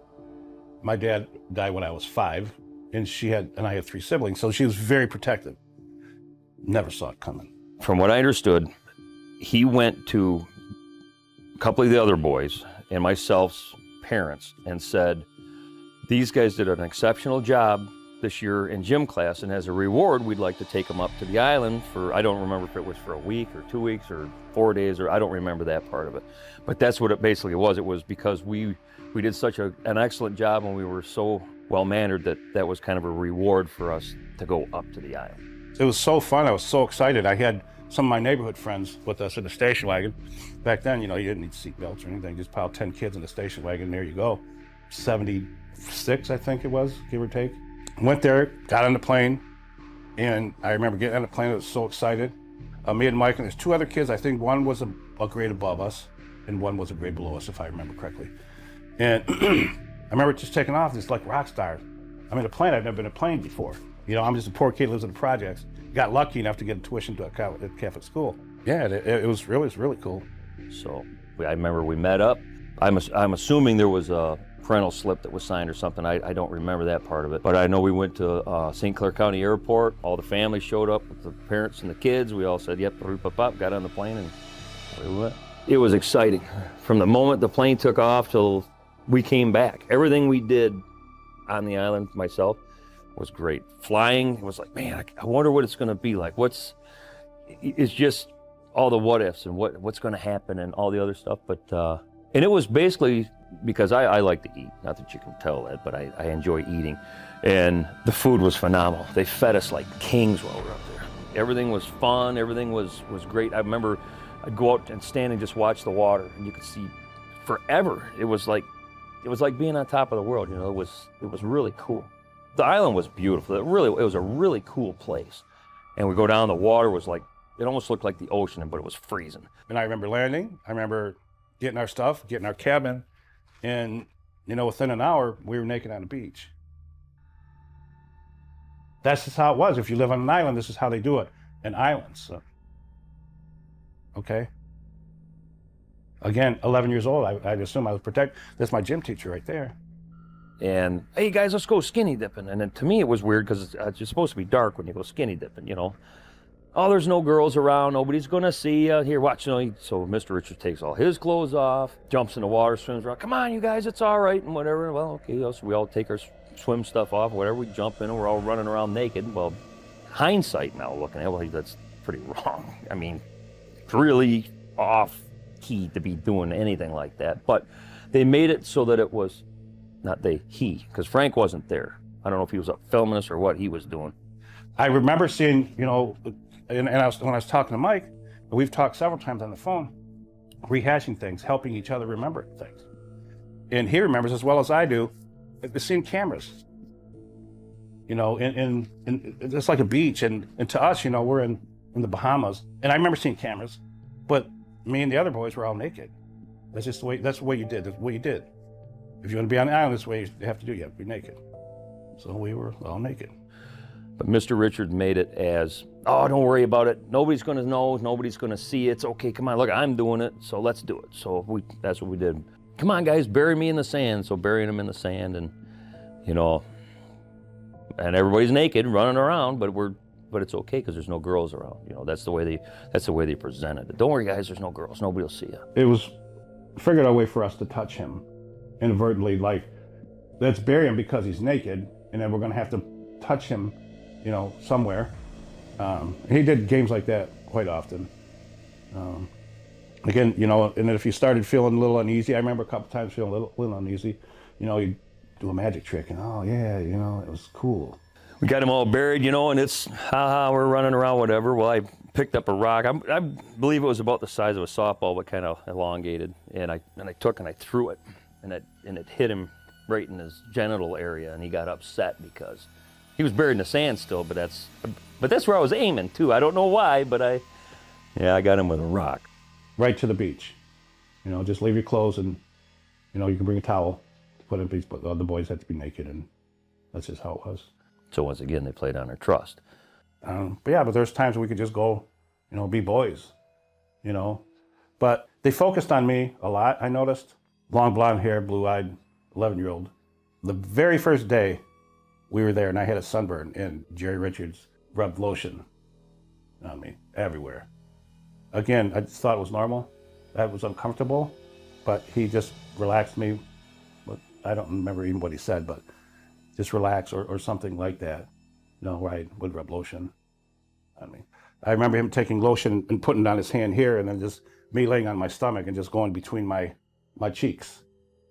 my dad died when I was 5, and I had 3 siblings, so she was very protective. Never saw it coming. From what I understood, he went to a couple of the other boys and myself's parents and said, these guys did an exceptional job this year in gym class, and as a reward, we'd like to take them up to the island for, I don't remember if it was for a week or 2 weeks or 4 days, or I don't remember that part of it. But that's what it basically was. It was because we did such an excellent job, and we were so well-mannered that was kind of a reward for us to go up to the island. It was so fun. I was so excited. I had some of my neighborhood friends with us in the station wagon. Back then, you know, you didn't need seat belts or anything. Just piled 10 kids in the station wagon, there you go. 76, I think it was, give or take. Went there, got on the plane, and I remember getting on the plane, I was so excited. Me and Mike, and there's 2 other kids. I think one was a grade above us, and one was a grade below us, if I remember correctly. And I remember just taking off, just like rock stars. I'm in a plane, I've never been in a plane before. You know, I'm just a poor kid who lives in the projects. Got lucky enough to get tuition to a Catholic school. Yeah, it was really cool. So I remember we met up. I'm assuming there was a parental slip that was signed or something. I don't remember that part of it. But I know we went to St. Clair County Airport. All the family showed up with the parents and the kids. We all said, yep, got on the plane, and away we went. It was exciting. From the moment the plane took off till we came back. Everything we did on the island, myself, was great. Flying, it was like, man, I wonder what it's gonna be like. It's just all the what ifs and what's gonna happen and all the other stuff. But, and it was basically, because I like to eat, not that you can tell that, but I enjoy eating. And the food was phenomenal. They fed us like kings while we were up there. Everything was fun, everything was great. I remember I'd go out and stand and just watch the water, and you could see forever. It was like being on top of the world, you know. It was really cool. The island was beautiful. It was a really cool place. And we go down, the water was like, it almost looked like the ocean, but it was freezing. And I remember landing, I remember getting our stuff, getting our cabin, and, you know, within an hour, we were naked on the beach. That's just how it was. If you live on an island, this is how they do it, in islands. So. Okay? Again, 11 years old, I'd assume I was protected. That's my gym teacher right there. And, hey guys, let's go skinny dipping. And then to me it was weird because it's supposed to be dark when you go skinny dipping, you know. Oh, there's no girls around, nobody's gonna see you. Here, watch, you know. So Mr. Richard takes all his clothes off, jumps in the water, swims around. Come on, you guys, it's all right, and whatever. Well, okay, so we all take our swim stuff off, whatever. We jump in, and we're all running around naked. Well, hindsight now, looking at it, well, that's pretty wrong. I mean, it's really off key to be doing anything like that. But they made it so that it was, not they, he, because Frank wasn't there. I don't know if he was up filming us or what he was doing. I remember seeing, you know, and when I was talking to Mike, we've talked several times on the phone, rehashing things, helping each other remember things. And he remembers as well as I do, seeing cameras. You know, and it's like a beach, and to us, you know, we're in the Bahamas, and I remember seeing cameras, but me and the other boys were all naked. That's just the way, that's what you did, that's what you did. If you want to be on the island, this way you have to do, you have to be naked. So we were all naked. But Mr. Richard made it as, oh, don't worry about it. Nobody's going to know. Nobody's going to see it. It's okay. Come on, look, I'm doing it, so let's do it. So that's what we did. Come on, guys, bury me in the sand. So burying him in the sand, and, you know, and everybody's naked, running around, but it's okay because there's no girls around. You know, that's the way they presented it. Don't worry, guys, there's no girls. Nobody will see you. It was figured out a way for us to touch him inadvertently, like, let's bury him because he's naked, and then we're going to have to touch him, you know, somewhere. He did games like that quite often. Again, you know, and if you started feeling a little uneasy, I remember a couple times feeling a little uneasy, you know, you'd do a magic trick, and oh yeah, you know, it was cool. We got him all buried, you know, and it's, haha, we're running around, whatever. Well, I picked up a rock. I believe it was about the size of a softball, but kind of elongated, and I took and I threw it, and it hit him right in his genital area, and he got upset because he was buried in the sand still, but that's where I was aiming too. I don't know why, but I got him with a rock. Right to the beach. You know, just leave your clothes, and, you know, you can bring a towel to put in the beach, but the other boys had to be naked, and that's just how it was. So once again, they played on our trust. But yeah, but there's times we could just go, you know, be boys, you know. But they focused on me a lot, I noticed. Long blonde hair, blue-eyed, 11-year-old. The very first day we were there, and I had a sunburn, and Jerry Richards rubbed lotion on me everywhere. Again, I just thought it was normal. That was uncomfortable, but he just relaxed me. But I don't remember even what he said, but just relax or something like that. You know, where I would rub lotion on me. I remember him taking lotion and putting it on his hand here, and then just me laying on my stomach and just going between my cheeks,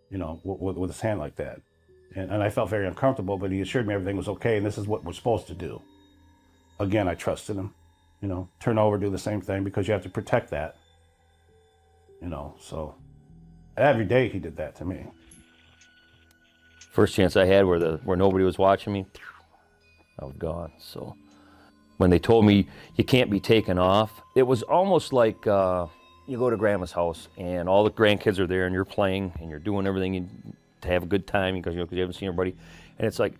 you know, with his hand like that. And I felt very uncomfortable, but he assured me everything was okay, and this is what we're supposed to do. Again, I trusted him, you know, turn over, do the same thing, because you have to protect that. You know, so every day he did that to me. First chance I had where nobody was watching me, I was gone. So when they told me you can't be taken off, it was almost like you go to grandma's house and all the grandkids are there and you're playing and you're doing everything to have a good time because, you know, because you haven't seen everybody. And it's like,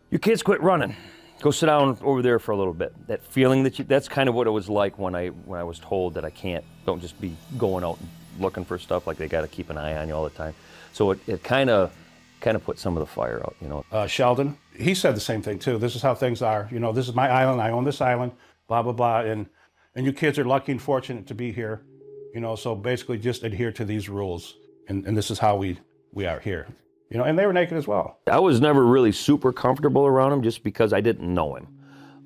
you kids quit running. Go sit down over there for a little bit. That feeling that's kind of what it was like when I was told that don't just be going out and looking for stuff, like they got to keep an eye on you all the time. So it kind of put some of the fire out, you know. Sheldon, he said the same thing too. This is how things are. You know, this is my island. I own this island, blah, blah, blah. And you kids are lucky and fortunate to be here. You know, so basically just adhere to these rules. And this is how we are here. You know, and they were naked as well. I was never really super comfortable around him just because I didn't know him.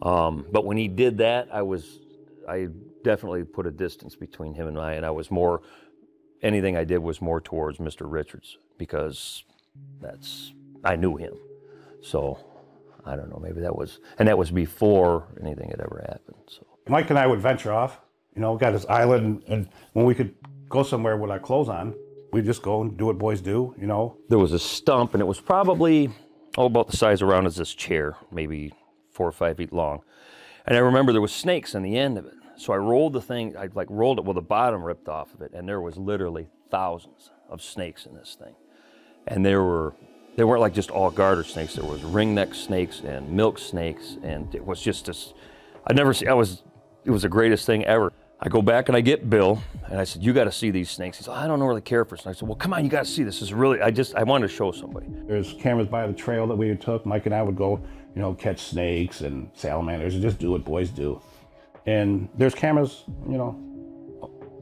But when he did that, I definitely put a distance between him and I, and anything I did was more towards Mr. Richards because I knew him. So I don't know, maybe that was before anything had ever happened. So Mike and I would venture off, you know, got this island, and when we could go somewhere with our clothes on, we'd just go and do what boys do, you know. There was a stump, and it was probably about the size around as this chair, maybe 4 or 5 feet long. And I remember there was snakes on the end of it. So I rolled the thing, I rolled it with the bottom ripped off of it, and there was literally thousands of snakes in this thing. And they weren't like just all garter snakes. There was ringneck snakes and milk snakes, and it was just this, it was the greatest thing ever. I go back and I get Bill, and I said, you got to see these snakes. He said, I don't really care for snakes. I said, well, come on, you got to see this. This is really, I wanted to show somebody. There's cameras by the trail that we took. Mike and I would go, you know, catch snakes and salamanders and just do what boys do. And there's cameras, you know,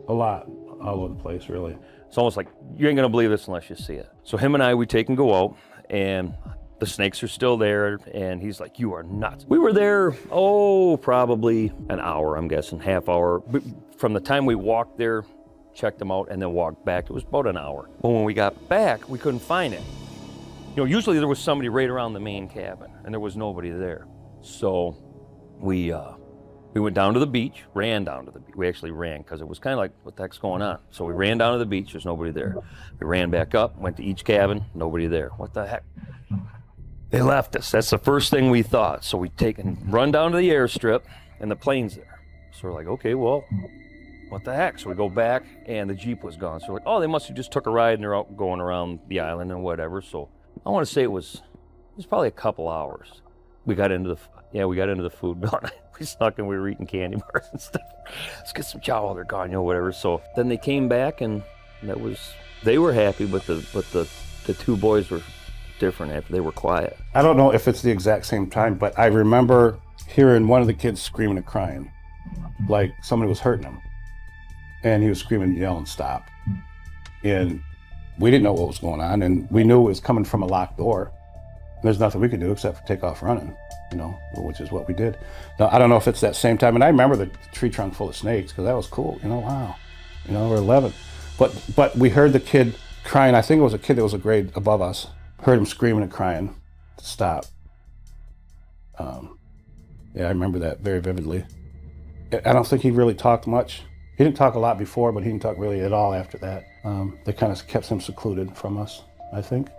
a lot, all over the place, really. It's almost like, you ain't gonna believe this unless you see it. So him and I, we take and go out, and the snakes are still there, and he's like, you are nuts. We were there, probably an hour, I'm guessing, half hour. From the time we walked there, checked them out, and then walked back, it was about an hour. Well, when we got back, we couldn't find it. You know, usually there was somebody right around the main cabin, and there was nobody there. So we went down to the beach, ran down to the beach. We actually ran, because it was kind of like, what the heck's going on? So we ran down to the beach, there's nobody there. We ran back up, went to each cabin, nobody there. What the heck? They left us. That's the first thing we thought. So we take and run down to the airstrip, and the plane's there. So we're like, okay, well, what the heck? So we go back, and the Jeep was gone. So we're like, oh, they must have just took a ride, and they're out going around the island and whatever. So I want to say it was probably a couple hours. We got into the food. We snuck and we were eating candy bars and stuff. Let's get some chow while they're gone, you know, whatever. So then they came back, and they were happy, but the two boys were different after they were quiet. I don't know if it's the exact same time, but I remember hearing one of the kids screaming and crying, like somebody was hurting him. And he was screaming, yelling, stop. And we didn't know what was going on, and we knew it was coming from a locked door. There's nothing we could do except for take off running, you know, which is what we did. Now, I don't know if it's that same time, and I remember the tree trunk full of snakes, because that was cool, you know, wow. You know, we're 11. But we heard the kid crying. I think it was a kid that was a grade above us. Heard him screaming and crying to stop. Yeah, I remember that very vividly. I don't think he really talked much. He didn't talk a lot before, but he didn't talk really at all after that. They kind of kept him secluded from us, I think.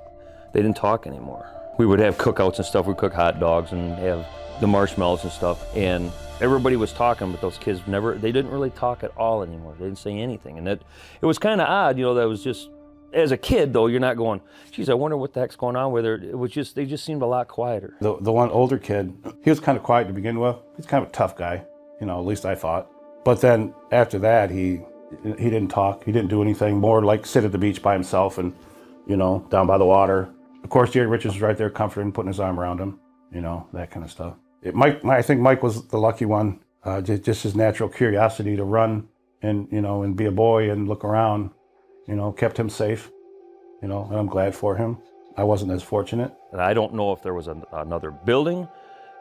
They didn't talk anymore. We would have cookouts and stuff. We'd cook hot dogs and have the marshmallows and stuff. And everybody was talking, but those kids they didn't really talk at all anymore. They didn't say anything. And it was kind of odd, you know, that was just, as a kid though, you're not going, geez, I wonder what the heck's going on with her. It was just, they just seemed a lot quieter. The one older kid, he was kind of quiet to begin with. He's kind of a tough guy, you know, at least I thought. But then after that, he didn't talk. He didn't do anything, more like sit at the beach by himself and, you know, down by the water. Of course, Jerry Richards was right there comforting, putting his arm around him, you know, that kind of stuff. I think Mike was the lucky one. Just his natural curiosity to run and, you know, and be a boy and look around, you know, kept him safe, you know, and I'm glad for him. I wasn't as fortunate. And I don't know if there was another building,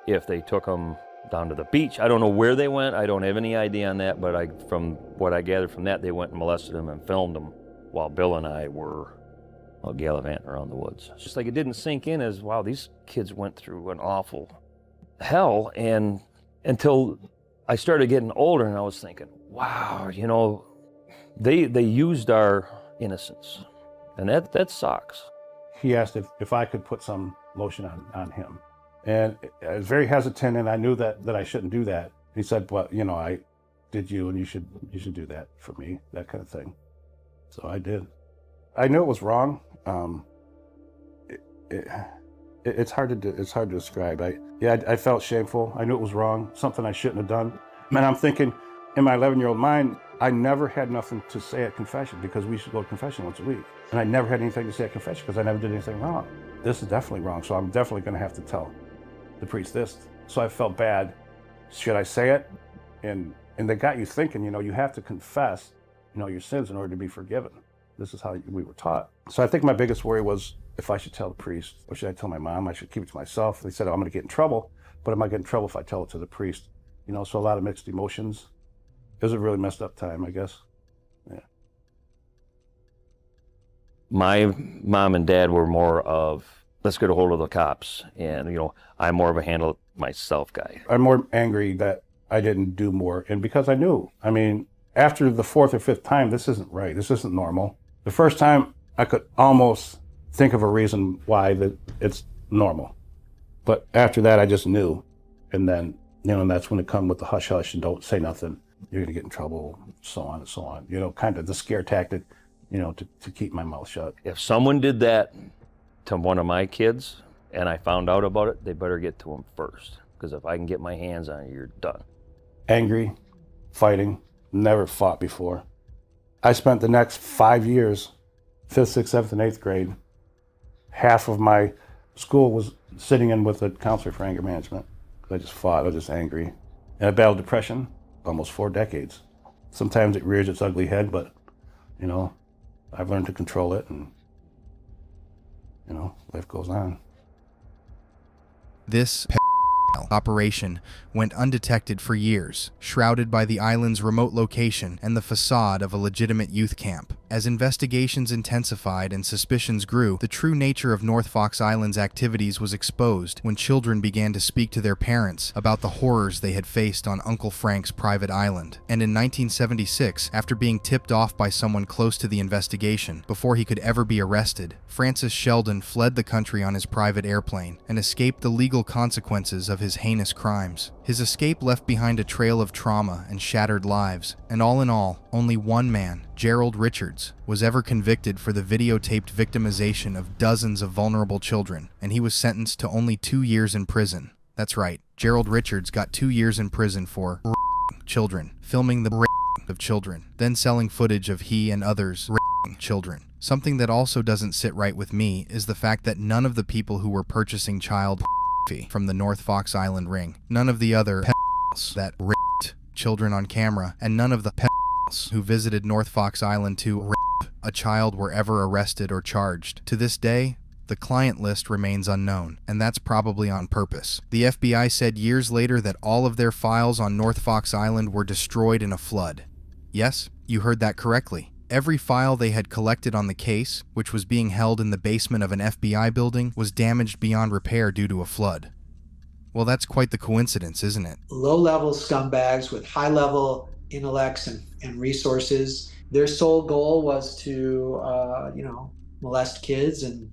if they took him down to the beach. I don't know where they went. I don't have any idea on that, but from what I gathered from that, they went and molested him and filmed him while Bill and I were gallivanting around the woods. It's just like it didn't sink in as, wow, these kids went through an awful hell, and until I started getting older and I was thinking, wow, you know, they used our innocence, and that sucks. He asked if I could put some lotion on him. And I was very hesitant, and I knew that I shouldn't do that. He said, well, you know, I did you, and you should do that for me, that kind of thing. So I did. I knew it was wrong. It's hard to describe. I felt shameful. I knew it was wrong, something I shouldn't have done. And I'm thinking, in my 11-year-old mind, I never had nothing to say at confession, because we used to go to confession once a week. And I never had anything to say at confession because I never did anything wrong. This is definitely wrong, so I'm definitely going to have to tell the priest this. So I felt bad. Should I say it? And they got you thinking, you know, you have to confess, you know, your sins in order to be forgiven. This is how we were taught. So I think my biggest worry was if I should tell the priest, or should I tell my mom? I should keep it to myself. They said, oh, I'm going to get in trouble, but am I getting in trouble if I tell it to the priest? You know, so a lot of mixed emotions. It was a really messed up time, I guess. Yeah. My mom and dad were more of, let's get a hold of the cops. And, you know, I'm more of a handle it myself guy. I'm more angry that I didn't do more. And because I knew, I mean, after the 4th or 5th time, this isn't right. This isn't normal. The first time I could almost think of a reason why that it's normal. But after that, I just knew. And then, you know, and that's when it comes with the hush hush and don't say nothing. You're going to get in trouble, so on and so on. You know, kind of the scare tactic, you know, to keep my mouth shut. If someone did that to one of my kids and I found out about it, they better get to them first. Because if I can get my hands on it, you're done. Angry, fighting, never fought before. I spent the next 5 years, 5th, 6th, 7th, and 8th grade, half of my school was sitting in with a counselor for anger management. I just fought, I was just angry. And I battled depression almost 4 decades. Sometimes it rears its ugly head, but, you know, I've learned to control it, and, you know, life goes on. This operation went undetected for years, shrouded by the island's remote location and the facade of a legitimate youth camp. As investigations intensified and suspicions grew, the true nature of North Fox Island's activities was exposed when children began to speak to their parents about the horrors they had faced on Uncle Frank's private island. And in 1976, after being tipped off by someone close to the investigation, before he could ever be arrested, Francis Sheldon fled the country on his private airplane and escaped the legal consequences of his heinous crimes. His escape left behind a trail of trauma and shattered lives, and all in all, only one man, Gerald Richards, was ever convicted for the videotaped victimization of dozens of vulnerable children, and he was sentenced to only 2 years in prison. That's right, Gerald Richards got 2 years in prison for children, filming the of children, then selling footage of he and others children. Something that also doesn't sit right with me is the fact that none of the people who were purchasing child from the North Fox Island ring, none of the other that raped children on camera, and none of the who visited North Fox Island to rape a child were ever arrested or charged. To this day, the client list remains unknown, and that's probably on purpose. The FBI said years later that all of their files on North Fox Island were destroyed in a flood. Yes, you heard that correctly. Every file they had collected on the case, which was being held in the basement of an FBI building, was damaged beyond repair due to a flood. Well, that's quite the coincidence, isn't it? Low-level scumbags with high-level intellects and resources. Their sole goal was to, molest kids and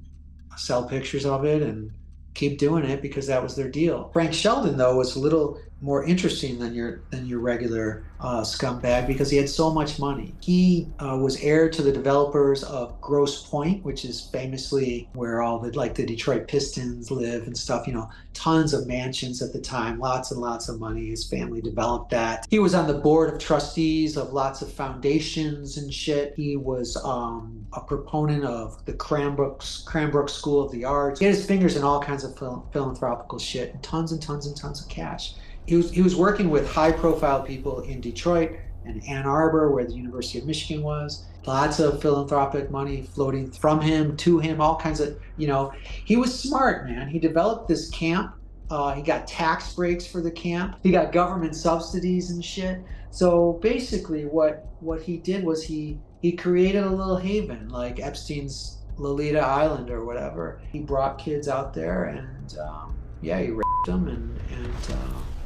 sell pictures of it and keep doing it because that was their deal. Frank Sheldon, though, was a little more interesting than your regular scumbag because he had so much money. He was heir to the developers of Grosse Pointe, which is famously where all the Detroit Pistons live and stuff. You know, tons of mansions at the time, lots and lots of money. His family developed that. He was on the board of trustees of lots of foundations and shit. He was a proponent of the Cranbrook School of the Arts. He had his fingers in all kinds of philanthropical shit and tons of cash. He was working with high-profile people in Detroit and Ann Arbor, where the University of Michigan was. Lots of philanthropic money floating from him, to him, all kinds of, he was smart, man. He developed this camp. He got tax breaks for the camp. He got government subsidies and shit. So basically what he did was he created a little haven, like Epstein's Lolita Island or whatever. He brought kids out there and, he raped them and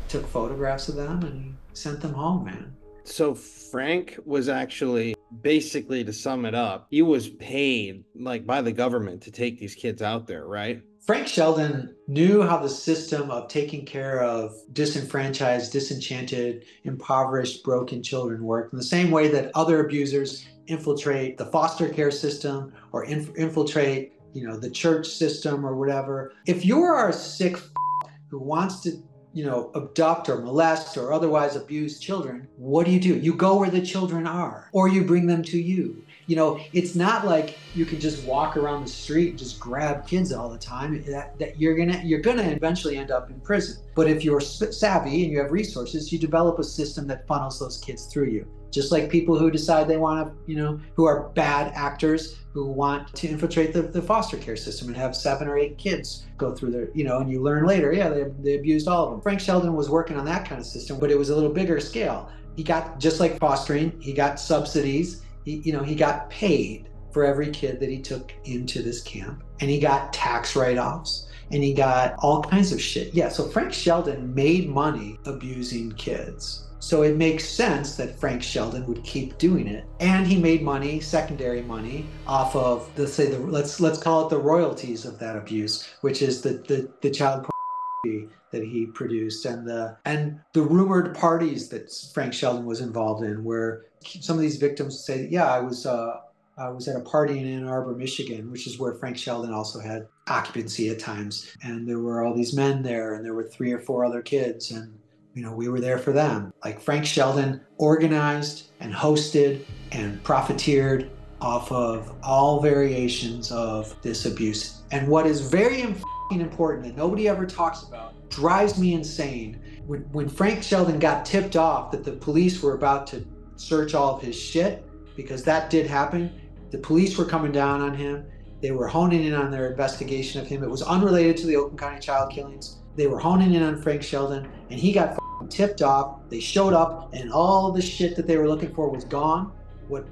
took photographs of them, and sent them home, man. So Frank was actually, basically, to sum it up, he was paid like by the government to take these kids out there, right? Frank Sheldon knew how the system of taking care of disenfranchised, disenchanted, impoverished, broken children worked, in the same way that other abusers infiltrate the foster care system or infiltrate, the church system or whatever. If you're a sick who wants to, abduct or molest or otherwise abuse children, what do? You go where the children are, or you bring them to you. It's not like you can just walk around the street and just grab kids all the time. That you're gonna eventually end up in prison. But if you're savvy and you have resources, you develop a system that funnels those kids through you. Just like people who decide they want to, who are bad actors who want to infiltrate the foster care system and have 7 or 8 kids go through their, and you learn later, they abused all of them. Frank Sheldon was working on that kind of system, but it was a little bigger scale. He got, just like fostering, he got subsidies. He got paid for every kid that he took into this camp, and he got tax write-offs, and he got all kinds of shit. Yeah, so Frank Sheldon made money abusing kids. So it makes sense that Frank Sheldon would keep doing it. And he made money, secondary money, off of let's call it the royalties of that abuse, which is the child pornography that he produced and the rumored parties that Frank Sheldon was involved in, where some of these victims say, I was at a party in Ann Arbor, Michigan, which is where Frank Sheldon also had occupancy at times. And there were all these men there, and there were 3 or 4 other kids, and we were there for them. Like, Frank Sheldon organized and hosted and profiteered off of all variations of this abuse. And what is very important that nobody ever talks about, drives me insane, when Frank Sheldon got tipped off that the police were about to search all of his shit, because that did happen. The police were coming down on him. They were honing in on their investigation of him. It was unrelated to the Oakland County child killings. They were honing in on Frank Sheldon, and he got tipped off. They showed up, and all the shit that they were looking for was gone. What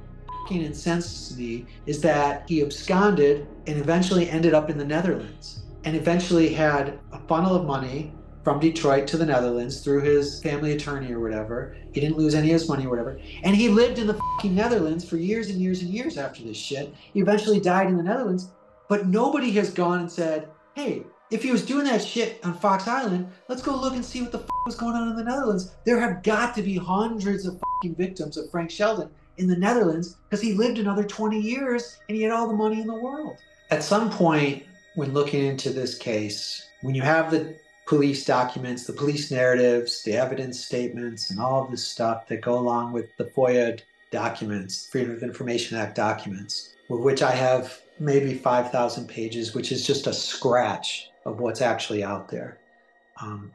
incenses me is that he absconded and eventually ended up in the Netherlands, and eventually had a funnel of money from Detroit to the Netherlands through his family attorney or whatever. He didn't lose any of his money or whatever. And he lived in the Netherlands for years and years and years after this shit. He eventually died in the Netherlands, but nobody has gone and said, hey, if he was doing that shit on Fox Island, let's go look and see what the was going on in the Netherlands. There have got to be hundreds of victims of Frank Sheldon in the Netherlands, because he lived another 20 years and he had all the money in the world. At some point, when looking into this case, when you have the police documents, the police narratives, the evidence statements, and all of this stuff that go along with the FOIA documents, Freedom of Information Act documents, with which I have maybe 5,000 pages, which is just a scratch of what's actually out there.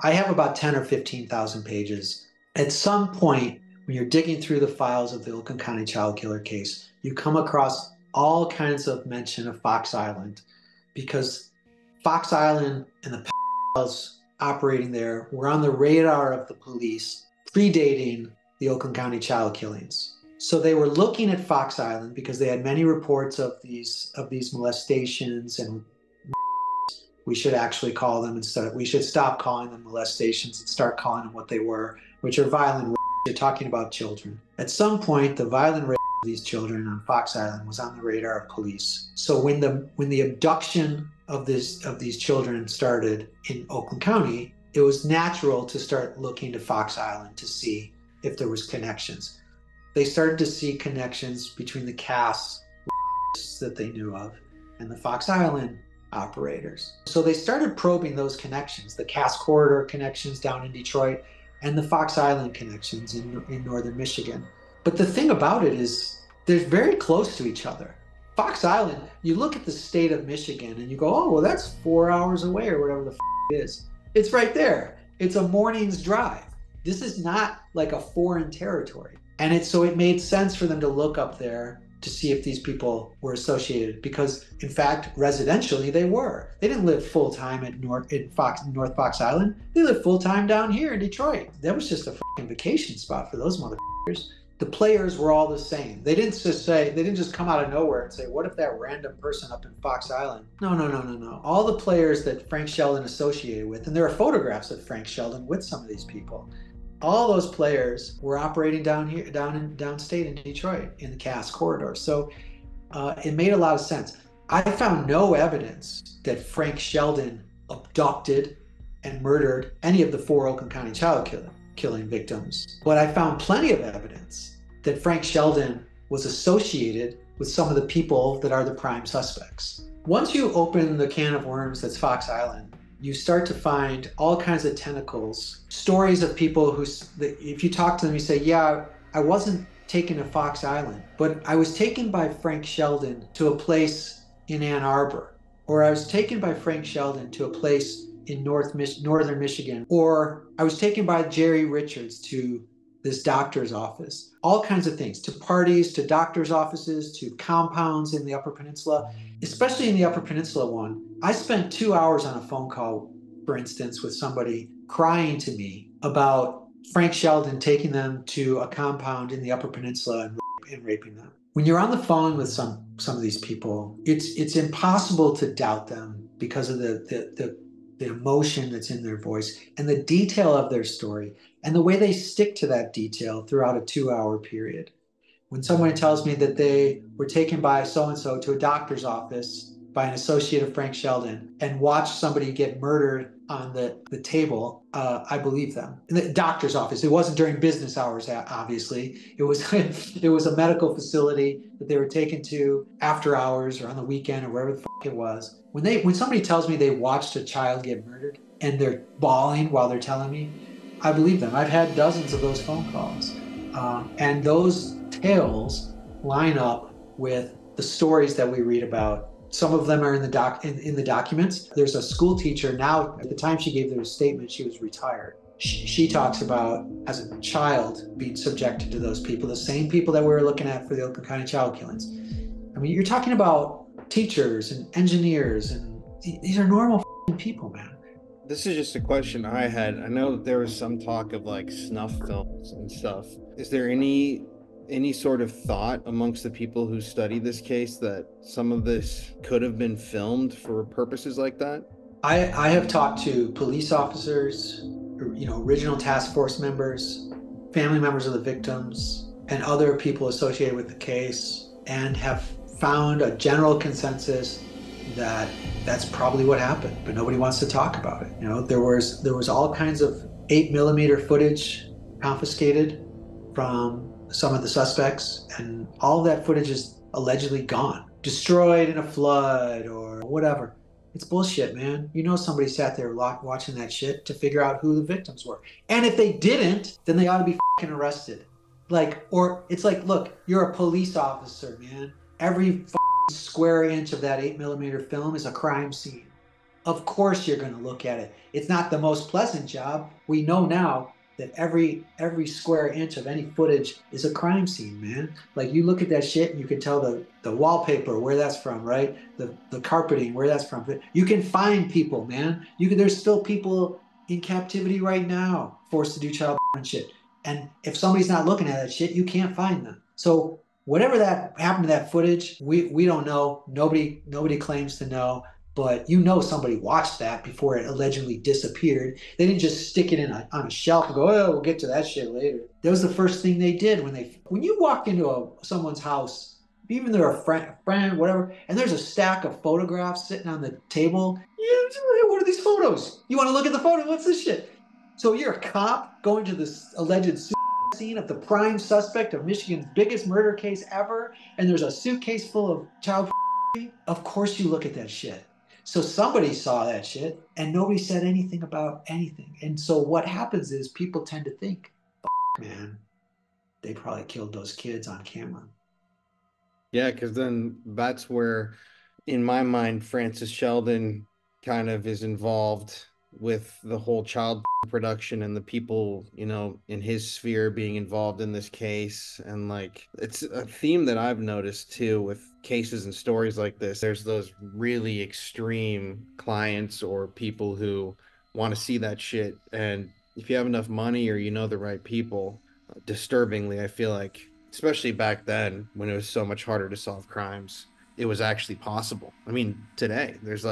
I have about 10 or 15,000 pages. At some point, when you're digging through the files of the Oakland County child killer case, you come across all kinds of mention of Fox Island, because Fox Island and the pedophiles operating there were on the radar of the police predating the Oakland County child killings. So they were looking at Fox Island because they had many reports of these molestations, and we should actually call them, we should stop calling them molestations and start calling them what they were, which are violent rape. You're talking about children. At some point, the violent rape of these children on Fox Island was on the radar of police. So when the abduction of these children started in Oakland County, it was natural to start looking to Fox Island to see if there was connections. They started to see connections between the Cass that they knew of and the Fox Island operators. So they started probing those connections, the Cass Corridor connections down in Detroit and the Fox Island connections in northern Michigan. But the thing about it is they're very close to each other. Fox Island, you look at the state of Michigan and you go, oh, well, that's 4 hours away or whatever the it is. It's right there. It's a morning's drive. This is not like a foreign territory. And so it made sense for them to look up there to see if these people were associated, because in fact, residentially they were. They didn't live full-time at North Fox Island. They lived full-time down here in Detroit. That was just a fucking vacation spot for those motherfuckers. The players were all the same. They didn't just come out of nowhere and say, what if that random person up in Fox Island? No. All the players that Frank Sheldon associated with, and there are photographs of Frank Sheldon with some of these people, All those players were operating down here, downstate in Detroit in the Cass corridor. So it made a lot of sense. I found no evidence that Frank Sheldon abducted and murdered any of the 4 Oakland County child killing victims. But I found plenty of evidence that Frank Sheldon was associated with some of the people that are the prime suspects. Once you open the can of worms that's Fox Island, you start to find all kinds of tentacles, stories of people who, if you talk to them, you say, yeah, I wasn't taken to Fox Island, but I was taken by Frank Sheldon to a place in Ann Arbor, or I was taken by Frank Sheldon to a place in northern Michigan, or I was taken by Jerry Richards to this doctor's office, all kinds of things, to parties, to doctor's offices, to compounds in the Upper Peninsula, especially in the Upper Peninsula one. I spent 2 hours on a phone call, for instance, with somebody crying to me about Frank Sheldon taking them to a compound in the Upper Peninsula and raping them. When you're on the phone with some of these people, it's impossible to doubt them because of the emotion that's in their voice and the detail of their story and the way they stick to that detail throughout a 2-hour period. When someone tells me that they were taken by so-and-so to a doctor's office by an associate of Frank Sheldon and watched somebody get murdered on the table, I believe them. In the doctor's office, it wasn't during business hours, obviously. It was a medical facility that they were taken to after hours or on the weekend or wherever the fuck it was. When somebody tells me they watched a child get murdered and they're bawling while they're telling me, I believe them. I've had dozens of those phone calls. And those tales line up with the stories that we read about. Some of them are in the documents. There's a school teacher now, at the time she gave their statement, she was retired. She talks about, as a child, being subjected to those people, the same people that we were looking at for the Oakland County child killings. I mean, you're talking about teachers and engineers, and these are normal people, man. This is just a question I had. I know that there was some talk of like snuff films and stuff. Is there any sort of thought amongst the people who study this case that some of this could have been filmed for purposes like that? I have talked to police officers, original task force members, family members of the victims, and other people associated with the case, and have found a general consensus that that's probably what happened, but nobody wants to talk about it. There was all kinds of 8mm footage confiscated from some of the suspects, and all of that footage is allegedly gone, destroyed in a flood or whatever. It's bullshit, man. Somebody sat there watching that shit to figure out who the victims were. And if they didn't, then they ought to be fucking arrested. It's like, look, you're a police officer, man. Every square inch of that 8mm film is a crime scene. Of course you're going to look at it. It's not the most pleasant job. We know now that every square inch of any footage is a crime scene, man. Like, you look at that shit and you can tell the wallpaper, where that's from, right? The carpeting, where that's from. You can find people, man. There's still people in captivity right now forced to do child shit. And if somebody's not looking at that shit, you can't find them. So whatever that happened to that footage, we don't know. Nobody claims to know. But somebody watched that before it allegedly disappeared. They didn't just stick it on a shelf and go, oh, we'll get to that shit later. That was the first thing they did when you walk into someone's house, even they're a friend, whatever, and there's a stack of photographs sitting on the table. What are these photos? You want to look at the photo? What's this shit? So you're a cop going to this alleged scene of the prime suspect of Michigan's biggest murder case ever, and there's a suitcase full of child. Of course you look at that shit. So somebody saw that shit and nobody said anything about anything. And so what happens is people tend to think, man, they probably killed those kids on camera. Yeah, because then that's where, in my mind, Francis Sheldon kind of is involved with the whole child production and the people, in his sphere being involved in this case. And it's a theme that I've noticed too with cases and stories like this. There's those really extreme clients or people who want to see that shit. And if you have enough money or the right people, disturbingly, I feel like, especially back then when it was so much harder to solve crimes, it was actually possible. I mean, today there's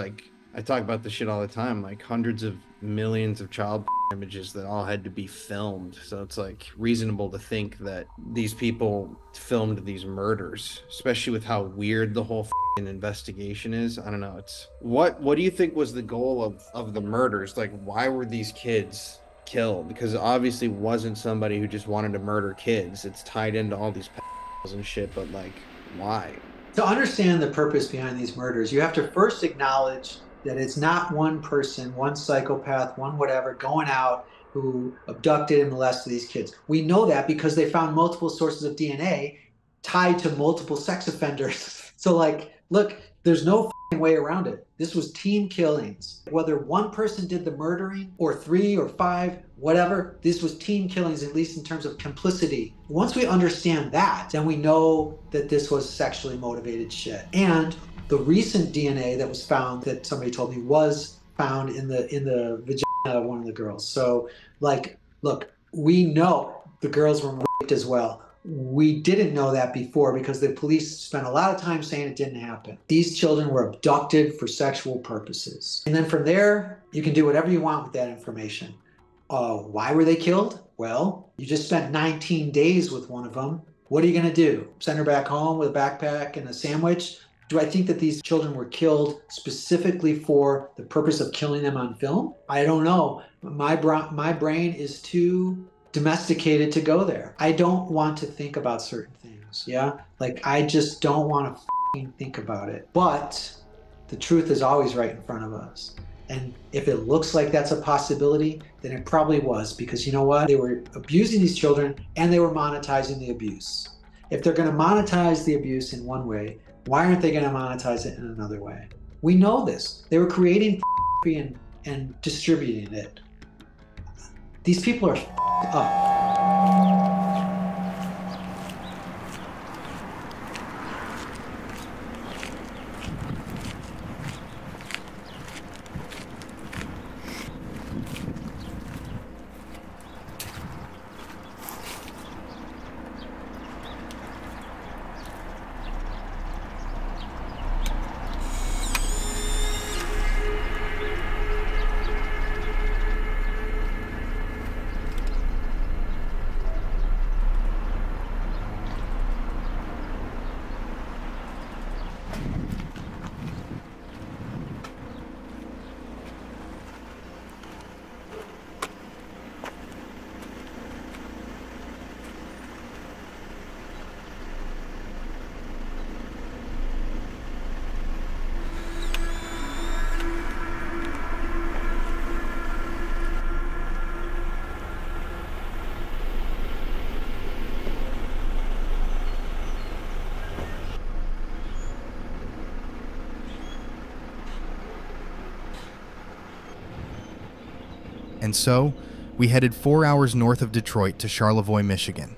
I talk about this shit all the time, like hundreds of millions of child images that all had to be filmed. So it's like reasonable to think that these people filmed these murders, especially with how weird the whole investigation is. I don't know. It's what do you think was the goal of the murders? Like, why were these kids killed? Because it obviously wasn't somebody who just wanted to murder kids. It's tied into all these and shit, but like, why? To understand the purpose behind these murders, you have to first acknowledge that it's not one person, one psychopath, one whatever, going out who abducted and molested these kids. We know that because they found multiple sources of DNA tied to multiple sex offenders. So like, look, there's no way around it. This was team killings. Whether one person did the murdering or 3 or 5, whatever, this was team killings, at least in terms of complicity. Once we understand that, then we know that this was sexually motivated shit. And the recent DNA that was found, that somebody told me was found in the vagina of one of the girls. So like, look, we know the girls were raped as well. We didn't know that before because the police spent a lot of time saying it didn't happen. These children were abducted for sexual purposes. And then from there, you can do whatever you want with that information. Why were they killed? Well, you just spent 19 days with one of them. What are you gonna do? Send her back home with a backpack and a sandwich? Do I think that these children were killed specifically for the purpose of killing them on film? I don't know. My brain is too domesticated to go there. I don't want to think about certain things, yeah? Like, I just don't want to think about it. But the truth is always right in front of us. And if it looks like that's a possibility, then it probably was, because you know what? They were abusing these children and they were monetizing the abuse. If they're gonna monetize the abuse in one way, why aren't they gonna monetize it in another way? We know this. They were creating and distributing it. These people are up. And so, we headed 4 hours north of Detroit to Charlevoix, Michigan.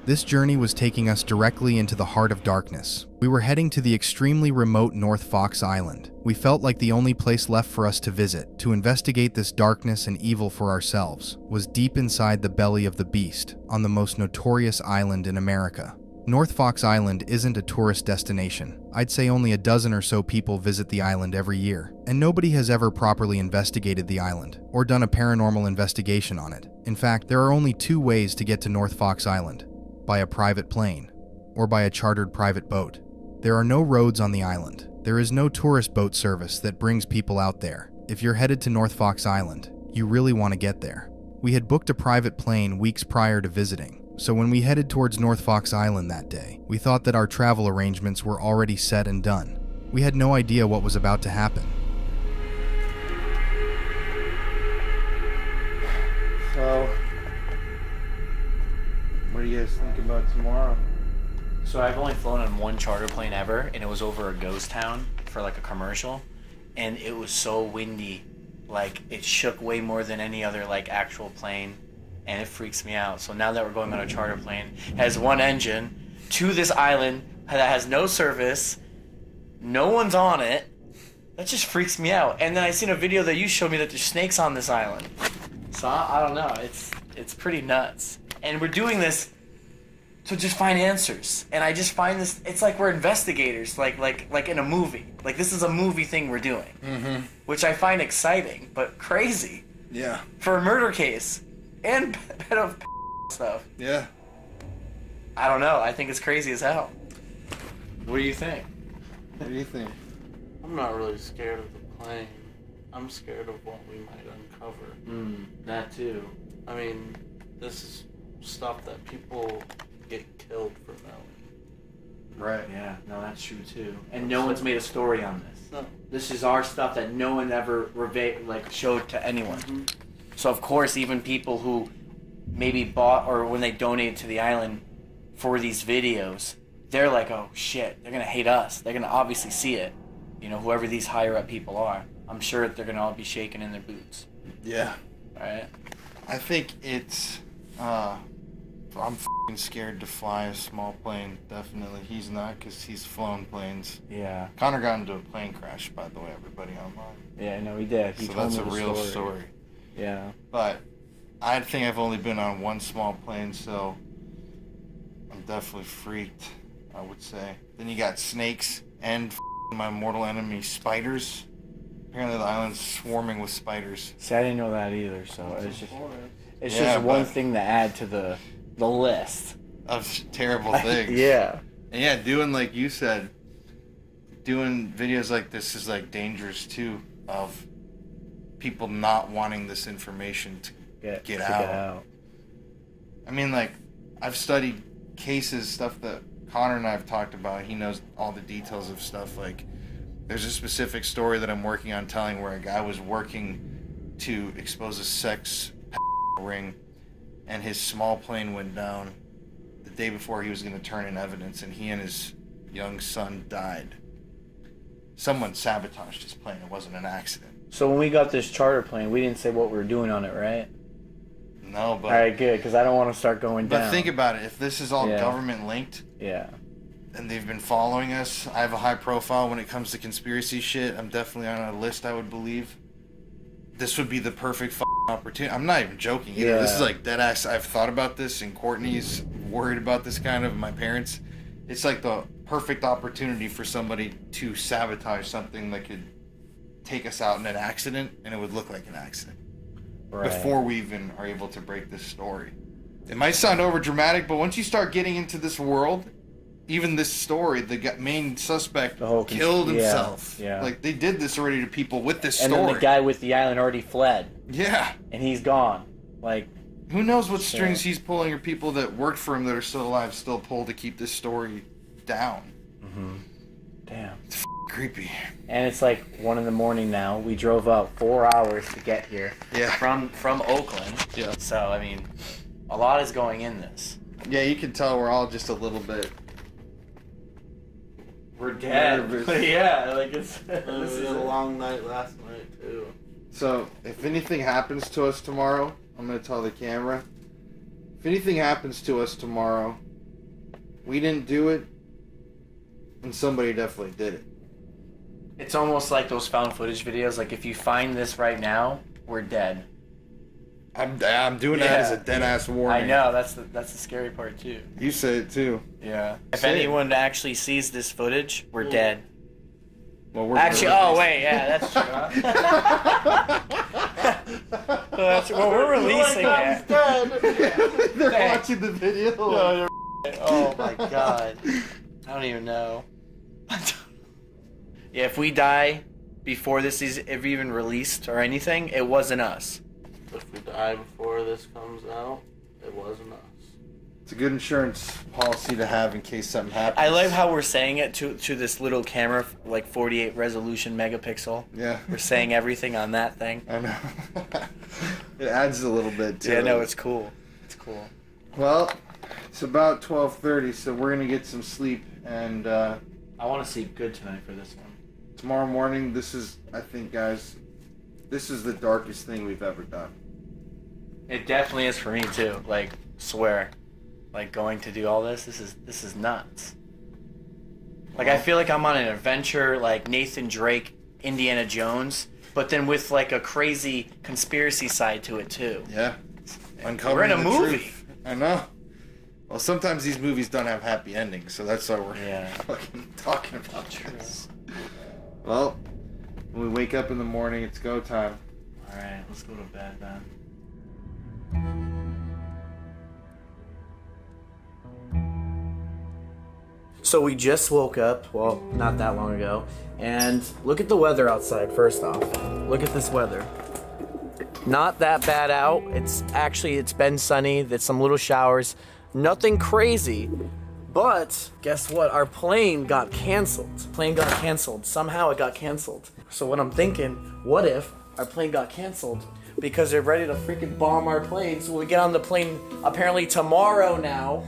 This journey was taking us directly into the heart of darkness. We were heading to the extremely remote North Fox Island. We felt like the only place left for us to visit, to investigate this darkness and evil for ourselves, was deep inside the belly of the beast, on the most notorious island in America. North Fox Island isn't a tourist destination. I'd say only a dozen or so people visit the island every year, and nobody has ever properly investigated the island, or done a paranormal investigation on it. In fact, there are only 2 ways to get to North Fox Island: by a private plane, or by a chartered private boat. There are no roads on the island. There is no tourist boat service that brings people out there. If you're headed to North Fox Island, you really want to get there. We had booked a private plane weeks prior to visiting, so when we headed towards North Fox Island that day, we thought that our travel arrangements were already set and done. We had no idea what was about to happen. So, what do you guys think about tomorrow? So I've only flown on one charter plane ever, and it was over a ghost town for like a commercial, and it was so windy, like it shook way more than any other like actual plane, and it freaks me out. So now that we're going on a charter plane, it has one engine to this island that has no service, no one's on it, that just freaks me out. And then I seen a video that you showed me that there's snakes on this island. So I don't know, it's pretty nuts. And we're doing this So just find answers. And I just find this, it's like we're investigators, like in a movie. Like this is a movie thing we're doing. Mm-hmm. Which I find exciting, but crazy. Yeah. For a murder case. And pedophile stuff. Yeah. I don't know. I think it's crazy as hell. What do you think? What do you think? I'm not really scared of the plane. I'm scared of what we might uncover. That too. I mean, this is stuff that people get killed for knowing. Right. Yeah, no, that's true too. And no one's made a story on this. No. This is our stuff that no one ever showed to anyone. So of course, even people who maybe bought or when they donated to the island for these videos, they're like, oh shit, they're gonna hate us. They're gonna obviously see it. You know, whoever these higher up people are, I'm sure they're gonna all be shaking in their boots. Yeah. Right. I think it's. I'm f***ing scared to fly a small plane. Definitely, he's not, because he's flown planes. Yeah. Connor got into a plane crash, by the way, everybody online. Yeah, no, he did. He So told that's me a the real story. Yeah. But I think I've only been on one small plane, so I'm definitely freaked, I would say. Then you got snakes and my mortal enemy, spiders. Apparently the island's swarming with spiders. See, I didn't know that either, so it's Yeah, just one but- thing to add to the list Of terrible things. Yeah. And yeah, doing, like you said, doing videos like this is like dangerous too, of people not wanting this information to get out. I mean, like, I've studied cases, stuff that Connor and I have talked about. He knows all the details of stuff. Like, there's a specific story that I'm working on telling where a guy was working to expose a sex ring, and his small plane went down the day before he was going to turn in evidence, and he and his young son died. Someone sabotaged his plane. It wasn't an accident. So when we got this charter plane, we didn't say what we were doing on it, right? No, but... All right, good, because I don't want to start going down. But think about it. If this is all Yeah. government linked... Yeah. And they've been following us. I have a high profile when it comes to conspiracy shit. I'm definitely on a list, I would believe. This would be the perfect opportunity. I'm not even joking either. Yeah. This is like dead ass. I've thought about this, and Courtney's worried about this kind of, my parents. It's like the perfect opportunity for somebody to sabotage something that could take us out in an accident, and it would look like an accident. Right. Before we even are able to break this story. It might sound over dramatic, but once you start getting into this world, even this story, the main suspect killed himself. Yeah. Like, they did this already to people with this And story. then the guy with the island already fled. Yeah. And he's gone. Like, who knows what shit. strings he's pulling, or people that worked for him that are still alive still pull to keep this story down. Mm-hmm. Damn. It's creepy. And it's like 1 a.m. now. We drove up 4 hours to get here. Yeah. From Oakland. Yeah. So, I mean, a lot is going in this. Yeah, you can tell we're all just a little bit... We're dead. Yeah, like it's... It was a long night last night, too. So, if anything happens to us tomorrow, I'm going to tell the camera, if anything happens to us tomorrow, we didn't do it, and somebody definitely did it. It's almost like those found footage videos. Like, if you find this right now, we're dead. I'm doing that as a dead-ass warning. I know, that's the scary part, too. You say it, too. Yeah. If anyone actually sees this footage, we're dead. Well, we're actually, wait, yeah, that's true. Well, we're releasing it. They're watching the video. Oh my god. I don't even know. Yeah, if we die before this is ever even released or anything, it wasn't us. If we die before this comes out, it wasn't us. It's a good insurance policy to have in case something happens. I love how we're saying it to this little camera, like 48 resolution megapixel. Yeah. We're saying everything on that thing. I know. It adds a little bit to it. Yeah, no, it's cool. It's cool. Well, it's about 12:30, so we're going to get some sleep, and I want to sleep good tonight for this one. Tomorrow morning, this is, I think, guys, this is the darkest thing we've ever done. It definitely is for me too. Like, swear, like going to do all this. This is nuts. Like, I feel like I'm on an adventure, like Nathan Drake, Indiana Jones, but then with like a crazy conspiracy side to it too. Yeah, uncovering We're in a the movie. truth. I know. Well, sometimes these movies don't have happy endings, so that's why we're fucking talking about this. Well, when we wake up in the morning, it's go time. Alright, let's go to bed then. So we just woke up, well, not that long ago, and look at the weather outside first off. Look at this weather. Not that bad out. It's been sunny, there's some little showers, nothing crazy. But guess what? Our plane got canceled. Somehow it got canceled. So what I'm thinking, what if our plane got canceled because they're ready to freaking bomb our plane, so when we get on the plane apparently tomorrow now,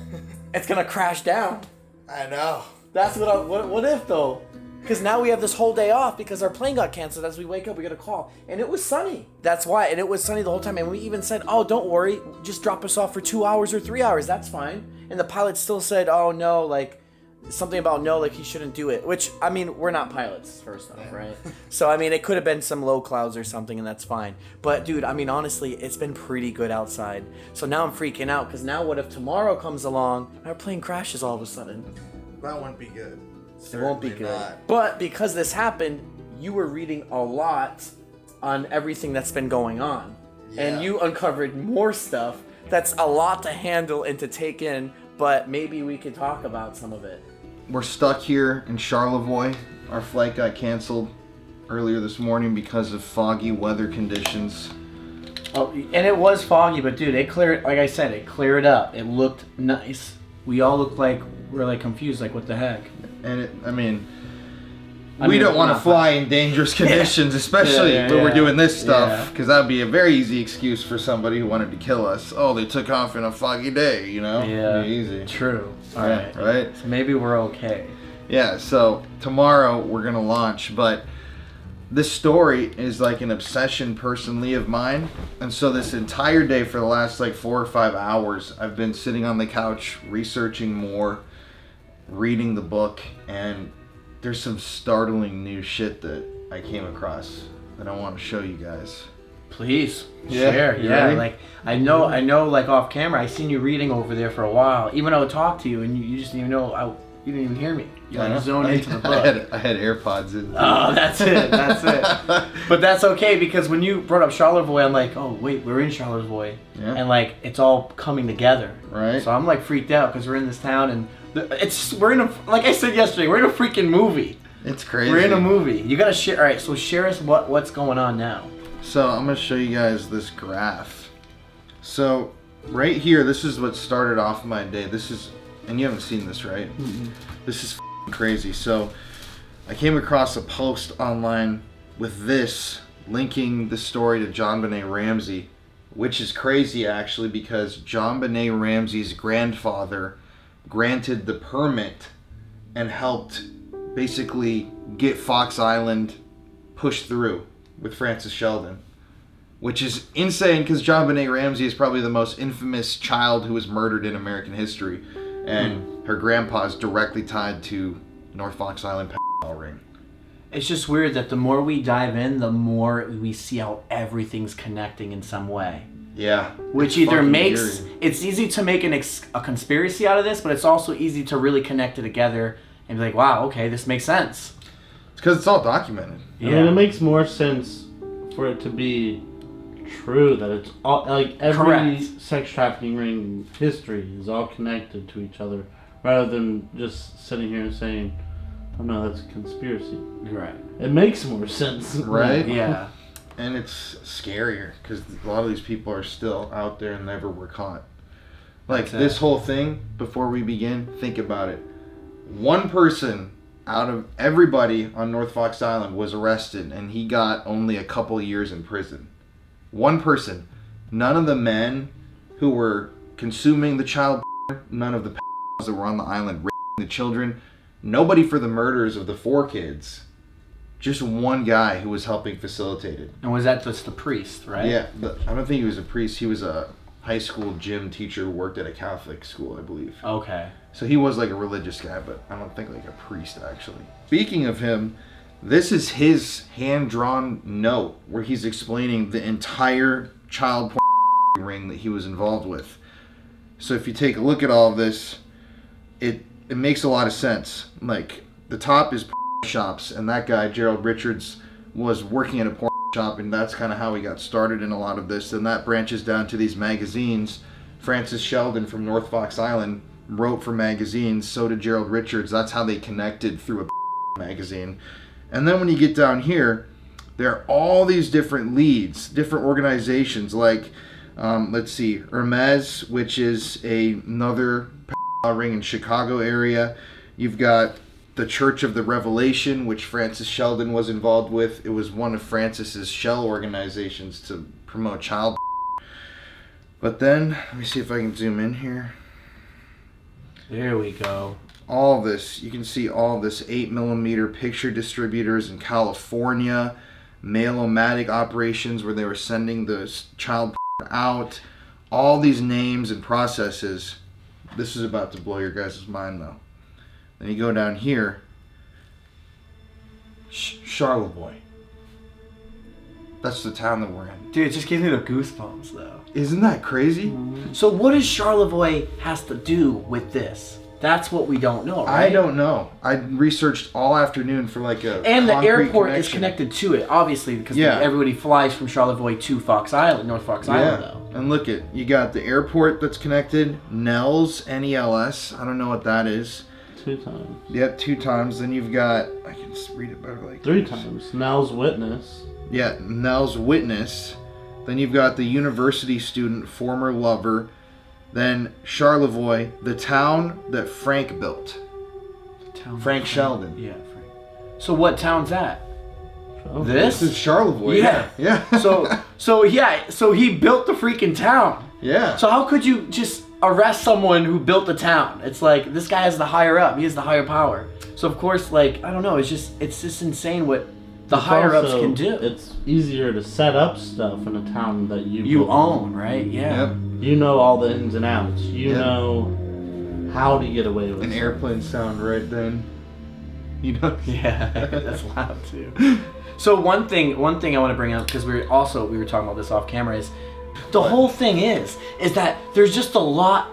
it's gonna crash down. I know. That's what if though? Because now we have this whole day off because our plane got canceled. As we wake up, we get a call. And it was sunny. That's why. And it was sunny the whole time. And we even said, oh, don't worry. Just drop us off for 2 hours or 3 hours. That's fine. And the pilot still said, oh, no, like, something about no, like, he shouldn't do it. Which, I mean, we're not pilots, first off, right? So, I mean, it could have been some low clouds or something, and that's fine. But, dude, I mean, honestly, it's been pretty good outside. So now I'm freaking out, because now what if tomorrow comes along and our plane crashes all of a sudden? That wouldn't be good. It won't be good. Not. But because this happened, you were reading a lot on everything that's been going on. Yeah. And you uncovered more stuff that's a lot to handle and to take in, but maybe we could talk about some of it. We're stuck here in Charlevoix. Our flight got canceled earlier this morning because of foggy weather conditions. Oh, and it was foggy, but dude, it cleared, like I said, it cleared up. It looked nice. We all looked like we're like confused, like what the heck? And we don't want to fly in dangerous conditions, especially when we're doing this stuff, because that would be a very easy excuse for somebody who wanted to kill us. Oh, they took off in a foggy day, you know? Yeah, easy. True. All right. Right? So maybe we're okay. Yeah, so tomorrow we're going to launch, but this story is like an obsession personally of mine, and so this entire day for the last like 4 or 5 hours, I've been sitting on the couch researching more, reading the book, and there's some startling new shit that I came across that I want to show you guys. Please share. Yeah, like I know like off camera I seen you reading over there for a while, even though I talked to you and you just didn't even know, you didn't even hear me. You like zoned into the book. I had AirPods in. Oh, that's it. But that's okay, because when you brought up Charlevoix, I'm like, oh wait, we're in Charlevoix, and like it's all coming together. Right. So I'm like freaked out because we're in this town and we're in a, like I said yesterday, we're in a freaking movie. It's crazy. We're in a movie. You gotta share. All right, so share us what's going on now. So I'm gonna show you guys this graph. So right here, this is what started off my day. This is, and you haven't seen this, right? Mm-hmm. This is crazy. So I came across a post online with this linking the story to JonBenet Ramsey, which is crazy actually, because JonBenet Ramsey's grandfather granted the permit and helped basically get Fox Island pushed through with Francis Sheldon, which is insane because JonBenet Ramsey is probably the most infamous child who was murdered in American history, and her grandpa is directly tied to North Fox Island pedophile ring. It's just weird that the more we dive in, the more we see how everything's connecting in some way. Yeah. Which either makes it's easy to make a conspiracy out of this, but it's also easy to really connect it together and be like, wow, okay, this makes sense. It's because it's all documented. Yeah. I mean, it makes more sense for it to be true that it's all like every sex trafficking ring history is all connected to each other, rather than just sitting here and saying, "Oh no, that's a conspiracy." Right. It makes more sense, right? Yeah. And it's scarier because a lot of these people are still out there and never were caught. Like this whole thing. Before we begin, think about it. One person out of everybody on North Fox Island was arrested, and he got only a couple years in prison. One person. None of the men who were consuming the child, none of the that were on the island raping the children, nobody for the murders of the 4 kids. Just one guy who was helping facilitate it. And was that just the priest, right? Yeah, but I don't think he was a priest. He was a high school gym teacher who worked at a Catholic school, I believe. Okay. So he was like a religious guy, but I don't think like a priest, actually. Speaking of him, this is his hand-drawn note where he's explaining the entire child porn ring that he was involved with. So if you take a look at all of this, it makes a lot of sense. Like, the top is shops, and that guy, Gerald Richards, was working at a porn shop, and that's kind of how he got started in a lot of this. And that branches down to these magazines. Francis Sheldon from North Fox Island wrote for magazines, so did Gerald Richards. That's how they connected through a magazine. And then when you get down here, there are all these different leads, different organizations, like, let's see, Hermes, which is another ring in Chicago area. You've got the Church of the Revelation, which Francis Sheldon was involved with. It was one of Francis's shell organizations to promote child. But then, let me see if I can zoom in here. There we go. All this, you can see all this 8mm picture distributors in California, mail-o-matic operations where they were sending the child out, all these names and processes. This is about to blow your guys' mind, though. Then you go down here, Charlevoix. That's the town that we're in. Dude, it just gives me the goosebumps, though. Isn't that crazy? So what does Charlevoix has to do with this? That's what we don't know, right? I don't know. I researched all afternoon for like a And the airport connection. is connected to it, obviously, because everybody flies from Charlevoix to Fox Island, North Fox Island, though. And look you got the airport that's connected, Nels, N-E-L-S. I don't know what that is. 2 times. Yep, 2 times. Then you've got, I can just read it better like 3 times. Nels Witness. Yeah, Nels Witness. Then you've got the university student, former lover. Then Charlevoix, the town that Frank built. Frank Sheldon. Yeah, Frank. So what town's that? This is Charlevoix. Yeah. So he built the freaking town. Yeah. So how could you just arrest someone who built the town? It's like, this guy is the higher up. He has the higher power. So of course, like, I don't know. It's just insane what the higher ups can do. It's easier to set up stuff in a town that you own, right? Yeah. Yep. You know all the ins and outs. You know how to get away with an it. airplane sound right then. You know. Yeah, that's loud too. So one thing I want to bring up, because we were talking about this off camera, is the whole thing is that there's just a lot,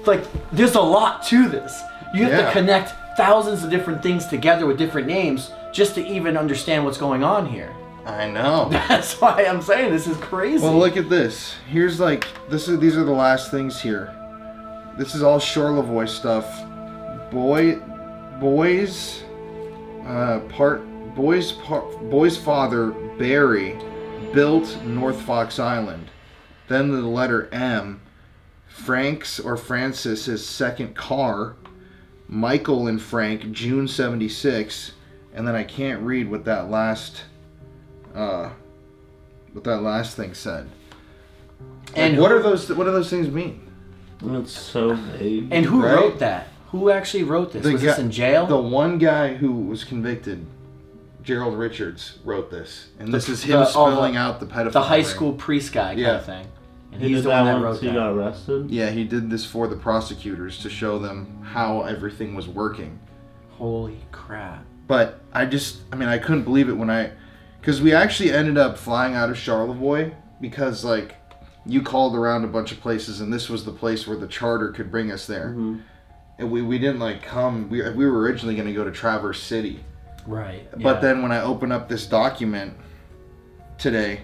like there's a lot to this. You have to connect thousands of different things together with different names just to even understand what's going on here. I know. That's why I'm saying this is crazy. Well, look at this. Here's like these are the last things here. This is all Charlevoix stuff. Boy's father Barry built North Fox Island. Then the letter M. Frank's or Francis's second car. Michael and Frank, June '76, and then I can't read what that last thing said. And what do those things mean? It's so vague. And who wrote that? Who actually wrote this? Was this in jail? The one guy who was convicted, Gerald Richards, wrote this, and this is him spelling out the pedophile. The high school priest guy kind of thing. And he's the one that wrote that. He got arrested? Yeah, he did this for the prosecutors to show them how everything was working. Holy crap. But I couldn't believe it because we actually ended up flying out of Charlevoix because, like, you called around a bunch of places and this was the place where the charter could bring us there. Mm-hmm. And we didn't, like, come. We were originally going to go to Traverse City. Right. But then when I open up this document today,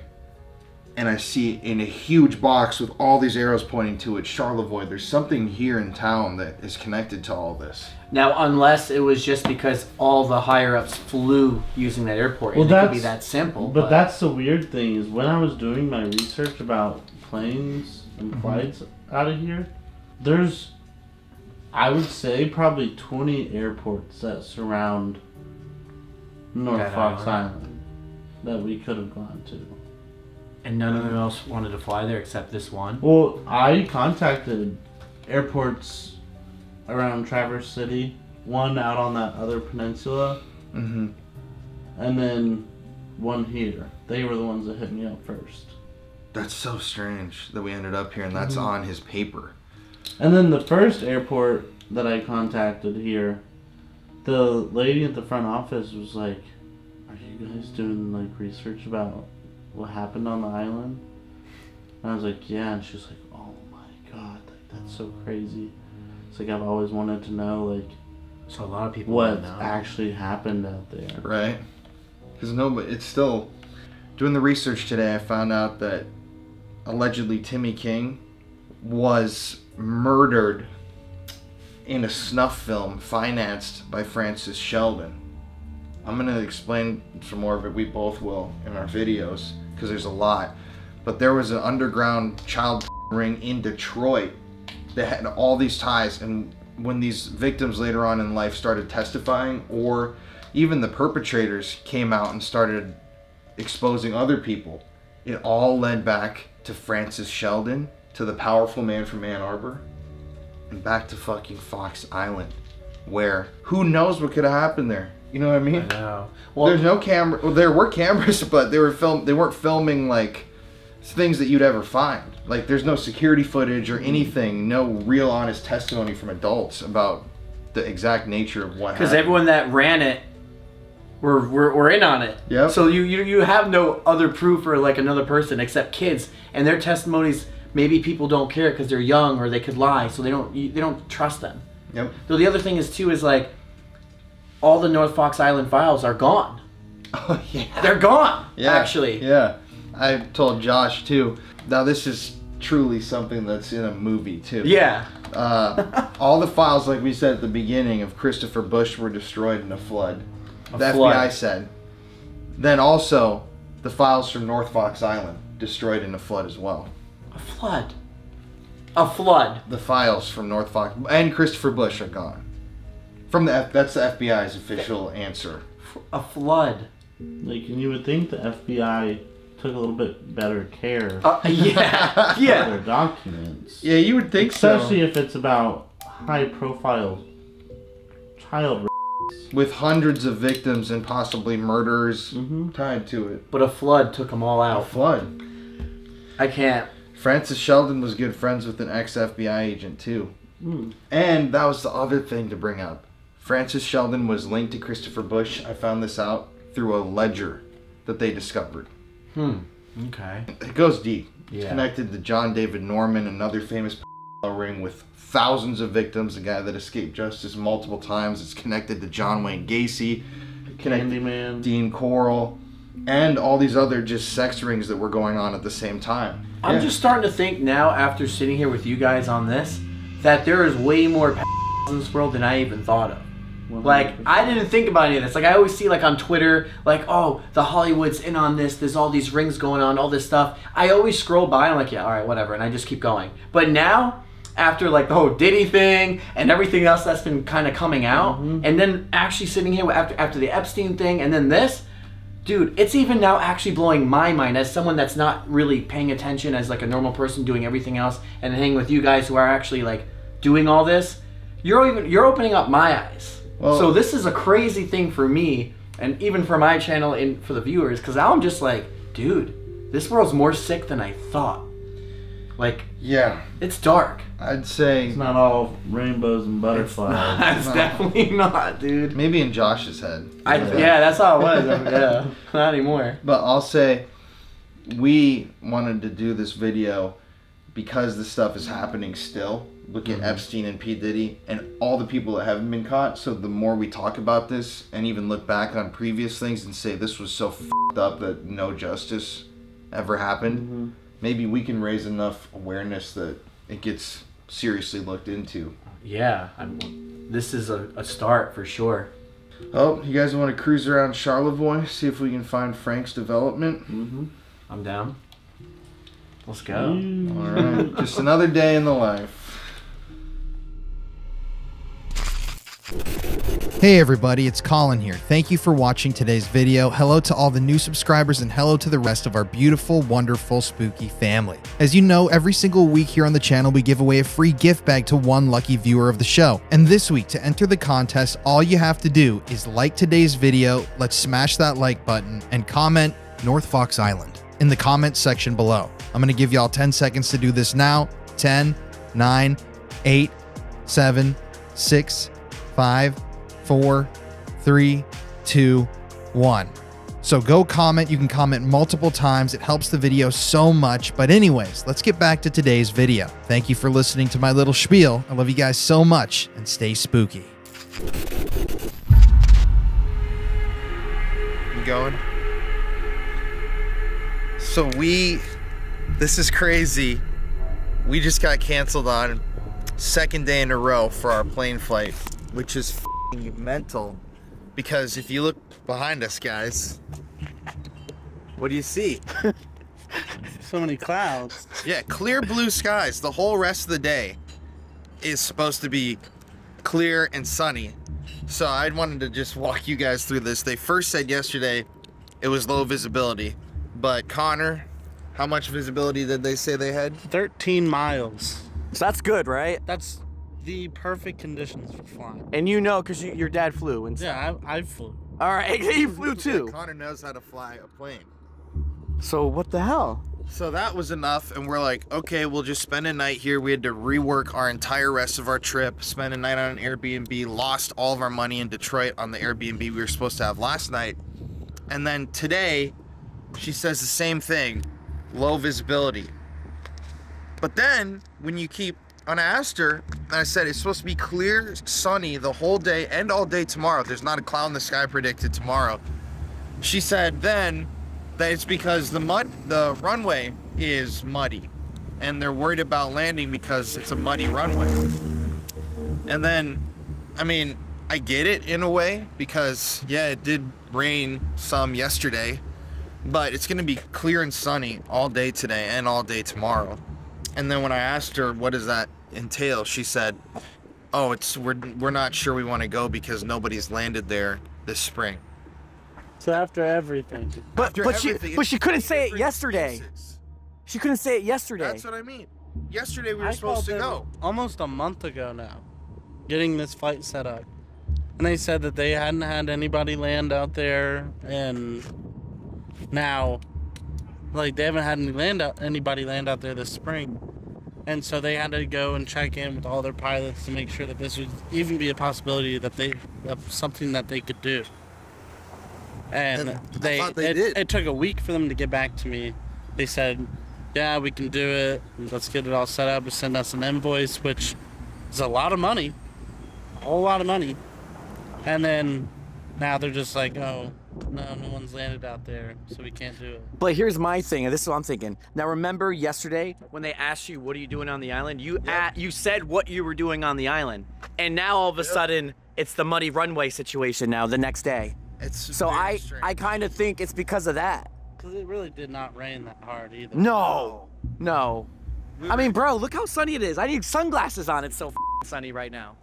and I see in a huge box with all these arrows pointing to it, Charlevoix, there's something here in town that is connected to all this. Now, unless it was just because all the higher-ups flew using that airport, and it could be that simple. But that's the weird thing, is when I was doing my research about planes and flights out of here, there's, I would say, probably 20 airports that surround North Fox Island that we could have gone to. And none of them else wanted to fly there except this one? Well, I contacted airports around Traverse City, one out on that other peninsula, and then one here. They were the ones that hit me up first. That's so strange that we ended up here, and that's on his paper. And then the first airport that I contacted here, the lady at the front office was like, "Are you guys doing like research about what happened on the island?" And I was like, "Yeah," and she was like, "Oh my god, like It's so crazy. It's like I've always wanted to know, like, so a lot of people what actually happened out there. Right. Because nobody, it's still, doing the research today, I found out that allegedly Timmy King was murdered in a snuff film financed by Francis Sheldon. I'm going to explain some more of it, we both will, in our videos, because there's a lot. But there was an underground child ring in Detroit that had all these ties, and when these victims later on in life started testifying, or even the perpetrators came out and started exposing other people, it all led back to Francis Sheldon, to the powerful man from Ann Arbor, and back to fucking Fox Island, where who knows what could have happened there. You know what I mean? I know. Well, there's no camera. Well, there were cameras, but they weren't filming like things that you'd ever find. Like, there's no security footage or anything, no real honest testimony from adults about the exact nature of what happened. Because everyone that ran it were in on it. Yep. So you have no other proof or like another person except kids, and their testimonies, maybe people don't care because they're young or they could lie, so they don't trust them. Yep. So the other thing is too is like all the North Fox Island files are gone. Oh yeah. They're gone. Yeah. Actually. Yeah. I told Josh too. Now this is truly something that's in a movie too. Yeah. All the files, like we said at the beginning, of Christopher Bush were destroyed in a flood. The flood. FBI said. Then also, the files from North Fox Island destroyed in a flood as well. A flood. A flood. The files from North Fox and Christopher Bush are gone. From that's the FBI's official answer. A flood. Like, and you would think the FBI took a little bit better care yeah. of their documents. Yeah, you would think so. Especially if it's about high-profile child with hundreds of victims and possibly murderers tied to it. But a flood took them all out. A flood. I can't. Francis Sheldon was good friends with an ex-FBI agent too. And that was the other thing to bring up. Francis Sheldon was linked to Christopher Bush. I found this out through a ledger that they discovered. Okay. It goes deep. It's Yeah. connected to John David Norman, another famous ring with thousands of victims, a guy that escaped justice multiple times. It's connected to John Wayne Gacy, Candyman, Dean Corll, and all these other just sex rings that were going on at the same time. I'm just starting to think now, after sitting here with you guys on this, that there is way more in this world than I even thought of. 100%. Like, I didn't think about any of this. Like, I always see, like, on Twitter, like, oh, the Hollywood's in on this, there's all these rings going on, all this stuff. I always scroll by, and I'm like, yeah, all right, whatever, and I just keep going. But now, after, like, the whole Diddy thing and everything else that's been kind of coming out, and then actually sitting here after the Epstein thing, and then this, dude, it's even now actually blowing my mind as someone that's not really paying attention as, like, a normal person doing everything else, and hanging with you guys who are actually, like, doing all this. You're opening up my eyes. Well, so this is a crazy thing for me, and even for my channel and for the viewers, because now I'm just like, dude, this world's more sick than I thought. Like, yeah, it's dark. I'd say it's not all rainbows and butterflies. It's definitely not, dude. Maybe in Josh's head. Yeah, that's how it was. Yeah, not anymore. But I'll say, we wanted to do this video because this stuff is happening still. Look at Epstein and P. Diddy and all the people that haven't been caught. So the more we talk about this and even look back on previous things and say this was so f***ed up that no justice ever happened, maybe we can raise enough awareness that it gets seriously looked into. Yeah, this is a start for sure. Oh, you guys want to cruise around Charlevoix, see if we can find Frank's development? I'm down. Let's go. All right, just another day in the life. Hey everybody, it's Colin here. Thank you for watching today's video. Hello to all the new subscribers and hello to the rest of our beautiful, wonderful, spooky family. As you know, every single week here on the channel, we give away a free gift bag to one lucky viewer of the show. And this week, to enter the contest, all you have to do is like today's video, let's smash that like button, and comment North Fox Island in the comments section below. I'm gonna give y'all 10 seconds to do this now. 10, 9, 8, 7, 6, 5, 4, 3, 2, 1. So go comment. You can comment multiple times. It helps the video so much. But anyways, let's get back to today's video. Thank you for listening to my little spiel. I love you guys so much, and stay spooky. You going? So this is crazy. We just got canceled on second day in a row for our plane flight, which is f***ing mental. Because if you look behind us, guys, what do you see? So many clouds. Yeah, clear blue skies. The whole rest of the day is supposed to be clear and sunny. So I wanted to just walk you guys through this. They first said yesterday it was low visibility. But Connor, how much visibility did they say they had? 13 miles. So that's good, right? That's the perfect conditions for flying. And you know, because your dad flew. And yeah, I flew. All right, he flew too. Yeah, Connor knows how to fly a plane. So what the hell? So that was enough, and we're like, okay, we'll just spend a night here. We had to rework our entire rest of our trip, spend a night on an Airbnb, lost all of our money in Detroit on the Airbnb we were supposed to have last night. And then today, she says the same thing, low visibility. But then, when I asked her, and I said it's supposed to be clear, sunny the whole day and all day tomorrow. There's not a cloud in the sky predicted tomorrow. She said then that it's because the runway is muddy, and they're worried about landing because it's a muddy runway. And then, I mean, I get it in a way, because yeah, it did rain some yesterday, but it's gonna be clear and sunny all day today and all day tomorrow. And then when I asked her, what does that entail? She said, oh, we're not sure we want to go because nobody's landed there this spring. So after everything. But she couldn't say it yesterday. She couldn't say it yesterday. That's what I mean. Yesterday we were supposed to go. Almost a month ago now, getting this flight set up. And they said that they hadn't had anybody land out there, and now, like, they haven't had anybody land out there this spring. And so they had to go and check in with all their pilots to make sure that this would even be a possibility that of something that they could do. And it took a week for them to get back to me. They said, yeah, we can do it. Let's get it all set up and send us an invoice, which is a lot of money, a whole lot of money. And then now they're just like, oh, no one's landed out there, so we can't do it. But here's my thing, and this is what I'm thinking. Now, remember yesterday when they asked you, what are you doing on the island? You said what you were doing on the island. And now all of a sudden, it's the muddy runway situation now the next day. So I kind of think it's because of that. Because it really did not rain that hard either. No. I mean, bro, look how sunny it is. I need sunglasses on. It's so sunny right now.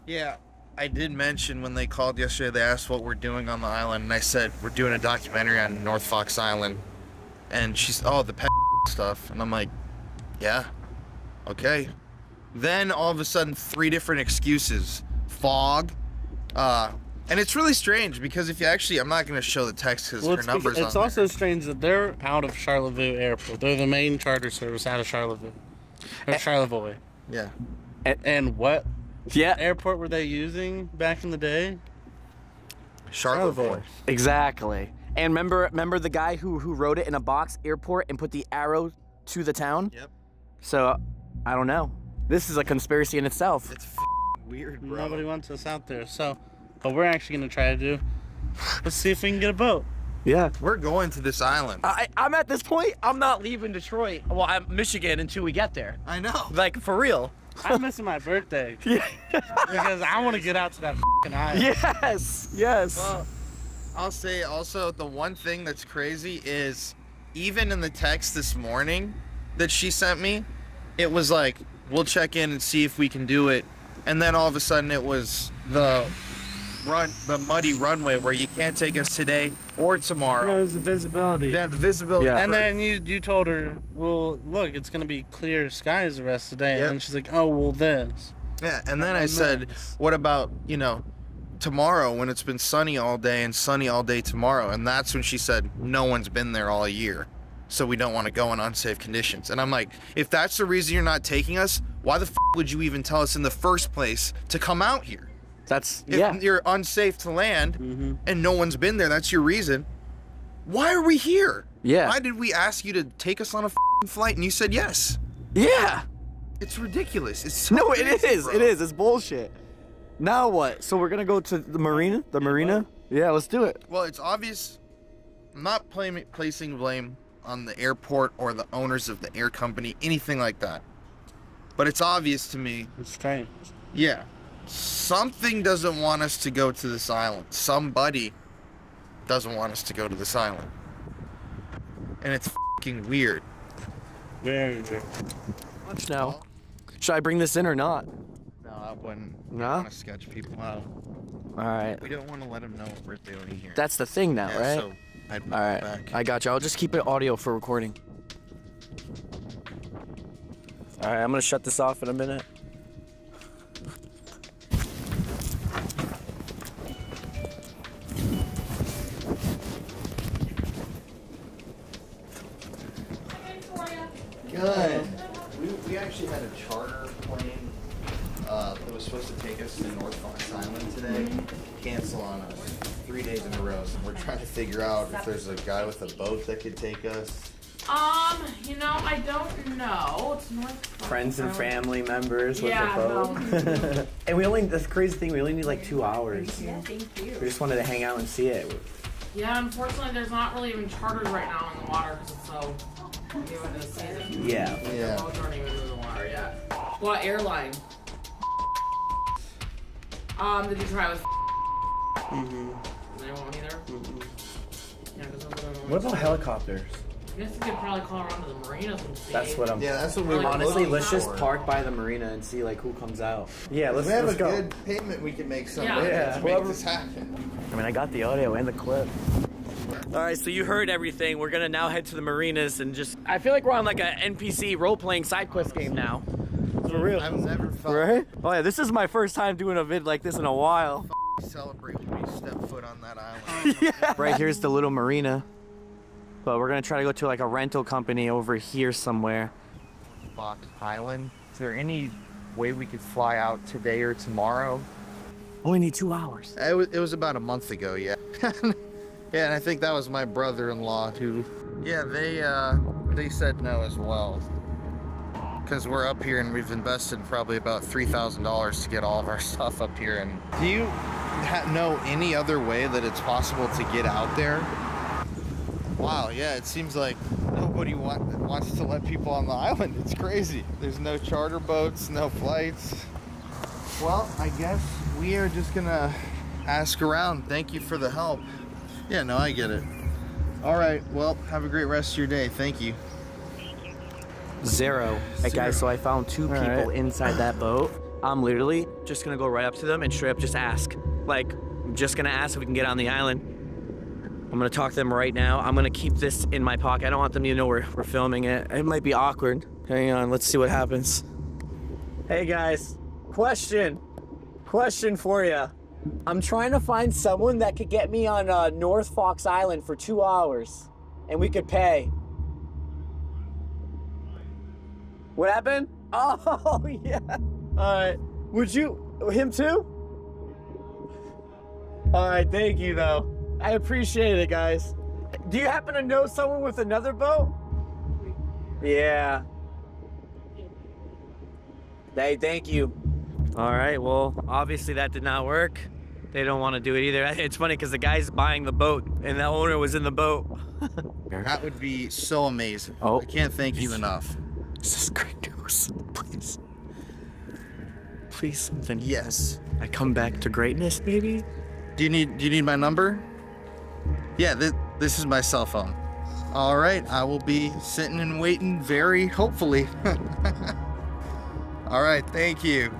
Yeah. I did mention when they called yesterday, they asked what we're doing on the island, and I said, we're doing a documentary on North Fox Island. And she's, oh, the pet stuff. And I'm like, yeah, okay. Then all of a sudden, 3 different excuses. Fog, and it's really strange because if you actually, I'm not going to show the text because her number's on It's also strange that they're out of Charlottesville Airport. They're the main charter service out of Charlottesville. Or Charlottesville. Yeah. And what? Yeah. Airport were they using back in the day? Charlottesville. Exactly. And remember the guy who wrote it in a box, airport, and put the arrow to the town? Yep. So, I don't know. This is a conspiracy in itself. It's weird, bro. Nobody wants us out there. So, what we're actually going to try to do, let's see if we can get a boat. Yeah. We're going to this island. I'm at this point, I'm not leaving Detroit. Well, I'm Michigan until we get there. I know. Like, for real. I'm missing my birthday. Yeah. Because I want to get out to that f***ing island. Yes. Well, I'll say also the one thing that's crazy is even in the text this morning that she sent me, it was like, we'll check in and see if we can do it. And then all of a sudden it was the muddy runway where you can't take us today or tomorrow. No, it was the visibility. Yeah, the visibility. Yeah. And then you told her, well, look, it's going to be clear skies the rest of the day. Yep. And she's like, oh, well, this. Yeah, and then I said, what about, tomorrow when it's been sunny all day and sunny all day tomorrow? And that's when she said, no one's been there all year, so we don't want to go in unsafe conditions. And I'm like, if that's the reason you're not taking us, why the f would you even tell us in the first place to come out here? If you're unsafe to land and no one's been there, that's your reason. Why are we here? Yeah. Why did we ask you to take us on a flight and you said yes? Yeah. It's ridiculous. It's so No, crazy, it is. bro. It is. It's bullshit. Now what? So we're gonna go to the marina? The marina? Yeah, let's do it. Well, it's obvious. I'm not placing blame on the airport or the owners of the air company, anything like that. But it's obvious to me. It's strange. Yeah. Something doesn't want us to go to this island. Somebody doesn't want us to go to this island. And it's fucking weird. Very weird. Watch now. Should I bring this in or not? No, I wouldn't. No? I want to sketch people out. Alright. We don't want to let them know what we're doing here. That's the thing now, Yeah, right? so I'd move Alright. back. I got you. I'll just keep it audio for recording. Alright, I'm gonna shut this off in a minute. Good. We actually had a charter plane that was supposed to take us to North Fox Island today. Cancel on us 3 days in a row. So we're trying to figure out if there's a guy with a boat that could take us. You know, I don't know. It's North Fox. Friends and family members with Yeah, the boat. no. And we only, that's the crazy thing, we only need like 2 hours. Yeah, thank you. We just wanted to hang out and see it. Yeah, unfortunately, there's not really even charters right now in the water because it's so new in this season. Yeah. The boats aren't even in the water yet. What airline? Did you try with? They won't either. Yeah, 'cause those are the only What about ones. helicopters? I guess you could probably call around to the marinas and see. That's what I'm. Yeah, that's what we were honestly. looking Let's just for. park by the marina and see like who comes out. Yeah, let's. We have let's a go. good payment we can make somewhere Yeah. to make this happen. I mean, I got the audio and the clip. All right, so you heard everything. We're gonna now head to the marinas and just. I feel like we're on like a NPC role-playing side quest game now. For real. I've never felt. Right? Oh yeah, this is my first time doing a vid like this in a while. Celebrate when we step foot on that island. Yeah. Right here's the little marina. But we're gonna try to go to like a rental company over here somewhere. Fox Island. Is there any way we could fly out today or tomorrow? Only need 2 hours. It was about a month ago, yeah. Yeah, and I think that was my brother-in-law who. Yeah, they said no as well. Because we're up here and we've invested probably about $3,000 to get all of our stuff up here. And do you know any other way that it's possible to get out there? Wow, yeah, it seems like nobody wants to let people on the island. It's crazy. There's no charter boats, no flights. Well, I guess we are just gonna ask around. Thank you for the help. Yeah, no, I get it. All right, well, have a great rest of your day. Thank you. Zero. Hey guys, so I found 2 people inside that boat. I'm literally just gonna go right up to them and straight up just ask. Like, I'm just gonna ask if we can get on the island. I'm gonna talk to them right now. I'm gonna keep this in my pocket. I don't want them to know we're filming it. It might be awkward. Hang on, let's see what happens. Hey guys, question for you. I'm trying to find someone that could get me on North Fox Island for 2 hours, and we could pay. What happened? Oh, yeah. All right. Would you, him too? All right, thank you, though. I appreciate it, guys. Do you happen to know someone with another boat? Yeah. Hey, thank you. All right, well, obviously that did not work. They don't want to do it either. It's funny because the guy's buying the boat and the owner was in the boat. That would be so amazing. Oh. I can't thank you enough. This is great news. Please. Please, something. Yes. I come back to greatness, maybe? Do you need my number? Yeah, this is my cell phone. All right, I will be sitting and waiting very hopefully. All right, thank you.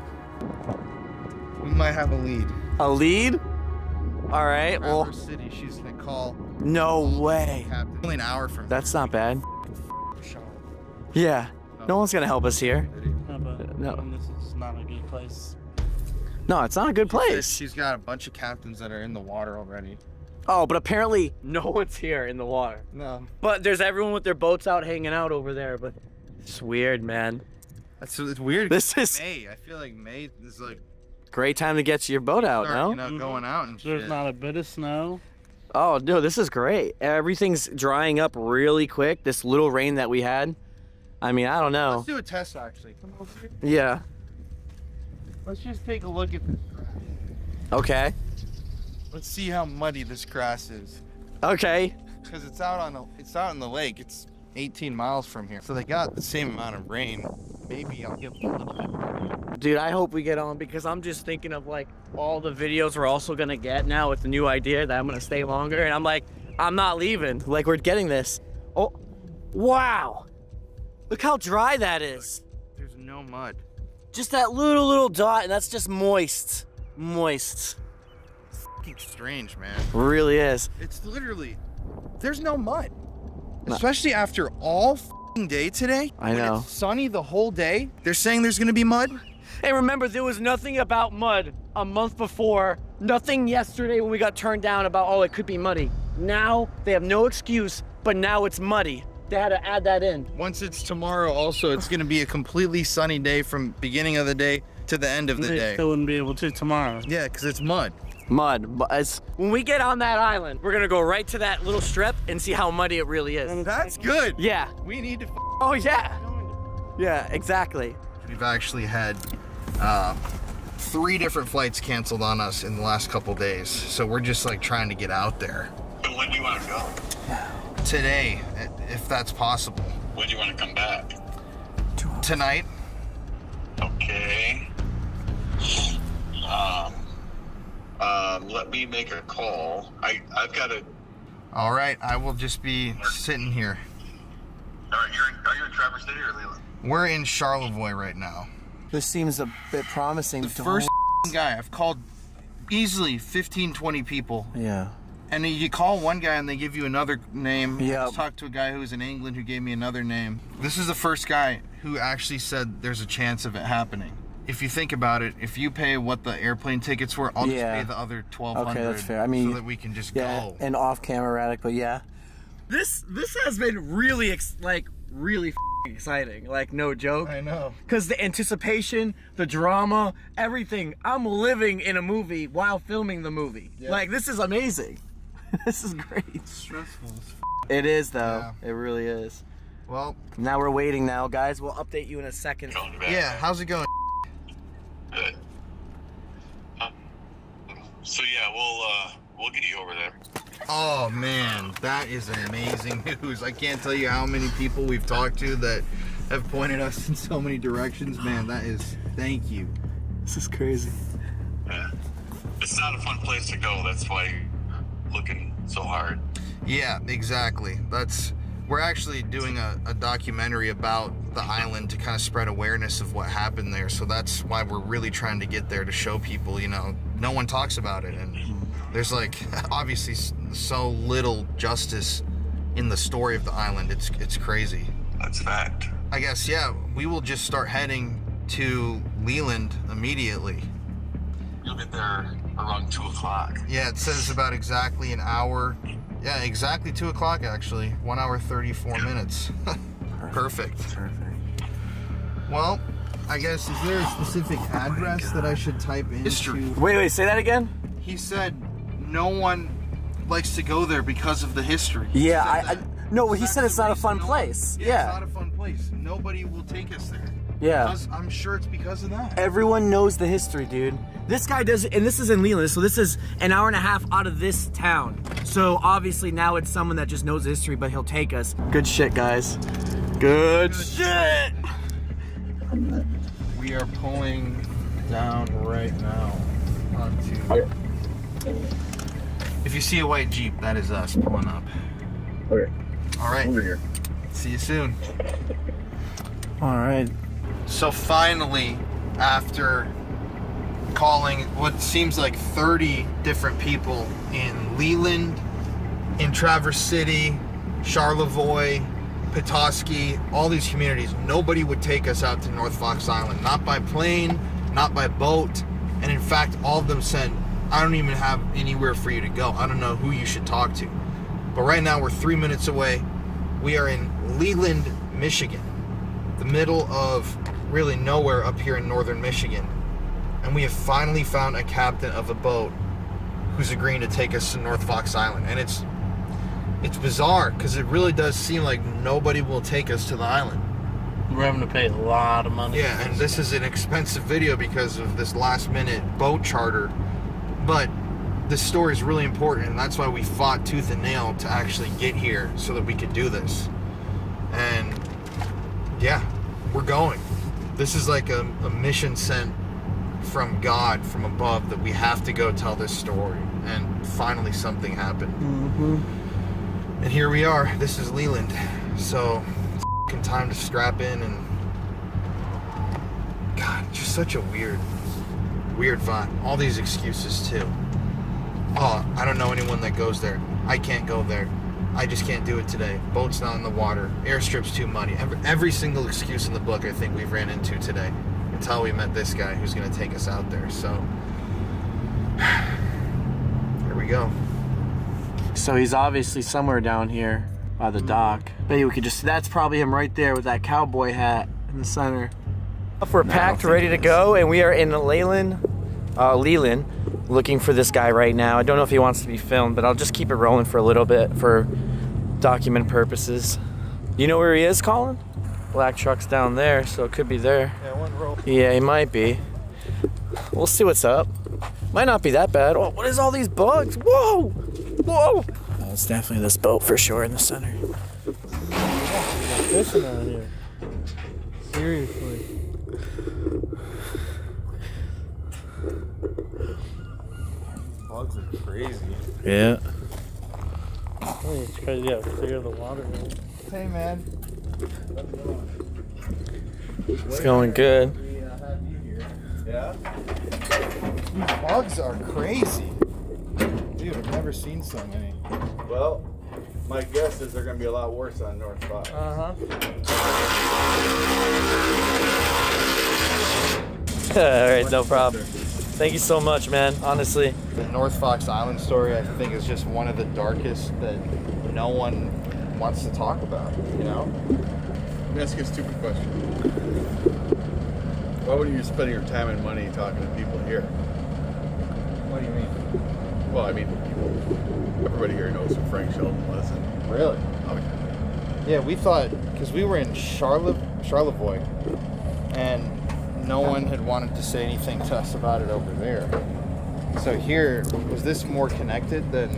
We might have a lead. A lead? All right, well. Traverse City, she's gonna call. No way. Only an hour from. That's not bad. Yeah, no one's gonna help us here. No, but No. this is not a good place. No, it's not a good place. She's got a bunch of captains that are in the water already. Oh, but apparently no one's here in the water. No. But there's everyone with their boats out hanging out over there, but it's weird, man. It's weird. This is May. I feel like May is like great time to get your boat out, start, no? you know, going out and There's shit. not a bit of snow. Oh, no, this is great. Everything's drying up really quick. This little rain that we had. I mean, I don't know. Let's do a test, actually. Come over here. Yeah. Let's just take a look at this grass. Okay. Let's see how muddy this grass is. Okay. Because it's out in the lake. It's 18 miles from here. So they got the same amount of rain. Maybe I'll give them a little bit more. Dude, I hope we get on because I'm just thinking of like all the videos we're also gonna get now with the new idea that I'm gonna stay longer, and I'm like, I'm not leaving. Like, we're getting this. Oh, wow. Look how dry that is. There's no mud. Just that little dot, and that's just moist. Moist. Fucking strange, man. Really is. It's literally, there's no mud. Especially after all fucking day today. I know. When it's sunny the whole day. They're saying there's gonna be mud. Hey, remember, there was nothing about mud a month before. Nothing yesterday when we got turned down about, oh, it could be muddy. Now, they have no excuse, but now it's muddy. They had to add that in. Once it's tomorrow also, it's gonna be a completely sunny day from beginning of the day to the end of the day. They still wouldn't be able to tomorrow. Yeah, because it's mud. Mud. When we get on that island, we're gonna go right to that little strip and see how muddy it really is. That's good. Yeah. We need to Oh, yeah. Yeah, exactly. We've actually had 3 different flights canceled on us in the last couple days. So we're just like trying to get out there. But when do you want to go? Today, if that's possible. When do you want to come back? Tonight. Okay. Let me make a call. I've got to. All right, I will just be sitting here. Are you in Traverse City or Leland? We're in Charlevoix right now. This seems a bit promising. The first guy, I've called easily 15, 20 people. Yeah. And you call one guy and they give you another name. Yeah. I talked to a guy who was in England who gave me another name. This is the first guy who actually said there's a chance of it happening. If you think about it, if you pay what the airplane tickets were, I'll just pay the other $1,200. Okay, that's fair. I mean, so that we can just go. And off-camera, but yeah. This has been really really exciting. Like, no joke. I know. Because the anticipation, the drama, everything. I'm living in a movie while filming the movie. Yeah. Like, this is amazing. This is great. It's stressful as It is, though. Yeah. It really is. Well, now we're waiting now, guys. We'll update you in a second. Yeah, how's it going? Good. So yeah, we'll get you over there. Oh man, that is amazing news. I can't tell you how many people we've talked to that have pointed us in so many directions. Man, that is, thank you. This is crazy. Yeah. It's not a fun place to go. That's why you're looking so hard. Yeah, exactly. We're actually doing a documentary about the island to kind of spread awareness of what happened there. So that's why we're really trying to get there to show people, you know, no one talks about it. And there's like, obviously so little justice in the story of the island. It's crazy. That's a fact. I guess, yeah, we will just start heading to Leland immediately. You'll get there around 2 o'clock. Yeah, it says about exactly an hour. Yeah, exactly 2 o'clock actually. 1 hour 34 minutes. Perfect. Perfect. Well, I guess, is there a specific address that I should type in? History. Wait, say that again? He said no one likes to go there because of the history. Yeah, no, he said it's not a fun place. Yeah. It's not a fun place. Nobody will take us there. Yeah. Because I'm sure it's because of that. Everyone knows the history, dude. This guy does, and this is in Leland, so this is an hour and a half out of this town. So obviously now it's someone that just knows the history, but he'll take us. Good shit, guys. Good shit! We are pulling down right now onto... If you see a white Jeep, that is us pulling up. Okay. All right. Over here. See you soon. All right. So finally, after calling what seems like 30 different people in Leland, in Traverse City, Charlevoix, Petoskey, all these communities, nobody would take us out to North Fox Island. Not by plane, not by boat. And in fact, all of them said, I don't even have anywhere for you to go. I don't know who you should talk to. But right now we're 3 minutes away. We are in Leland, Michigan, the middle of really nowhere up here in northern Michigan. And we have finally found a captain of a boat who's agreeing to take us to North Fox Island. And it's bizarre because it really does seem like nobody will take us to the island. We're having to pay a lot of money. Yeah, and this is an expensive video because of this last-minute boat charter. But this story is really important, and that's why we fought tooth and nail to actually get here so that we could do this. And yeah, we're going. This is like a mission sent from God, from above, that we have to go tell this story. And finally something happened. And here we are. This is Leland. So it's time to strap in. And God, just such a weird vibe. All these excuses too. Oh, I don't know anyone that goes there. I can't go there. I just can't do it today. Boat's not in the water. Airstrip's too muddy. Every single excuse in the book I think we've ran into today until we met this guy who's going to take us out there. So here we go. So he's obviously somewhere down here by the dock. Maybe we could just, that's probably him right there with that cowboy hat in the center. We're packed, ready to go, and we are in Leland, looking for this guy right now. I don't know if he wants to be filmed, but I'll just keep it rolling for a little bit for document purposes. You know where he is, Colin? Black truck's down there, so it could be there. Yeah, one roll. Yeah, he might be. We'll see what's up. Might not be that bad. Oh, what is all these bugs? Whoa! Whoa! Oh, it's definitely this boat for sure in the center. Fishing out here. Seriously. Bugs are crazy. Yeah. Oh, it's crazy. Yeah, clear the water. Hey, man. It's going good. Yeah? These bugs are crazy. Dude, I've never seen so many. Well, my guess is they're going to be a lot worse on North Fox. Alright, no problem. Thank you so much, man, honestly. The North Fox Island story, I think, is just one of the darkest that no one wants to talk about, you know? Let me ask you a stupid question. Why wouldn't you spend your time and money talking to people here? What do you mean? Well, I mean, everybody here knows who Frank Sheldon was. And really? Oh, yeah. Yeah, we thought, because we were in Charlevoix, and no one had wanted to say anything to us about it over there. So here, was this more connected than...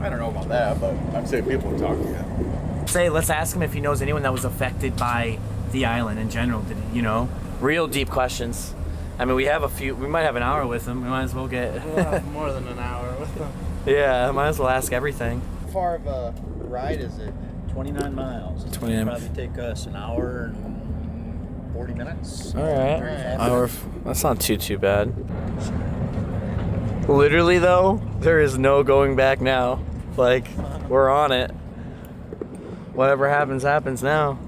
I don't know about that, but I'm saying people would talk to you. Say, let's ask him if he knows anyone that was affected by the island in general. Did he, you know? Real deep questions. I mean, we have a few, we might have an hour with him. We might as well get... We'll have more than an hour with him. Yeah, might as well ask everything. How far of a ride is it? 29 miles. 29 It'll probably take us an hour and 40 minutes. All right. Hour. That's not too bad. Literally, though, there is no going back now. Like, we're on it. Whatever happens, happens now.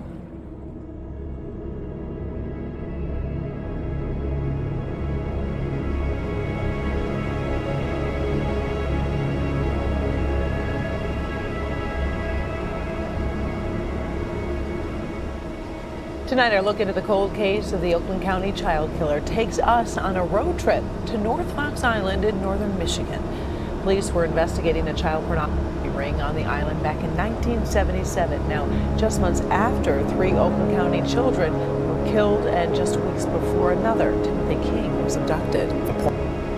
Tonight, our look into the cold case of the Oakland County child killer takes us on a road trip to North Fox Island in northern Michigan. Police were investigating a child pornography ring on the island back in 1977. Now, just months after 3 Oakland County children were killed and just weeks before another, Timothy King, was abducted.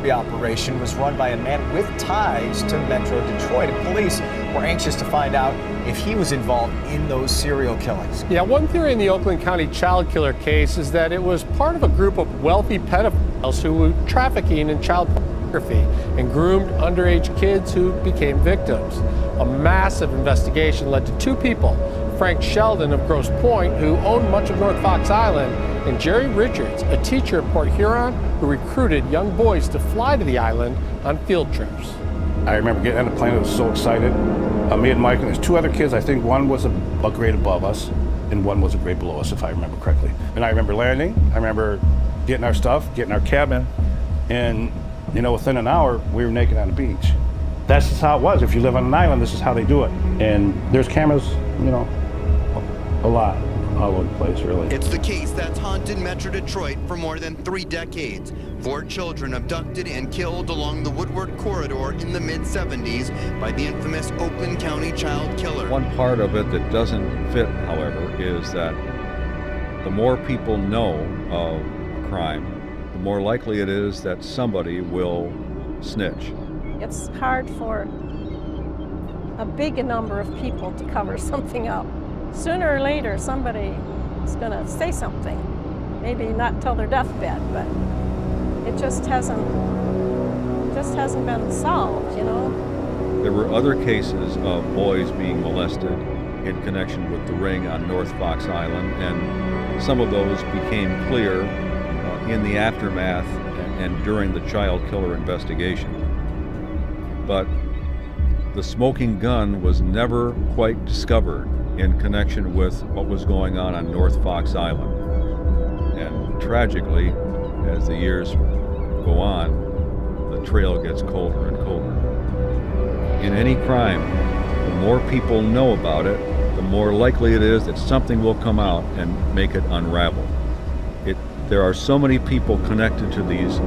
The operation was run by a man with ties to Metro Detroit, and police were anxious to find out if he was involved in those serial killings. Yeah, one theory in the Oakland County child killer case is that it was part of a group of wealthy pedophiles who were trafficking in child pornography and groomed underage kids who became victims. A massive investigation led to 2 people, Frank Sheldon of Grosse Pointe, who owned much of North Fox Island, and Jerry Richards, a teacher at Port Huron who recruited young boys to fly to the island on field trips. I remember getting on the plane, I was so excited. Me and Mike, and there's 2 other kids. I think one was a grade above us, and one was a grade below us, if I remember correctly. And I remember landing, I remember getting our stuff, getting our cabin, and you know, within an hour, we were naked on the beach. That's just how it was. If you live on an island, this is how they do it. And there's cameras, you know, a lot. all over the place, really. It's the case that's haunted Metro Detroit for more than 3 decades. 4 children abducted and killed along the Woodward Corridor in the mid-70s by the infamous Oakland County child killer. One part of it that doesn't fit, however, is that the more people know of a crime, the more likely it is that somebody will snitch. It's hard for a big number of people to cover something up. Sooner or later, somebody is going to say something. Maybe not till their deathbed, but it just hasn't been solved, you know? There were other cases of boys being molested in connection with the ring on North Fox Island, and some of those became clear in the aftermath and during the child killer investigation. But the smoking gun was never quite discovered in connection with what was going on North Fox Island. And tragically, as the years go on, the trail gets colder and colder. In any crime, the more people know about it, the more likely it is that something will come out and make it unravel. There are so many people connected to these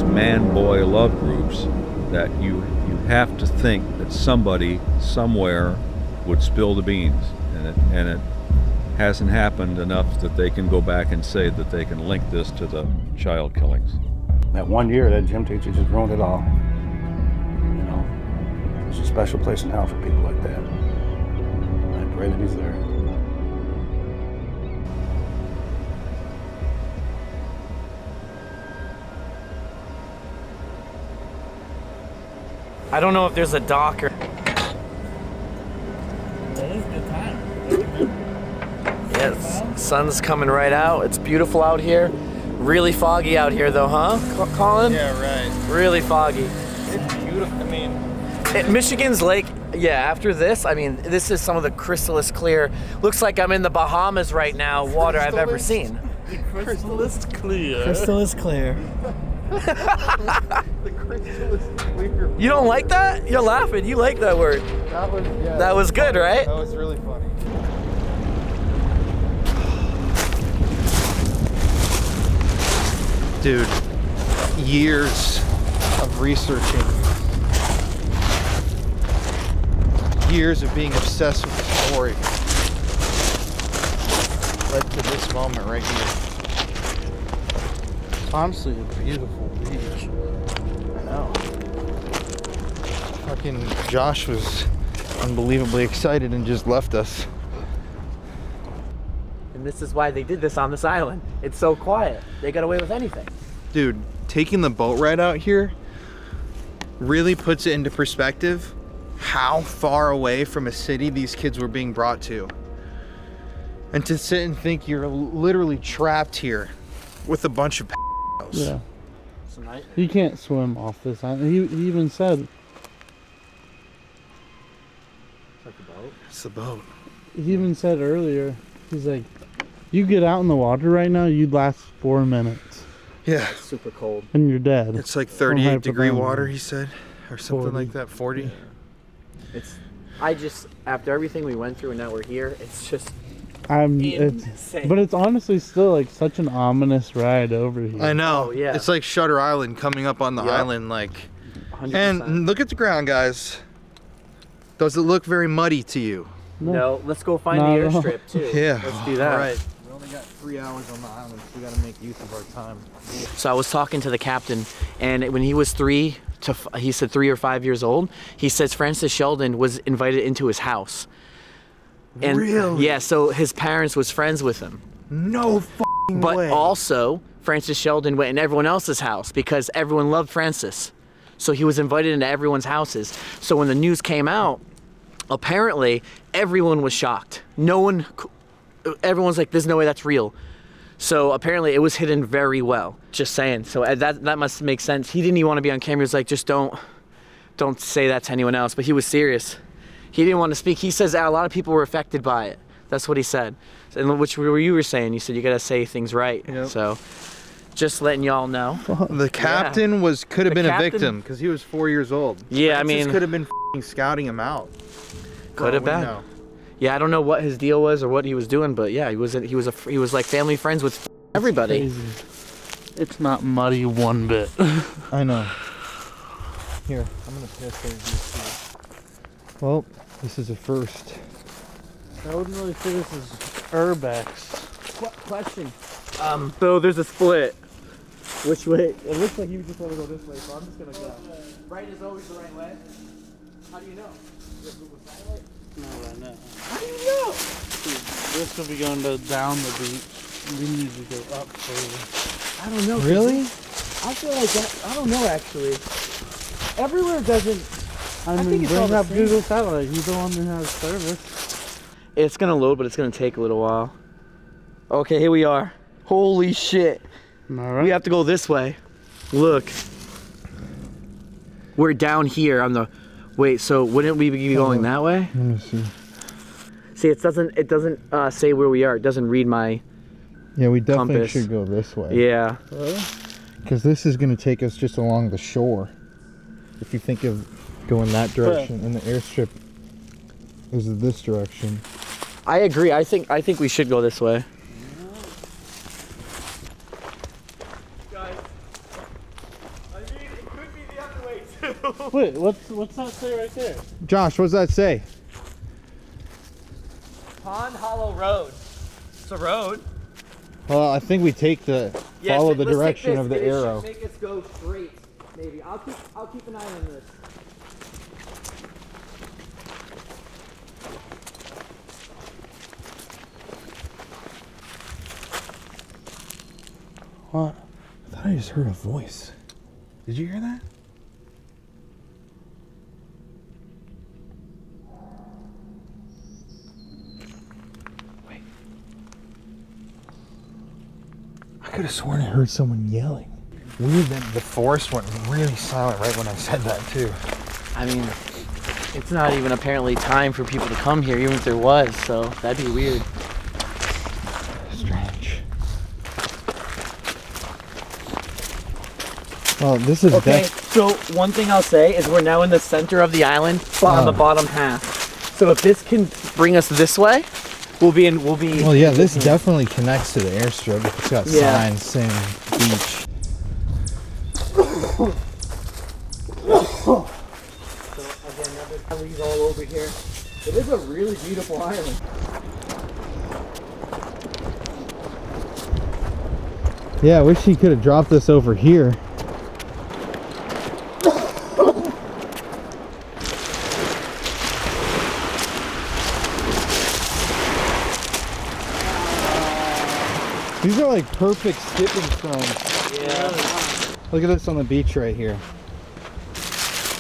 man-boy love groups that you have to think that somebody somewhere would spill the beans, and it hasn't happened enough that they can go back and say that they can link this to the child killings. That 1 year, that gym teacher just ruined it all. You know, it's a special place in hell for people like that. I pray that he's there. I don't know if there's a dock or... Yes, sun's coming right out. It's beautiful out here. Really foggy out here though, huh, Colin? Yeah, right. Really foggy. It's beautiful. I mean... Michigan's lake, yeah, after this, I mean, this is some of the crystallis clear. Looks like I'm in the Bahamas right now, water I've ever seen. Crystallis clear. Crystallis clear. The crystal is clear. You don't like that? You're laughing. You like that word. That was, yeah, that was good, funny. right? That was really funny. Dude, years of researching, years of being obsessed with the story led to this moment right here. Honestly, a beautiful beach. I know. Fucking Josh was unbelievably excited and just left us. And this is why they did this on this island. It's so quiet. They got away with anything. Dude, taking the boat ride out here really puts it into perspective how far away from a city these kids were being brought to. And to sit and think you're literally trapped here with a bunch of Yeah. You can't swim off this island. He even said... It's like a boat? It's the boat. He even said earlier, he's like, you get out in the water right now, you'd last 4 minutes. Yeah. It's super cold. And you're dead. It's like 38 degree water, he said. Or something 40. Like that, 40. Yeah. After everything we went through and now we're here, it's just... But it's honestly still like such an ominous ride over here. I know. Oh, yeah. It's like Shutter Island coming up on the island, like. 100%. And look at the ground, guys. Does it look very muddy to you? No. Let's go find the airstrip too. Yeah. Let's do that. All right. We only got 3 hours on the island, so we got to make use of our time. So I was talking to the captain, and when he was 3 or 5 years old, he says Francis Sheldon was invited into his house. And really? Yeah, so his parents was friends with him. No fucking way. way. But also, Francis Sheldon went in everyone else's house because everyone loved Francis. So he was invited into everyone's houses. So when the news came out, apparently everyone was shocked. Everyone's like, there's no way that's real. So apparently it was hidden very well. Just saying. So that must make sense. He didn't even want to be on camera. He was like, just don't say that to anyone else. But he was serious. He didn't want to speak. He says a lot of people were affected by it. That's what he said. And which you were saying. You said you got to say things right. Yep. So just letting y'all know. The captain could have been a victim because he was 4 years old. Yeah, Francis could have been scouting him out. Could have been. Yeah, I don't know what his deal was or what he was doing, but yeah, he was like family friends with everybody. It's not muddy one bit. I know. Here, I'm gonna piss over here. Well, this is a first. I wouldn't really say this is urbex. Question. So there's a split. Which way? It looks like you just want to go this way, so I'm just gonna go. Right is always the right way. How do you know? No, right now. How do you know? This will be going down the beach. We need to go up further. I don't know. Really? I feel like that. I don't know actually. Everywhere doesn't. I mean, bring up Google Satellite. He's the one who has service. It's gonna load, but it's gonna take a little while. Okay, here we are. Holy shit. All right. We have to go this way. Look. We're down here on the. Wait, so wouldn't we be going that way? Let me see. See, it doesn't say where we are. It doesn't read my. Yeah, we definitely compass. should go this way. Yeah. Because this is going to take us just along the shore. If you think of going that direction, and the airstrip is this direction. I agree. I think we should go this way. Guys, I mean, it could be the other way too. Wait, what's that say right there? Josh, what does that say? Pond Hollow Road. It's a road. Well, I think we take follow the direction of the Maybe arrow. Make us go straight. Maybe I'll keep an eye on this. What? I thought I just heard a voice. Did you hear that? Wait. I could have sworn I heard someone yelling. Weird that the forest went really silent right when I said that too. I mean, it's not even apparently time for people to come here, even if there was, so that'd be weird. Strange. Well, this is okay. So one thing I'll say is we're now in the center of the island, on the bottom half. So if this can bring us this way, we'll be. Well, yeah, this definitely connects to the airstrip. It's got signs saying beach. So again, another trees all over here. It is a really beautiful island. Yeah, I wish he could have dropped this over here. These are like perfect skipping stones. Yeah. Look at this on the beach right here.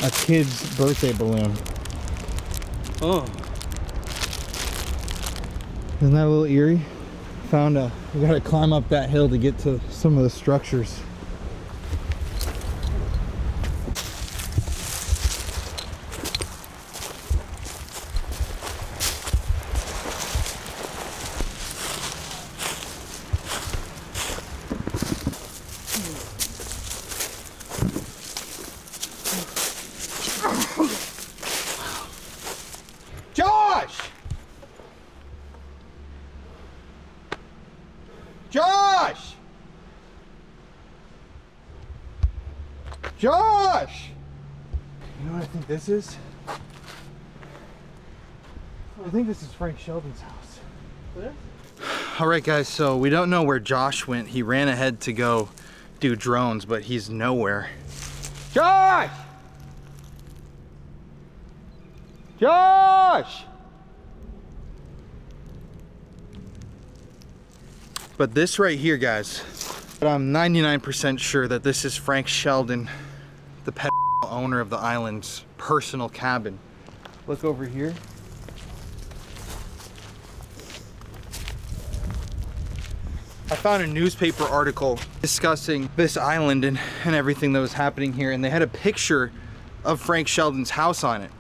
A kid's birthday balloon. Oh. Isn't that a little eerie? We gotta climb up that hill to get to some of the structures. Josh! Josh! Josh! You know what I think this is? I think this is Frank Sheldon's house. Alright guys, so we don't know where Josh went. He ran ahead to go do drones, but he's nowhere. Josh! Josh! But this right here, guys, I'm 99% sure that this is Frank Sheldon, the pet owner of the island's personal cabin. Look over here. I found a newspaper article discussing this island and everything that was happening here, and they had a picture of Frank Sheldon's house on it.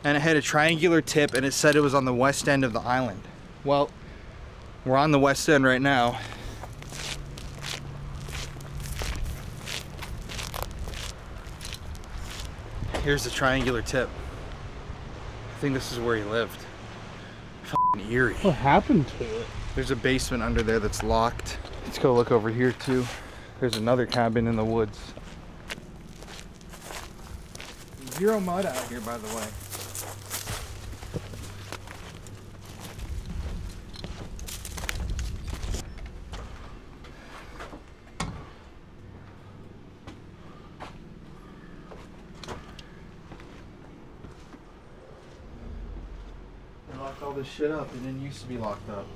And it had a triangular tip, and it said it was on the west end of the island. Well, we're on the west end right now. Here's the triangular tip. I think this is where he lived. eerie. What happened to it? There's a basement under there that's locked. Let's go look over here too. There's another cabin in the woods. Zero mud out here, by the way. They locked all this shit up. It didn't used to be locked up.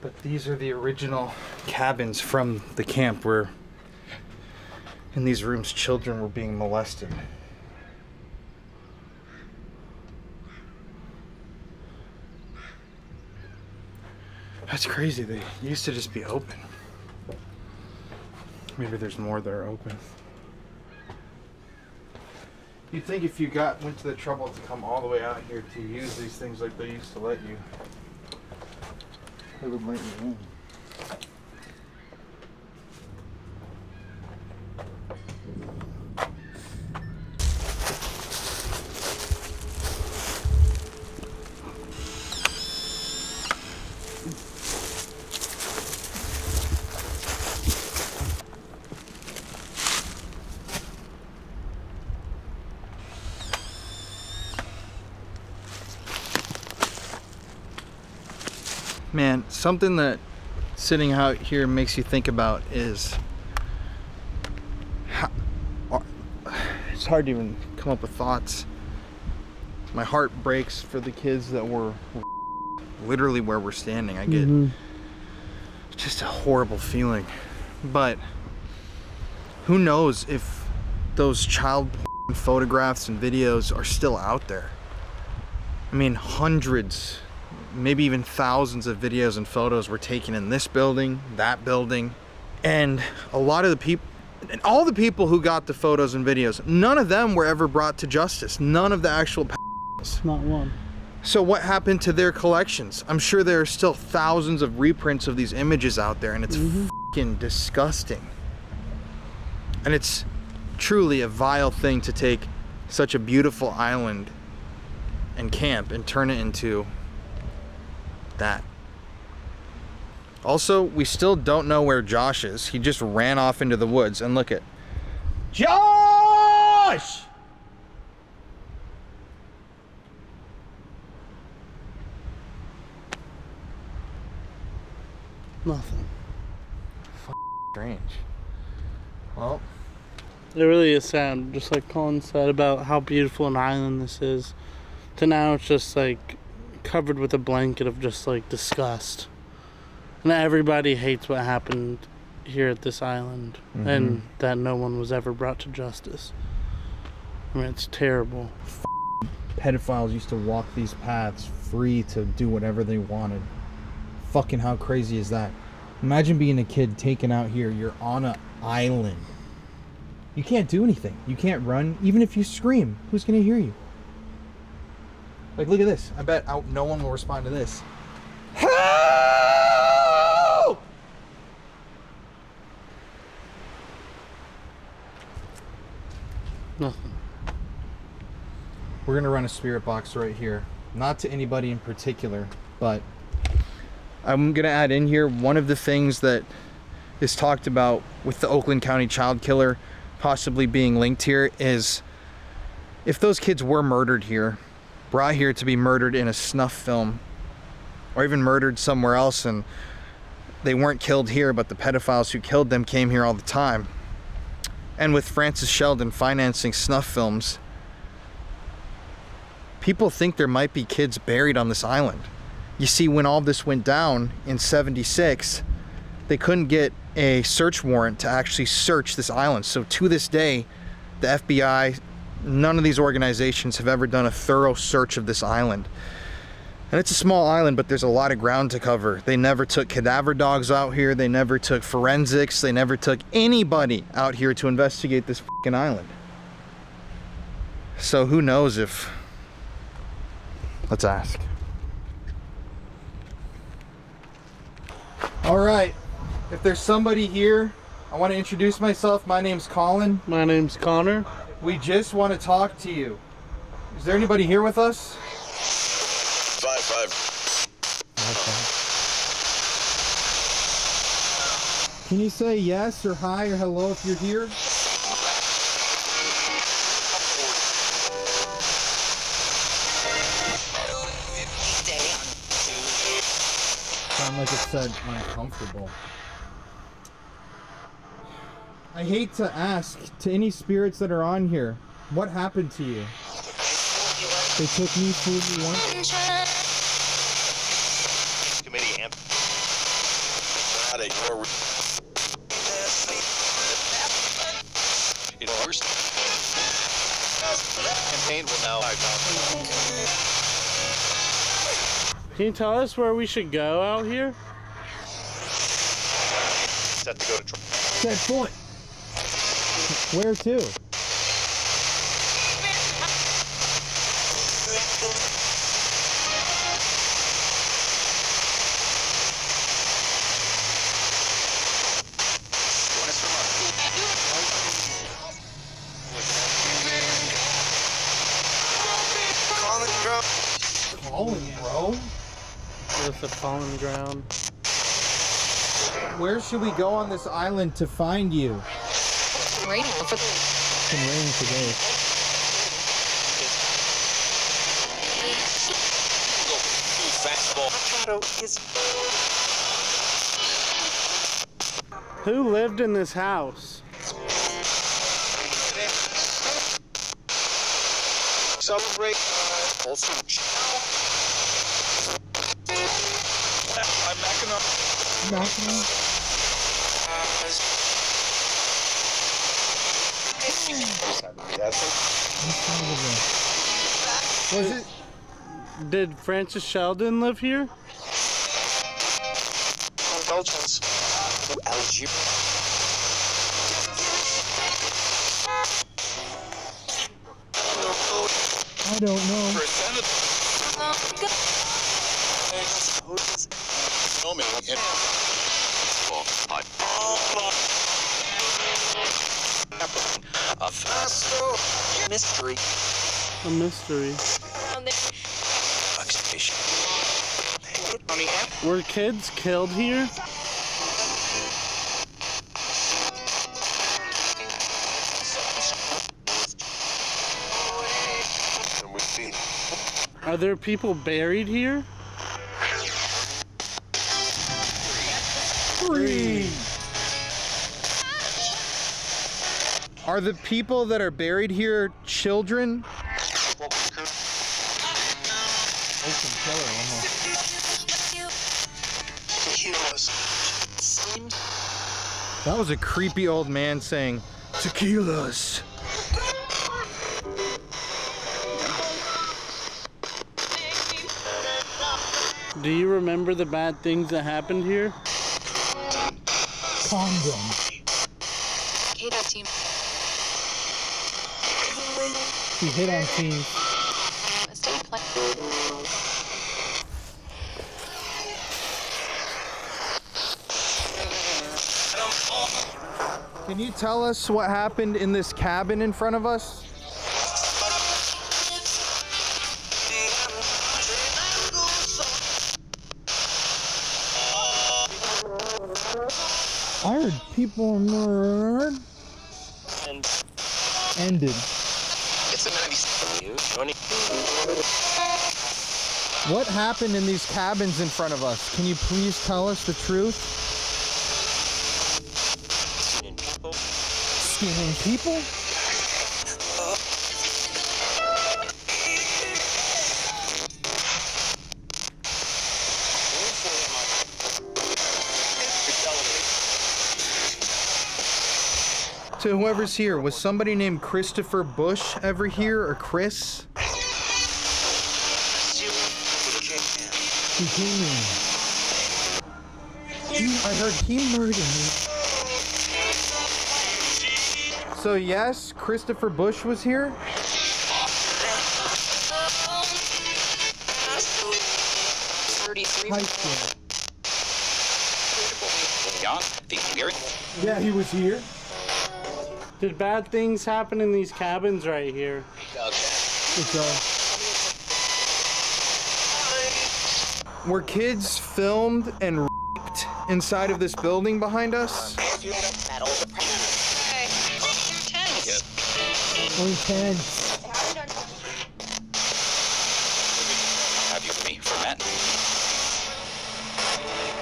But these are the original cabins from the camp where in these rooms children were being molested. That's crazy. They used to just be open. Maybe there's more that are open. You'd think if you went to the trouble to come all the way out here to use these things like they used to let you, they would let you in. Man, something that sitting out here makes you think about is how, it's hard to even come up with thoughts. My heart breaks for the kids that were literally where we're standing. I get just a horrible feeling. But who knows if those child photographs and videos are still out there. I mean, hundreds, maybe even thousands of videos and photos were taken in this building, that building, and a lot of the people, and all the people who got the photos and videos, none of them were ever brought to justice. None of the actual Not one. So what happened to their collections? I'm sure there are still thousands of reprints of these images out there, and it's fucking disgusting. And it's truly a vile thing to take such a beautiful island and camp and turn it into that. Also, we still don't know where Josh is. He just ran off into the woods, and look at Josh! Nothing. Strange. Well, it really is sad, just like Colin said, about how beautiful an island this is, to now it's just like covered with a blanket of just like disgust. And everybody hates what happened here at this island, and that no one was ever brought to justice. I mean, it's terrible. Pedophiles used to walk these paths free to do whatever they wanted. Fucking how crazy is that? Imagine being a kid taken out here. You're on an island. You can't do anything. You can't run. Even if you scream, who's gonna hear you? Like, look at this. I bet no one will respond to this. Help! Nothing. We're gonna run a spirit box right here. Not to anybody in particular, but I'm gonna add in here one of the things that is talked about with the Oakland County child killer possibly being linked here is if those kids were murdered here, brought here to be murdered in a snuff film, or even murdered somewhere else, and they weren't killed here, but the pedophiles who killed them came here all the time. And with Francis Sheldon financing snuff films, people think there might be kids buried on this island. You see, when all this went down in '76, they couldn't get a search warrant to actually search this island. So to this day, the FBI, none of these organizations have ever done a thorough search of this island. And it's a small island, but there's a lot of ground to cover. They never took cadaver dogs out here. They never took forensics. They never took anybody out here to investigate this fucking island. So who knows if... Let's ask. All right, if there's somebody here, I want to introduce myself. My name's Colin. My name's Connor. We just want to talk to you. Is there anybody here with us? 5-5. Okay. Can you say yes or hi or hello if you're here? Sound like it said uncomfortable. I hate to ask, to any spirits that are on here, what happened to you? They took me, fooled me once. Committee and campaign will now. Can you tell us where we should go out here? Set to go to. Set foot. Where to? Colin, bro? It's a fallen ground. Where should we go on this island to find you? It's been raining today. Who lived in this house? Celebrate. I'm backing up. Was it? Did Francis Sheldon live here? Indulgence. Algiers. I don't know. A mystery. A mystery. Were kids killed here? Are there people buried here? 3. Are the people that are buried here children? That was a creepy old man saying, tequilas. Do you remember the bad things that happened here? Condom. He hit on teams. Can you tell us what happened in this cabin in front of us? I heard people murdered. Ended. What happened in these cabins in front of us? Can you please tell us the truth? Skinning people? To whoever's here, was somebody named Christopher Bush ever here, or Chris? He came in. I heard he murdered me. So yes, Christopher Bush was here? High school. Yeah, he was here. Did bad things happen in these cabins right here? Were kids filmed and raped inside of this building behind us? Intense. Have you me for men?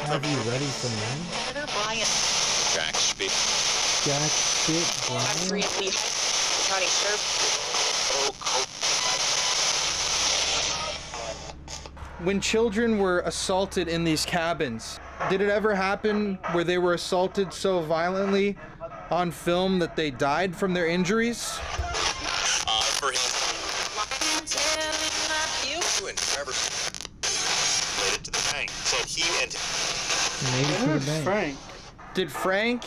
Have you ready for men? Jack Spit. Jack Spit Brian? County Sheriff. When children were assaulted in these cabins, did it ever happen where they were assaulted so violently on film that they died from their injuries? For him. You and Trevor related to the bank. So he and Frank. Did Frank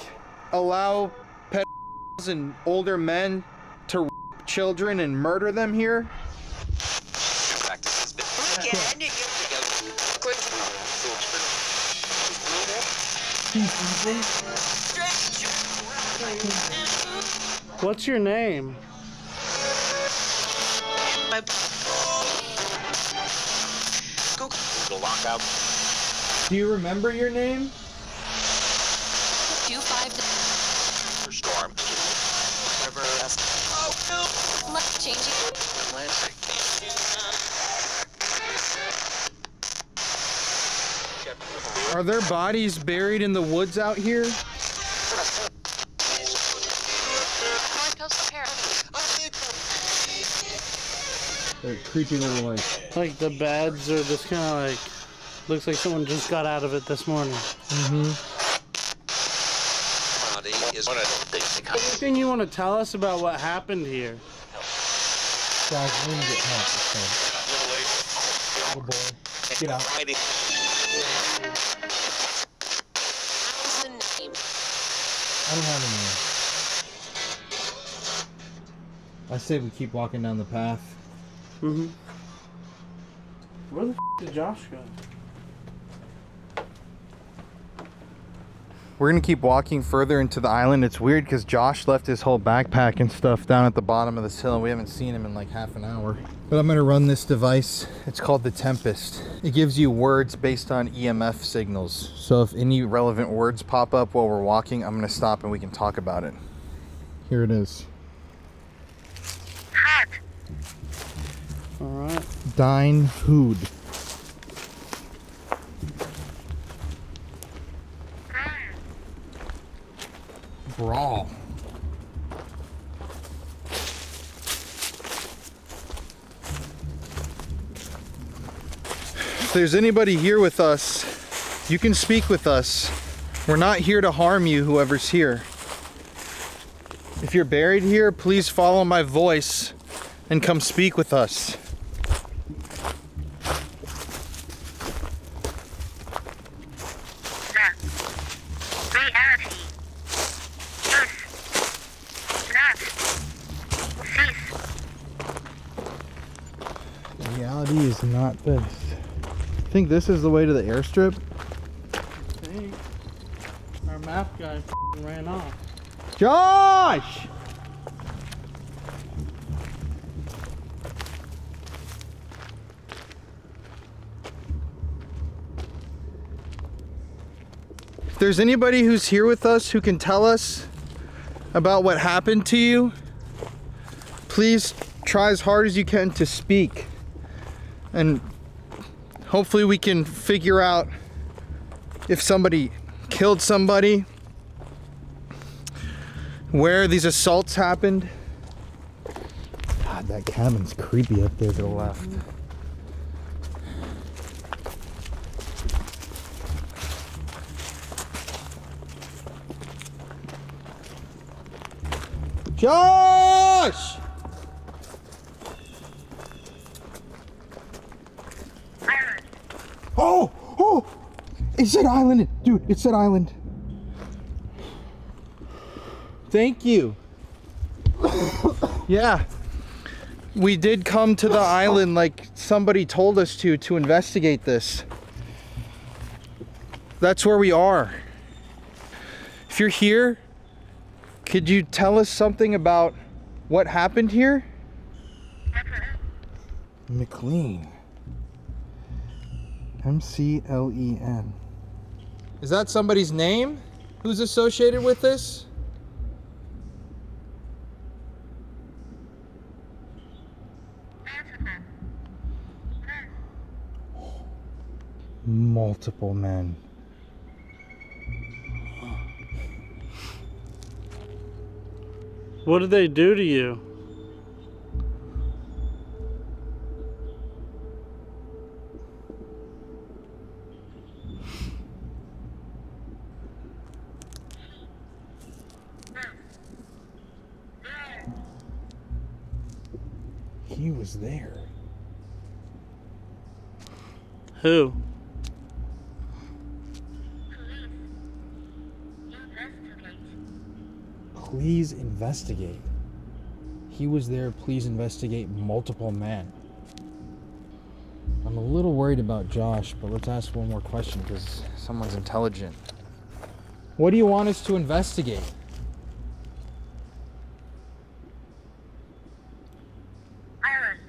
allow pedophiles and older men to rape children and murder them here? What's your name? Google lockout. Do you remember your name? 25 storm. Whatever. Oh no. Left changing. Atlantic. Are there bodies buried in the woods out here? They're creepy little Like the beds are just kind of like, looks like someone just got out of it this morning. Anything you want to tell us about what happened here? Guys, I'm gonna get help. Oh boy. Get out. I don't have a name. I say we keep walking down the path. Where the f did Josh go? We're gonna keep walking further into the island. It's weird because Josh left his whole backpack and stuff down at the bottom of this hill. We haven't seen him in like half an hour. But I'm gonna run this device. It's called the Tempest. It gives you words based on EMF signals. So if any relevant words pop up while we're walking, I'm gonna stop and we can talk about it. Here it is. Hot. All right. Dine food. Brawl. If there's anybody here with us, you can speak with us. We're not here to harm you, whoever's here. If you're buried here, please follow my voice and come speak with us. Reality is not this. I think this is the way to the airstrip. I think. Our map guy ran off. Josh! If there's anybody who's here with us who can tell us about what happened to you, please try as hard as you can to speak. And hopefully we can figure out if somebody killed somebody, where these assaults happened. God, that cabin's creepy up there to the left. Josh! Oh! Oh! It said island! Dude, it said island. Thank you. Yeah. We did come to the island like somebody told us to investigate this. That's where we are. If you're here, could you tell us something about what happened here? McLean. M-C-L-E-N. Is that somebody's name who's associated with this? Multiple men. What did they do to you? He was there. Who? Please investigate. He was there. Please investigate multiple men. I'm a little worried about Josh, but let's ask one more question because someone's intelligent. What do you want us to investigate? Island.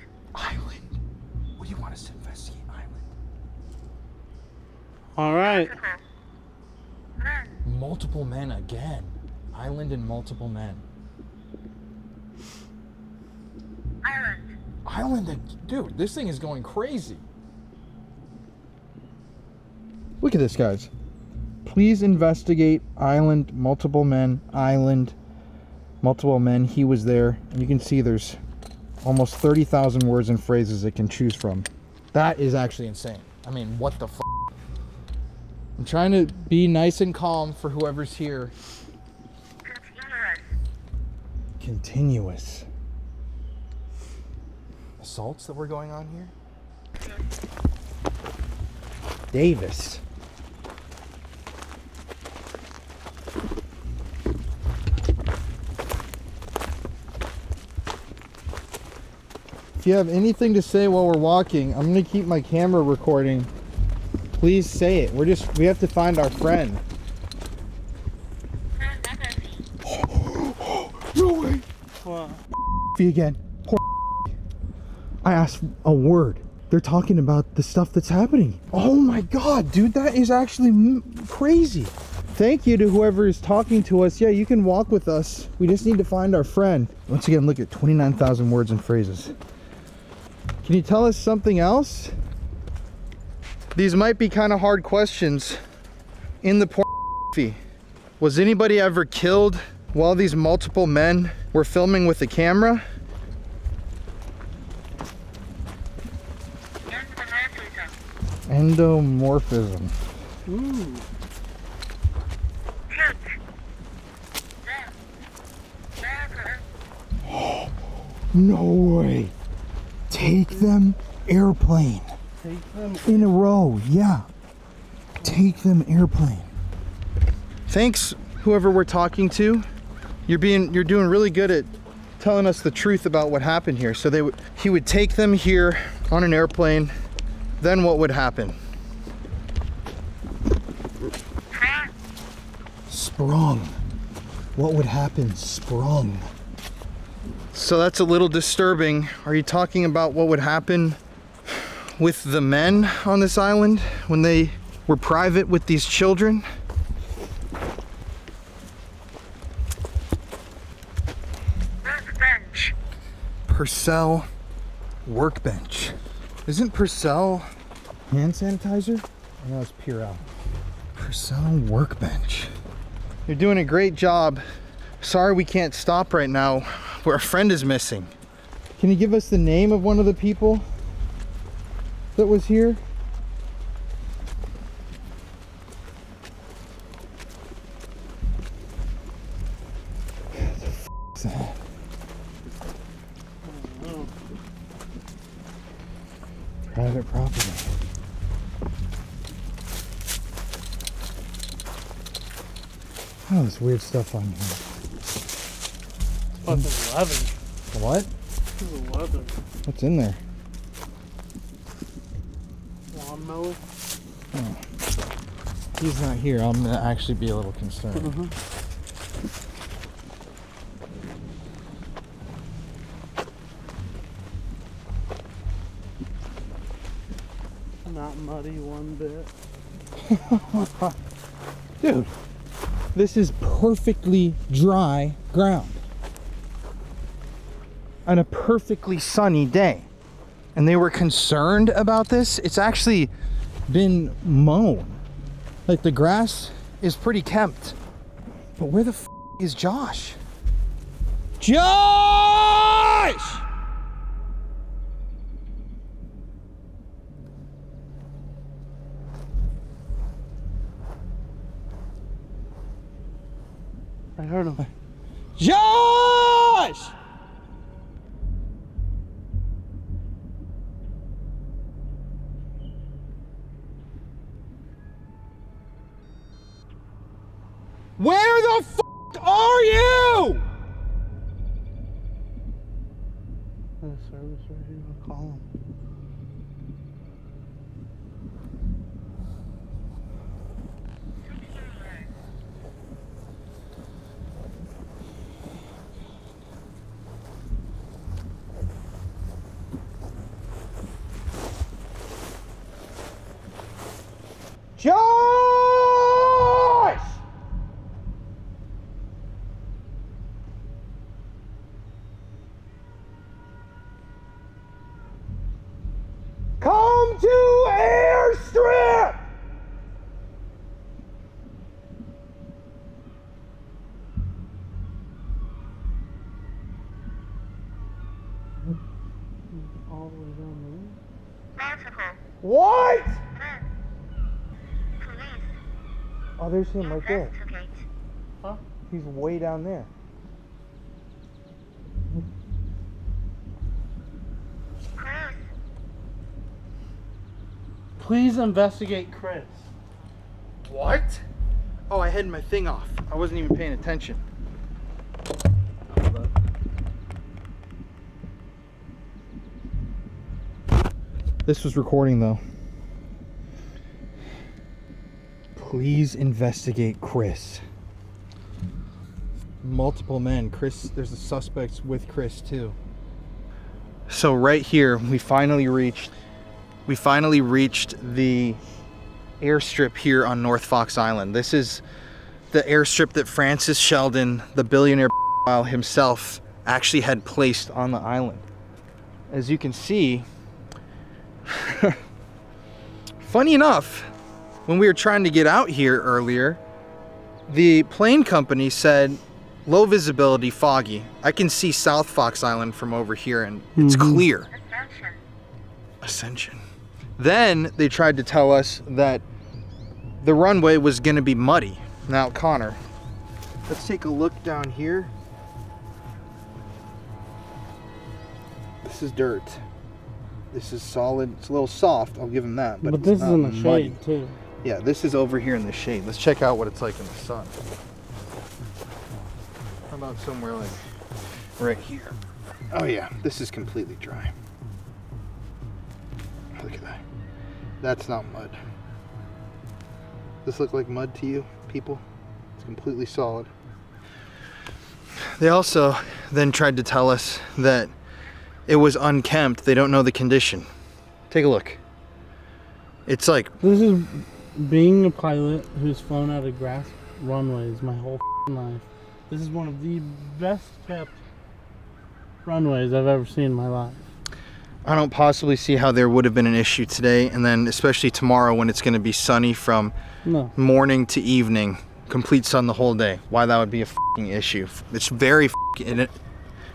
What do you want us to investigate? Island. All right. Multiple men again. Island and multiple men. Island, dude, this thing is going crazy. Look at this, guys. Please investigate island, multiple men, island, multiple men. He was there. And you can see there's almost 30,000 words and phrases it can choose from. That is actually insane. I mean, what the f***? I'm trying to be nice and calm for whoever's here. Continuous. Assaults that were going on here? Davis. If you have anything to say while we're walking, I'm gonna keep my camera recording. Please say it. We have to find our friend. No way. What? Again. Poor I asked a word. They're talking about the stuff that's happening. Oh my god, dude, that is actually crazy. Thank you to whoever is talking to us. Yeah, you can walk with us. We just need to find our friend. Once again, look at 29,000 words and phrases. Can you tell us something else? These might be kind of hard questions. In the pornography, was anybody ever killed while these multiple men were filming with a camera? Endomorphism. Ooh. No way. Take them airplane. Take them in a row. Yeah. Take them airplane. Thanks, whoever we're talking to. You're doing really good at telling us the truth about what happened here. So he would take them here on an airplane. Then what would happen? Sprung. What would happen? Sprung. So that's a little disturbing. Are you talking about what would happen with the men on this island when they were private with these children? Workbench. Purcell workbench. Isn't Purcell hand sanitizer? I know it's Purell. Purcell workbench. You're doing a great job. Sorry we can't stop right now. Our friend is missing. Can you give us the name of one of the people that was here? What the f is that? Private property. Oh, there's weird stuff on here. Fucking leather. What? This is leather. What's in there? Lawnmower. Oh. He's not here. I'm gonna actually be a little concerned. Not muddy one bit. Dude, this is perfectly dry ground. On a perfectly sunny day. And they were concerned about this. It's actually been mown. Like the grass is pretty kept. But where the f is Josh? Josh! I heard him. Josh! Where the f are you? There's a service right here. I'll call him. Josh! Come to airstrip! All the way down there. What? Oh, there's him right there. Huh? He's way down there. Please investigate Chris. What? Oh, I had my thing off. I wasn't even paying attention. This was recording though. Please investigate Chris. Multiple men. Chris, there's a suspect with Chris too. So right here, we finally reached the airstrip here on North Fox Island. This is the airstrip that Francis Sheldon, the billionaire himself, actually had placed on the island. As you can see, funny enough, when we were trying to get out here earlier, the plane company said low visibility, foggy. I can see South Fox Island from over here and it's clear. Ascension. Then they tried to tell us that the runway was gonna be muddy. Now, Connor, let's take a look down here. This is dirt. This is solid. It's a little soft, I'll give him that. But it's this is not in the muddy. shade too. Yeah, this is over here in the shade. Let's check out what it's like in the sun. How about somewhere like right here? Oh yeah, this is completely dry. Look at that. That's not mud. Does this look like mud to you, people? It's completely solid. They also then tried to tell us that it was unkempt. They don't know the condition. Take a look. It's like... This is being a pilot who's flown out of grass runways my whole life. This is one of the best kept runways I've ever seen in my life. I don't possibly see how there would have been an issue today, and then especially tomorrow when it's going to be sunny from morning to evening, complete sun the whole day. Why that would be a f***ing issue. It's very f***ing, and it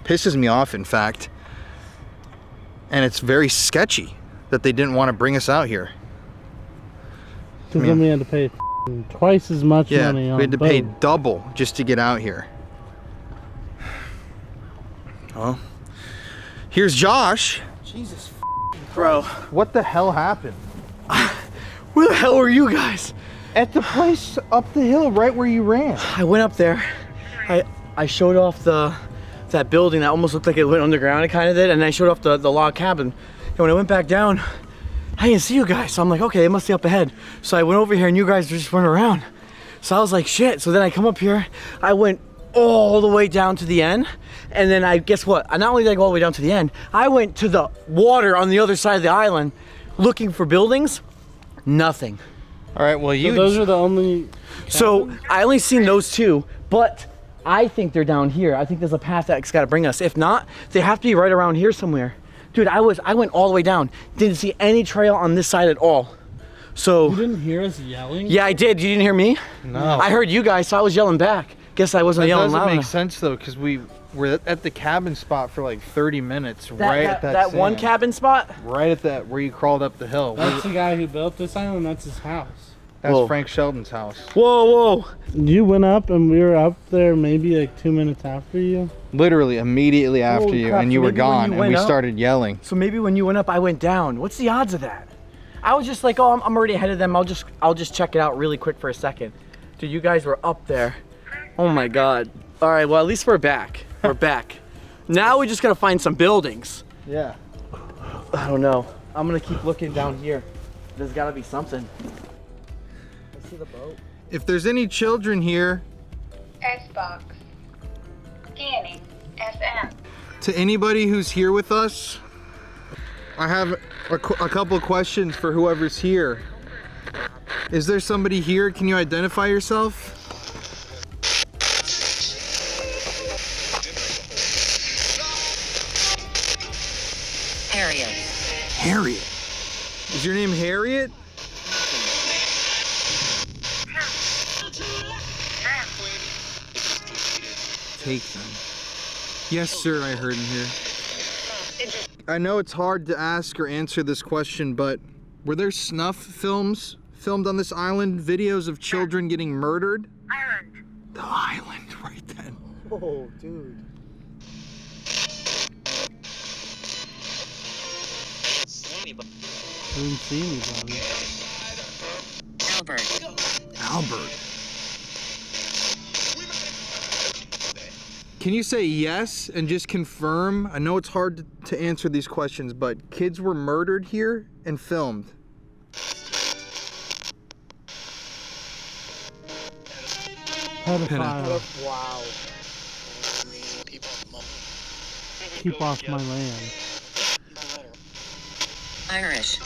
pisses me off, in fact. And it's very sketchy that they didn't want to bring us out here. Because then we had to pay twice as much money on we had to pay double just to get out here. Oh, here's Josh. Jesus, bro. What the hell happened? Where the hell were you guys? At the place up the hill, right where you ran. I went up there. I showed off that building that almost looked like it went underground. It kind of did, and I showed off the log cabin. And when I went back down, I didn't see you guys. So I'm like, okay, it must be up ahead. So I went over here, and you guys were just running around. So I was like, shit. So then I come up here. I went all the way down to the end, and then guess what? Not only did I go all the way down to the end, I went to the water on the other side of the island looking for buildings, nothing. All right, well, So those are the only... So I only seen those two, but I think they're down here. I think there's a path that's got to bring us. If not, they have to be right around here somewhere. Dude, I went all the way down. Didn't see any trail on this side at all. So you didn't hear us yelling? Yeah, I did. You didn't hear me? No. I heard you guys, so I was yelling back. Guess I wasn't yelling loud That doesn't enough. make sense though, because we were at the cabin spot for like 30 minutes, right at that one cabin spot? Right at that where you crawled up the hill. That's the guy who built this island. That's his house. That's Whoa. Frank Sheldon's house. Whoa. You went up and we were up there maybe like 2 minutes after you. Literally immediately after Holy you, crap, and so you were maybe when gone, you and went we up- started yelling. So maybe when you went up, I went down. What's the odds of that? I was just like, oh, I'm already ahead of them. I'll just check it out really quick for a second. Dude, you guys were up there. Oh my God. All right, well, at least we're back. We're back. Now we just gotta find some buildings. Yeah. I don't know. I'm gonna keep looking down here. There's gotta be something. I see the boat. If there's any children here, S-Box. Scanning. SM. to anybody who's here with us, I have a couple of questions for whoever's here. Is there somebody here? Can you identify yourself? Harriet. Harriet. Is your name Harriet? Take them. Yes, sir, I heard in here. I know it's hard to ask or answer this question, but were there snuff films filmed on this island? Videos of children getting murdered? The island, right then. Oh, dude. Didn't see anybody. Albert. Can you say yes and just confirm? I know it's hard to answer these questions, but kids were murdered here and filmed. Pedophile. Wow. Keep off my land. Irish.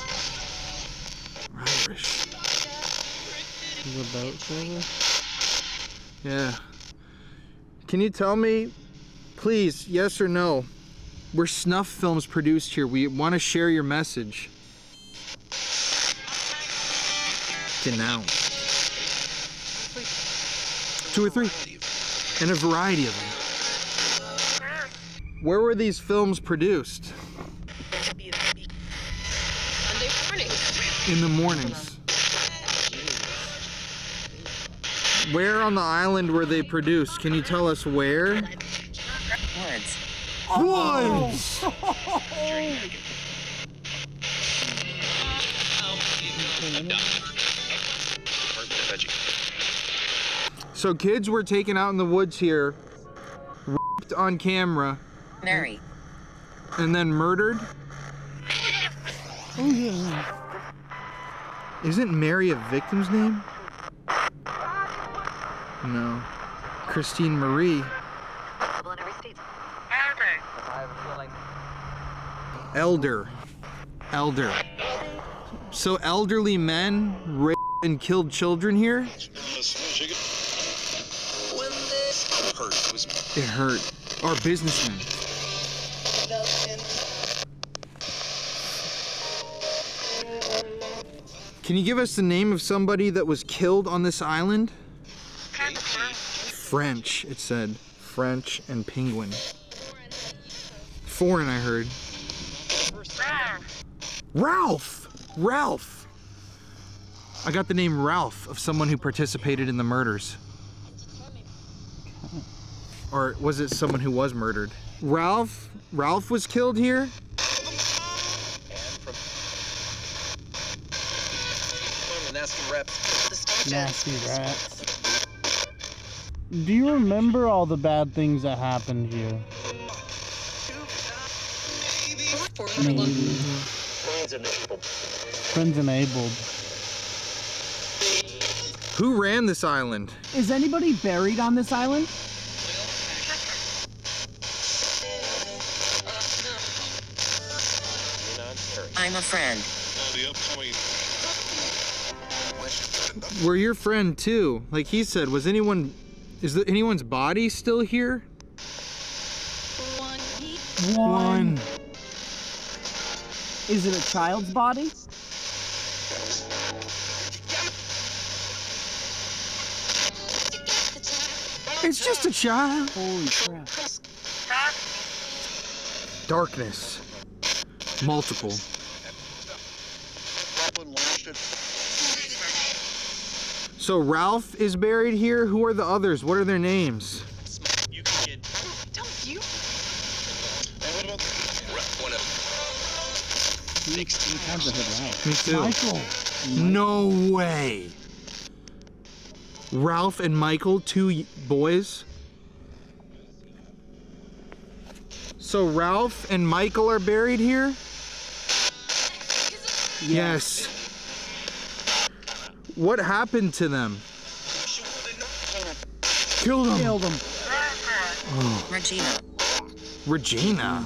Irish. Is a boat service? Yeah. Can you tell me, please, yes or no, were snuff films produced here? We want to share your message. Denounce. 2 or 3. And a variety of them. Where were these films produced? In the mornings. Where on the island were they produced? Can you tell us where? Woods. Woods! So kids were taken out in the woods here, raped on camera, Mary. and then murdered? Oh yeah. Isn't Mary a victim's name? No. Christine Marie. Elder. So elderly men raped and killed children here? It hurt. Or businessmen. Can you give us the name of somebody that was killed on this island? French, it said. French and penguin. Foreign, I heard. Ralph! I got the name Ralph of someone who participated in the murders. Or was it someone who was murdered? Ralph was killed here? Nasty rats. Do you remember all the bad things that happened here? Friends enabled. Who ran this island? Is anybody buried on this island? I'm a friend. We're your friend too. Like he said, is anyone's body still here? One. Is it a child's body? It's just a child. Holy crap. Darkness. Multiple. So Ralph is buried here. Who are the others? What are their names? Me too. Michael. No way. Ralph and Michael, two boys. So Ralph and Michael are buried here? Yes. What happened to them? Killed them. Killed them. Oh. Regina.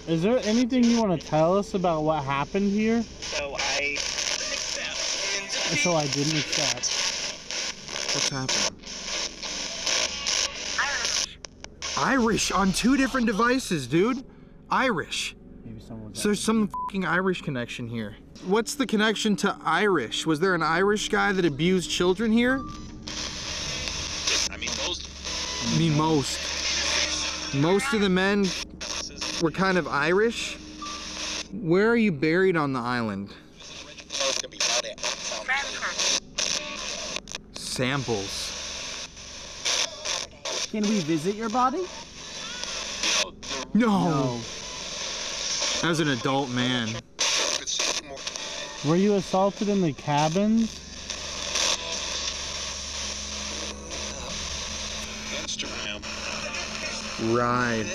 Is there anything you want to tell us about what happened here? So I didn't accept. What's happening? Irish on two different devices, dude. Irish. So there's some fucking Irish connection here. What's the connection to Irish? Was there an Irish guy that abused children here? I mean, most of the men were kind of Irish. Where are you buried on the island? Samples. Can we visit your body? No. As an adult man. Were you assaulted in the cabins? Instagram. Right.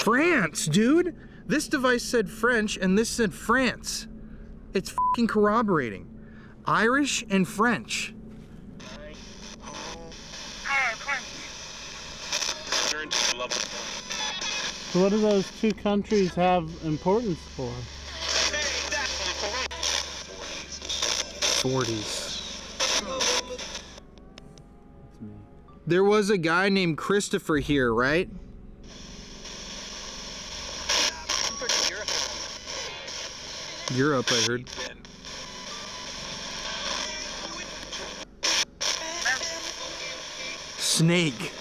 France, dude. This device said French and this said France. It's fucking corroborating. Irish and French. So what do those two countries have importance for? 40s. There was a guy named Christopher here, right? Europe, I heard. Snake.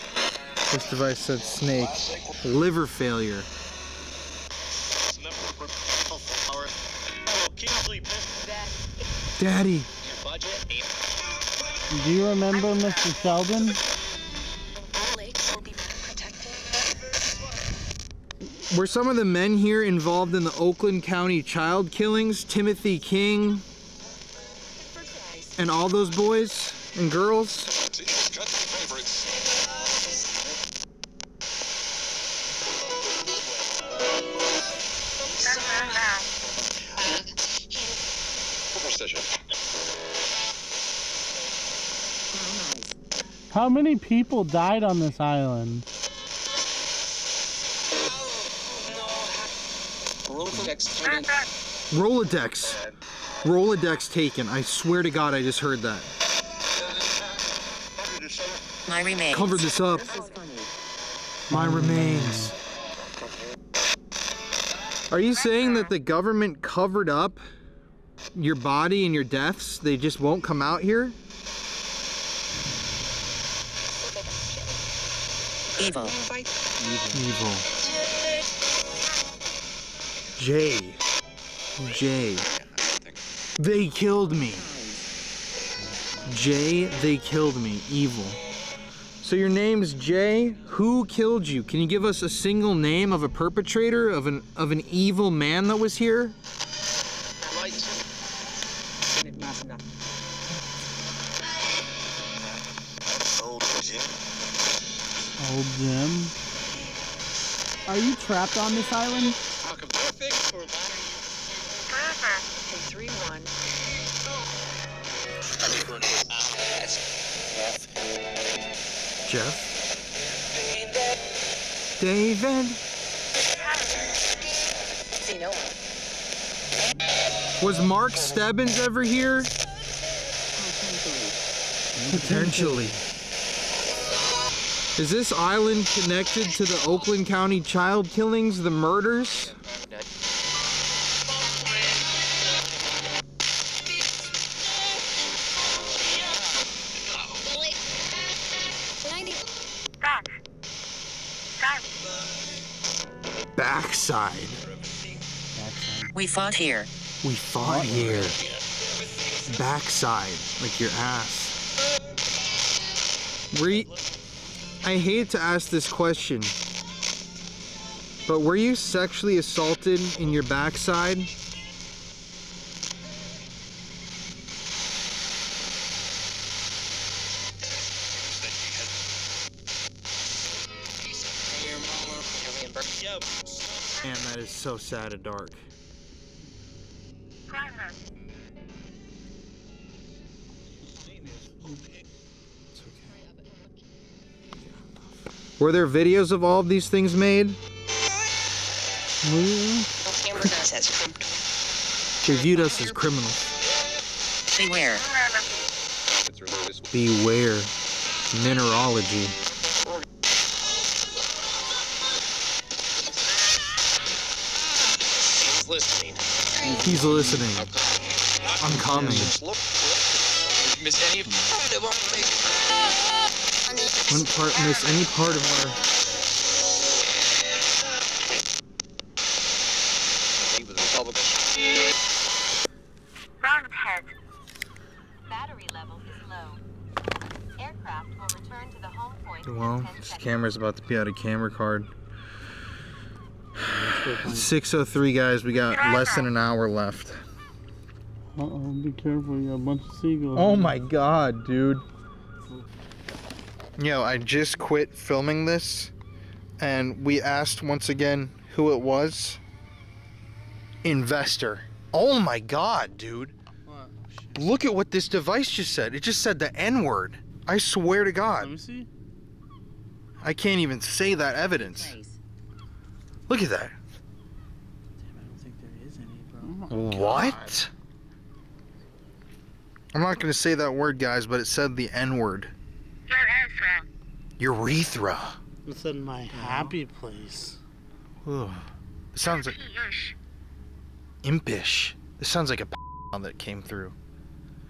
This device said snake. Liver failure. Daddy. Do you remember Mr. Sheldon? Were some of the men here involved in the Oakland County child killings? Timothy King and all those boys and girls? How many people died on this island? Rolodex taken. I swear to God, I just heard that. My remains. Cover this up. My remains. Are you saying that the government covered up your body and your deaths? They just won't come out here? Evil. Evil. Jay. They killed me. Jay, they killed me. Evil. So your name's Jay? Who killed you? Can you give us a single name of a perpetrator, of an evil man that was here? Old Jim. Are you trapped on this island? Jeff? David? See no one. Was Mark Stebbins ever here? Potentially. Is this island connected to the Oakland County child killings, the murders? Backside. We fought here. We fought here. Backside, like your ass. I hate to ask this question, but were you sexually assaulted in your backside? Man, that is so sad and dark. Were there videos of all of these things made? They viewed us as criminals. Beware. Beware. Mineralogy. He's listening. I'm coming. Wouldn't miss any part of our... Round head. Battery level is low. Aircraft will return to the home point. Well, this camera's about to be out of camera card. 6:03, guys. We got less than an hour left. Uh-oh, be careful. You got a bunch of seagulls. Oh my god, dude. Yo, I just quit filming this, and we asked once again who it was. Investor. Oh my god, dude. What? Look at what this device just said. It just said the N-word. I swear to God. Let me see. I can't even say that evidence. Nice. Look at that. Damn, I don't think there is any, bro. What? I'm not going to say that word, guys, but it said the N-word. Urethra. It's in my happy place. Ugh. It sounds like... Impish. This sounds like a that came through.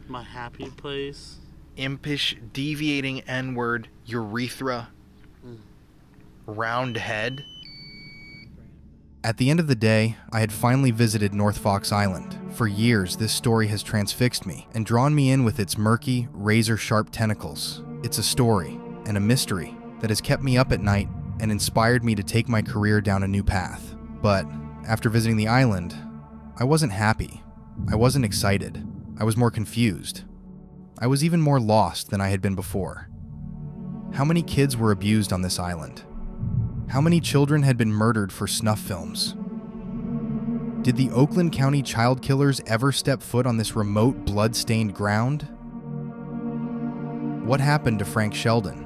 My happy place. Impish, deviating N-word, urethra, round head. At the end of the day, I had finally visited North Fox Island. For years, this story has transfixed me and drawn me in with its murky, razor-sharp tentacles. It's a story and a mystery that has kept me up at night and inspired me to take my career down a new path. But after visiting the island, I wasn't happy. I wasn't excited. I was more confused. I was even more lost than I had been before. How many kids were abused on this island? How many children had been murdered for snuff films? Did the Oakland County child killers ever step foot on this remote, blood-stained ground? What happened to Frank Sheldon?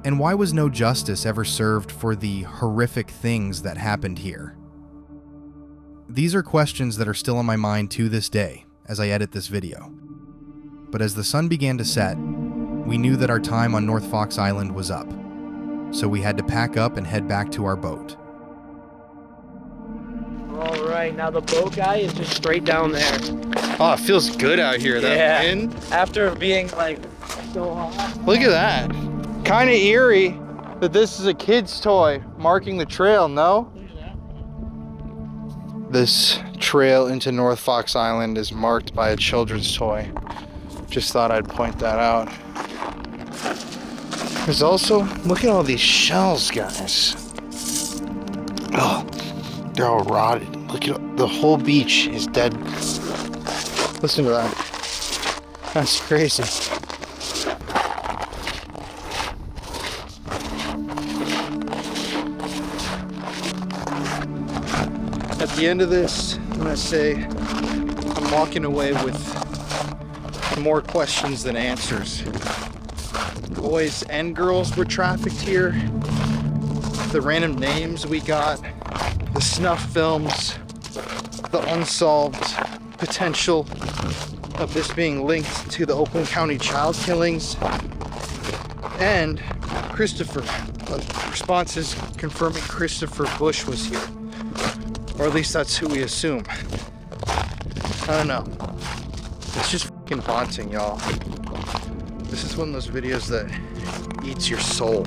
And why was no justice ever served for the horrific things that happened here? These are questions that are still on my mind to this day as I edit this video. But as the sun began to set, we knew that our time on North Fox Island was up. So we had to pack up and head back to our boat. All right, now the boat guy is just straight down there. Oh, it feels good out here. That wind. After being like so hot. Look at that. Kind of eerie that this is a kid's toy marking the trail, no? This trail into North Fox Island is marked by a children's toy. Just thought I'd point that out. There's also, look at all these shells, guys. Oh, they're all rotted. Look at, the whole beach is dead. Listen to that. That's crazy. At the end of this, I'm gonna say I'm walking away with more questions than answers. Boys and girls were trafficked here. the random names we got, the snuff films, the unsolved potential of this being linked to the Oakland County child killings, and Christopher. Responses confirming Christopher Bush was here. Or at least that's who we assume. I don't know. It's just fucking haunting, y'all. This is one of those videos that eats your soul.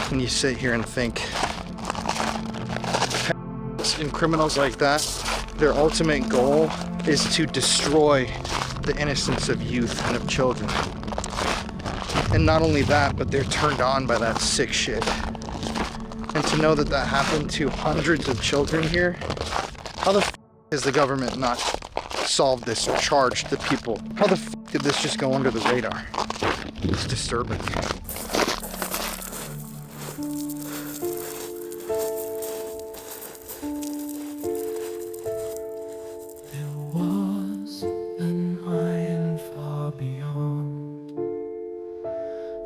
When you sit here and think, and criminals like that, their ultimate goal is to destroy the innocence of youth and of children. And not only that, but they're turned on by that sick shit. And to know that that happened to hundreds of children here, how the f has the government not solved this or charged the people? How the f did this just go under the radar? It's disturbing.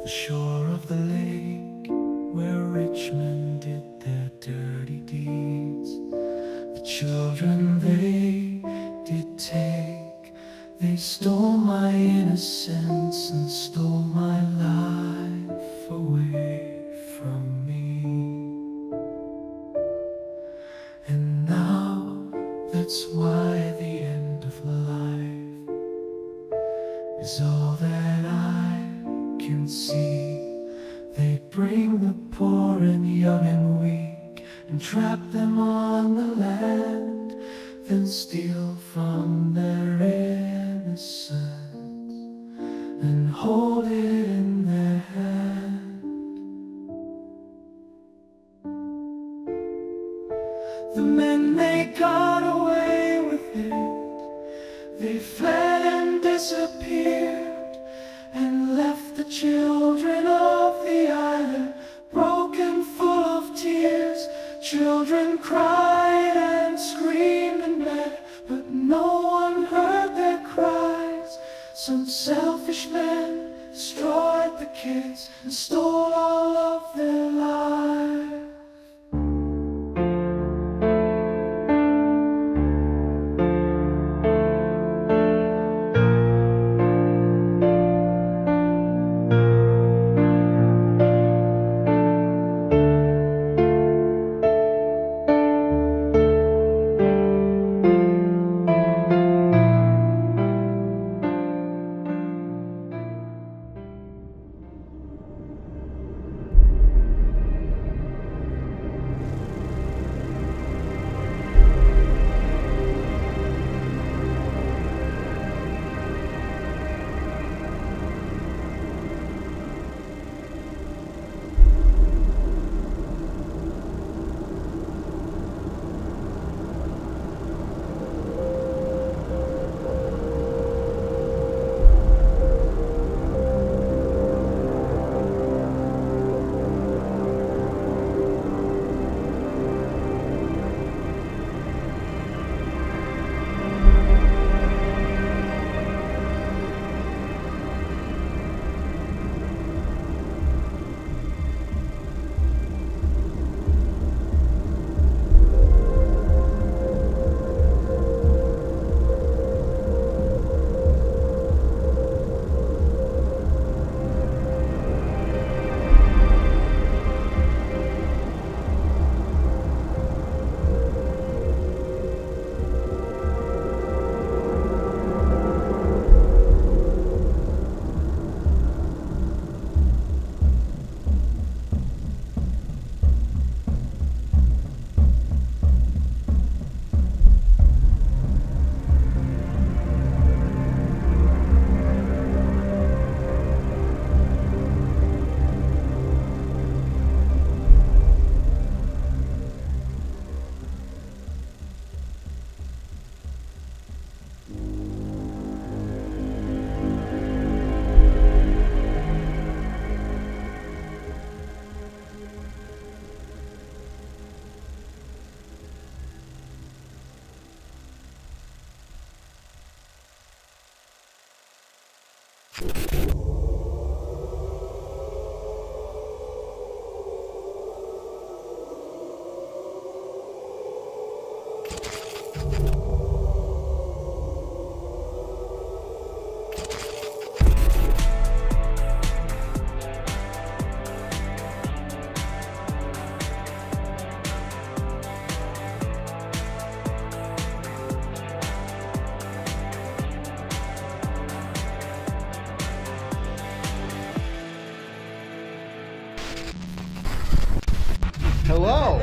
The shore of the lake where rich men did their dirty deeds. The children they did take, they stole my innocence and stole my life away from me. And now that's why the end of life is all that I can see. They bring the poor and young and weak and trap them on the land, then steal from their innocence and hold it in their hand. The men, they got away with it. They fled and disappeared and left the children of the island broken, full of tears. Children cried and screamed and begged, but no one heard their cries. Some selfish men destroyed the kids and stole all of their lives. Hello.